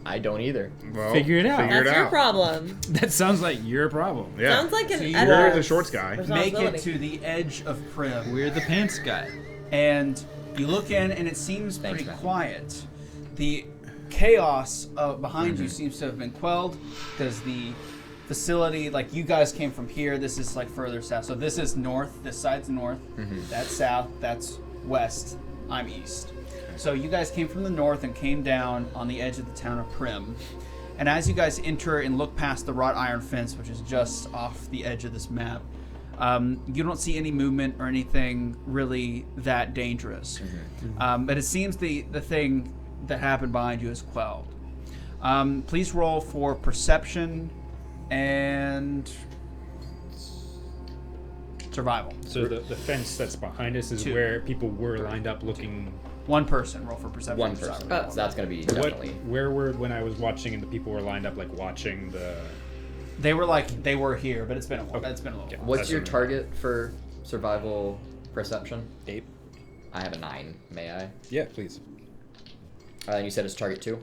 I don't either. Well, Figure it out. Figure That's it your out. problem. that sounds like your problem. Yeah. Sounds like an So you're editor's the shorts guy. Make it responsibility. to the edge of Prim. We're the pants guy. And you look in, and it seems Thanks, pretty man. quiet. The chaos behind you seems to have been quelled because the facility, like you guys came from here, this is like further south. So this is north, this side's north, that's south, that's west, I'm east. So you guys came from the north and came down on the edge of the town of Prim. And as you guys enter and look past the wrought iron fence, which is just off the edge of this map, you don't see any movement or anything really that dangerous. But it seems the thing that happened behind you is quelled. Please roll for perception and survival. So the fence that's behind us is 2. where people were lined up looking. One person roll for perception. One and person. survival. So that's gonna be What? definitely. Where were when I was watching and the people were lined up like watching the. They were here, but it's been a while. Okay. It's been a little while. What's That's your what I target for survival perception? 8. I have a 9. May I? Yeah, please. And you said it's target 2? Or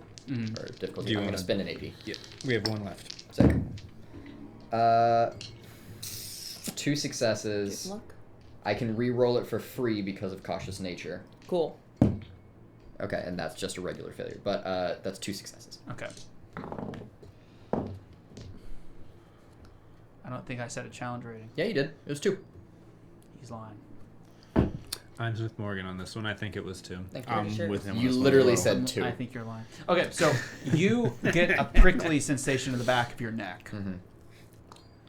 difficulty? Do you I'm gonna wanna- spend an AP. Yeah, we have one left. Sick. 2 successes. Luck. I can re-roll it for free because of cautious nature. Cool. Okay, and that's just a regular failure. But that's 2 successes. Okay. I don't think I set a challenge rating. Yeah, you did. It was 2. He's lying. I'm with Morgan on this one. I think it was 2. Thank you. I'm Sure. with him. on You this one literally as well. said 2. I think you're lying. Okay, so you get a prickly sensation in the back of your neck.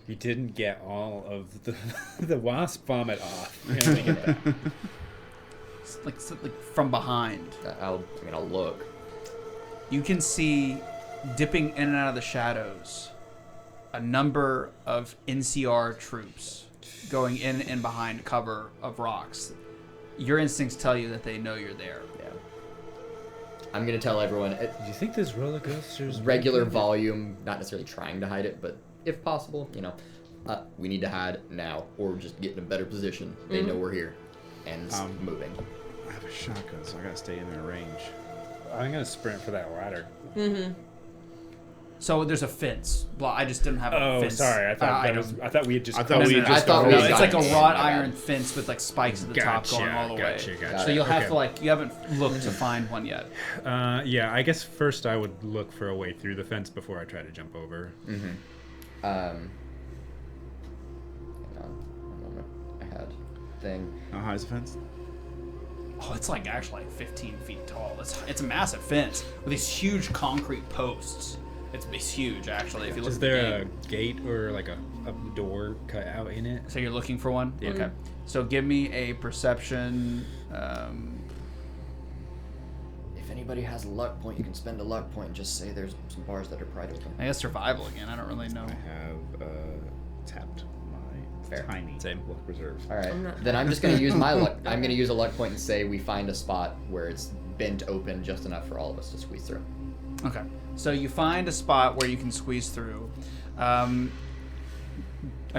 You didn't get all of the the wasp vomit off. You're gonna get that. It's like from behind. I'll look. You can see dipping in and out of the shadows, a number of NCR troops going in and behind cover of rocks. Your instincts tell you that they know you're there. Yeah. I'm gonna tell everyone Do you think there's roller coasters? regular volume, not necessarily trying to hide it, but if possible, we need to hide now, or just get in a better position. They know we're here, and it's moving. I have a shotgun, so I gotta stay in their range. I'm gonna sprint for that ladder. So there's a fence. Well, I just didn't have a Oh, fence. sorry. I thought we had just. I thought we had just. I thought we No, had it's like a gotten wrought in. My bad. iron fence with like spikes at the top going all the way. Gotcha. So you'll have Okay. to you haven't looked to find one yet. Yeah, I guess first I would look for a way through the fence before I try to jump over. Hang on, one moment. I had thing. How high is the fence? Oh, it's like actually like 15 feet tall. It's a massive fence with these huge concrete posts. It's huge actually. If you look Is at the there game. a gate or like a door cut out in it? So you're looking for one? Yeah. Okay. So give me a perception. If anybody has a luck point, you can spend a luck point and just say there's some bars that are pried open. I guess survival again. I don't really know. I have tapped my Fair. tiny luck reserves. All right, then I'm just gonna use my luck. I'm gonna use a luck point and say we find a spot where it's bent open just enough for all of us to squeeze through. Okay. So you find a spot where you can squeeze through. I'm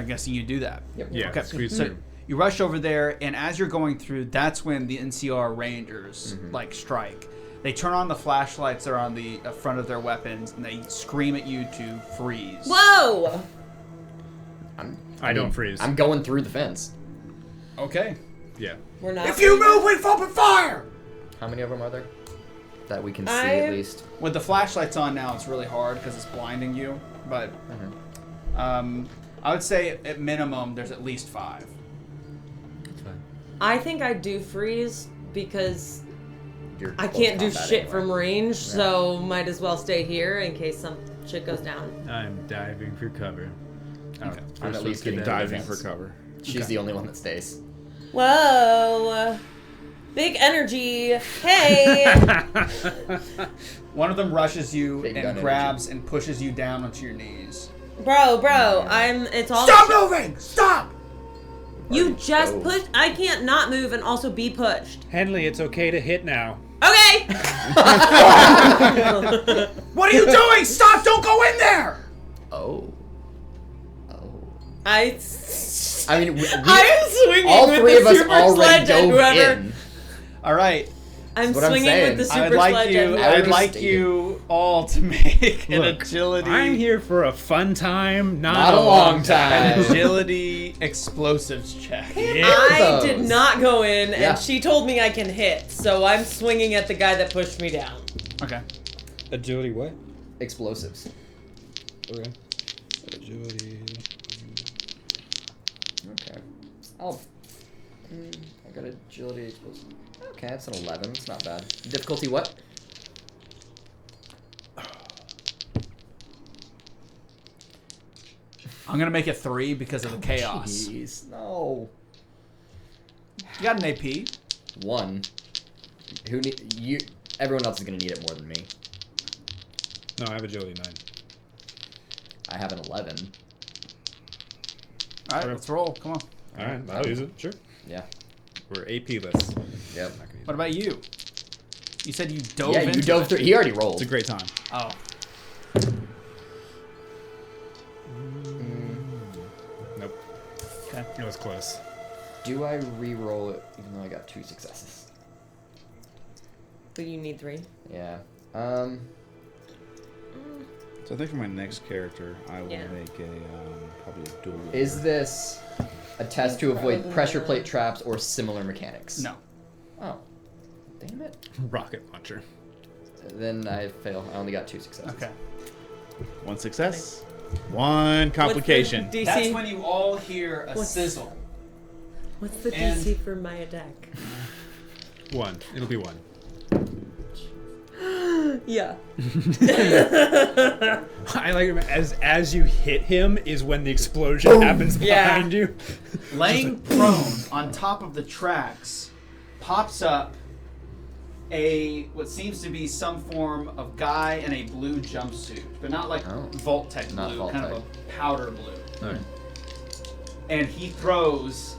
guessing you do that. Yep. Yeah, Okay. squeeze So through. you rush over there, and as you're going through, that's when the NCR Rangers strike. They turn on the flashlights that are on the front of their weapons, and they scream at you to freeze. Whoa! I don't freeze. I'm going through the fence. Okay. Yeah. We're not. If you move, we open fire! How many of them are there? That we can see I- at least. With the flashlights on now, it's really hard because it's blinding you. But I would say at minimum, there's at least 5. That's fine. I think I do freeze because You're I close can't do combat shit anyway. from range, so might as well stay here in case some shit goes down. I'm diving for cover. Oh, Okay. I'm first at least let's getting get that Diving defense. for cover. She's the only one that stays. Whoa! Big energy. Hey! One of them rushes you Big and gun grabs and pushes you down onto your knees. bro, it's all. Stop moving! Stop! You Already just dove. push. I can't not move and also be pushed. Henley, it's okay to hit now. Okay! What are you doing? Stop! Don't go in there! Oh. I I mean, am swinging all with three the of us super already sledge at dove whoever. in. All right. I'm That's what I'm swinging saying. with the I super would like sledge you. at I whoever. would like stated. you all to make an Look, agility. I'm here for a fun time, Not a long time. An agility explosives check. I those. did not go in, Yeah. and she told me I can hit, so I'm swinging at the guy that pushed me down. Okay. Agility what? Explosives. Okay. Agility. Okay. I got agility explosive. Okay, that's an 11. It's not bad. Difficulty what? I'm gonna make it 3 because of the chaos. Jeez, no. You got an AP. 1. Who need you? Everyone else is gonna need it more than me. No, I have agility 9. I have an 11. All right, let's roll. Come on. All right, I'll use it. Sure. Yeah. We're AP-less. Yep. What about you? You said you dove Yeah, into you dove it. through. He already rolled. It's a great time. Oh. Nope. Okay. It was close. Do I re-roll it even though I got 2 successes? But you need 3. Yeah. So I think for my next character, I will Yeah. make a probably a dual. Is this a test to avoid pressure plate traps or similar mechanics? No. Oh. Damn it. Rocket launcher. Then I fail. I only got 2 successes. Okay. 1 success, 1 complication. What's the DC? That's when you all hear a What's- sizzle. What's the And- DC for my attack? 1. It'll be 1. Yeah. I like it as you hit him is when the explosion happens Yeah. behind you. Laying prone on top of the tracks pops up what seems to be some form of guy in a blue jumpsuit, but not like Vault-Tec Not blue, Vault-Tec. kind of a powder blue. Alright. And he throws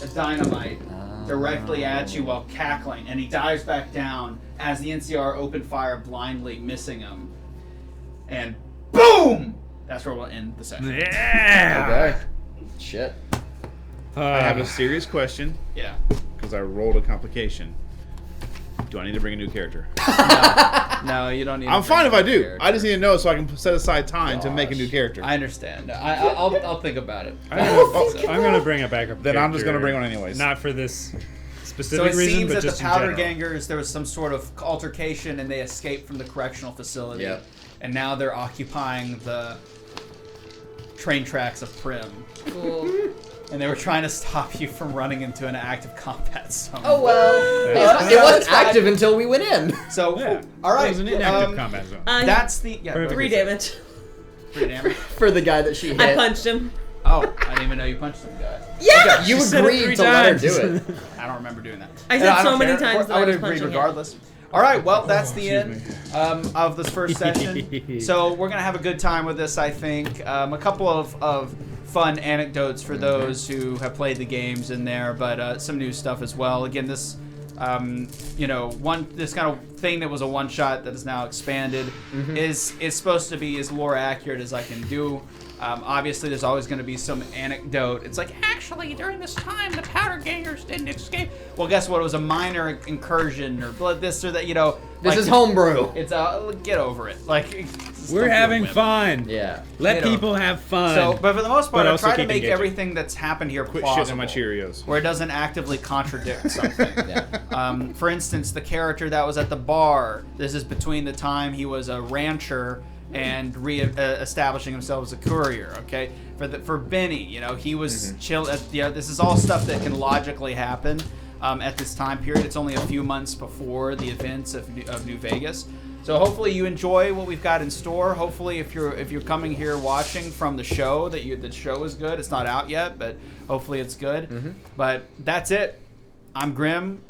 a dynamite directly at you while cackling, and he dives back down as the NCR open fire blindly, missing him. And boom! That's where we'll end the session. Yeah. Okay. Shit. I have a serious question Yeah. because I rolled a complication. Do I need to bring a new character? No, you don't need. I'm to fine if bring I up do. a character. I just need to know so I can set aside time to make a new character. I understand. I'll think about it. I'm gonna bring a backup. Then I'm just gonna character, bring one anyways. Not for this So specific it reason, seems but that the just in Powder general. Gangers, there was some sort of altercation and they escaped from the correctional facility. Yep. And now they're occupying the train tracks of Prim. Cool. And they were trying to stop you from running into an active combat zone. Oh well. Yeah. It wasn't active until we went in. So, Yeah. all right. It was an inactive combat zone. That's the... Yeah, Perfect. 3 damage. 3 damage. For the guy that she hit. I punched him. Oh, I didn't even know you punched some guy. Yeah! You She said it agreed 3 to let her times. do it. I don't remember doing that. I And said don't so many care. times that I I would was agree punching him. regardless. All right, well, that's the end of this first session. So we're going to have a good time with this, I think. A couple of fun anecdotes for those who have played the games in there, but some new stuff as well. Again, this, this kind of thing that was a one-shot that is now expanded is supposed to be as lore accurate as I can do. Obviously, there's always going to be some anecdote. It's like, actually, during this time, the Powder Gangers didn't escape. Well, guess what? It was a minor incursion or blood this or that, This is homebrew. It's get over it. Like, We're don't be a having wimp. fun. Yeah. Let people have fun. So, but for the most part, But I also try to keep make engaging. everything that's happened here Quit plausible, shitting on my Cheerios. where it doesn't actively contradict something. Yeah. For instance, the character that was at the bar. This is between the time he was a rancher and establishing himself as a courier. Okay, for Benny, he was chill. This is all stuff that can logically happen at this time period. It's only a few months before the events of New Vegas. So hopefully you enjoy what we've got in store. Hopefully, if you're coming here watching from the show, the show is good. It's not out yet, but hopefully it's good. But that's it. I'm Grim.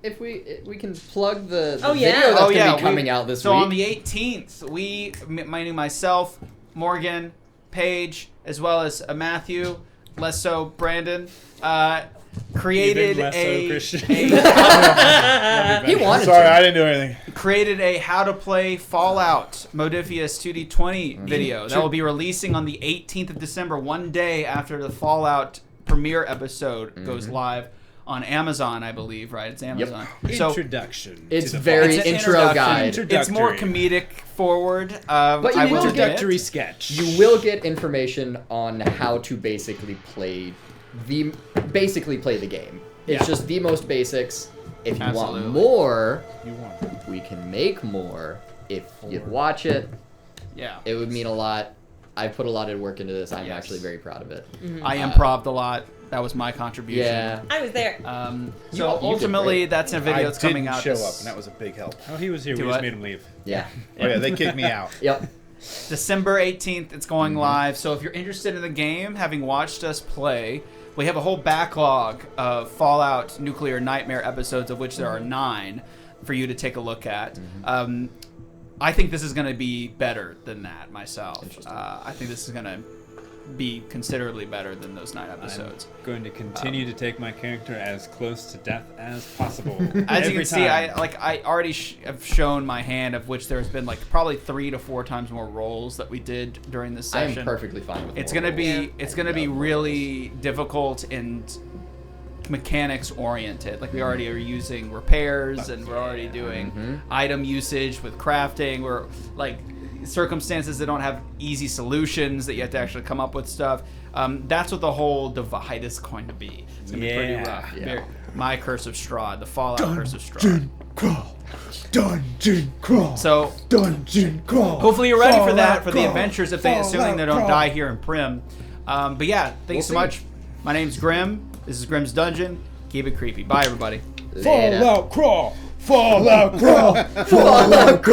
If we can plug the Oh, yeah. video that's Oh, gonna yeah, be coming out this so week. on the 18th, myself, Morgan, Paige, as well as Matthew, less so Brandon, created Even less so a Christian. He wanted Sorry, to. I didn't do anything. created a how to play Fallout Modifius 2D20 video that will be releasing on the 18th of December, one day after the Fallout premiere episode goes live on Amazon, I believe. Right? It's Amazon. So Introduction. It's to the very it's an intro introduction. guide. It's more comedic forward. But you I will will get- admit. introductory sketch. You will get information on how to basically play the game. It's Yeah. just the most basics. If you Absolutely. want more, You want. we can make more. If you watch it, Yeah. it would mean a lot. I've put a lot of work into this. I'm Yes. actually very proud of it. I improv'd a lot. That was my contribution. Yeah. I was there. So you did ultimately, great. that's a video that's coming didn't out. show this up, and that was a big help. Oh, he was here. Do We just what? made him leave. Yeah. Oh yeah, they kicked me out. Yep. December 18th, it's going live. So if you're interested in the game, having watched us play, we have a whole backlog of Fallout Nuclear Nightmare episodes, of which there are 9 for you to take a look at. I think this is going to be better than that myself. I think this is going to be considerably better than those 9 episodes. I'm going to continue to take my character as close to death as possible. As you Every can see, time. I already have shown my hand, of which there's been probably 3 to 4 times more rolls that we did during this I session. am perfectly fine with It's more gonna be rolls. it's gonna be really difficult and mechanics oriented. Like we already are using repairs and we're already doing item usage with crafting. We're like circumstances that don't have easy solutions that you have to actually come up with stuff. That's what the whole divide is going to be. It's gonna be pretty Yeah. rough. Yeah. My Curse of Strahd, the Fallout Curse of Strahd. Dungeon crawl. Dungeon crawl. So Dungeon crawl. hopefully you're ready for that, for the Fallout adventures, if crawl. assuming they don't Fallout die here in Prim. But yeah, thanks so We'll much. My name's Grim. This is Grim's Dungeon. Keep it creepy. Bye, everybody. Later. Fallout crawl. Fallout crawl. Fallout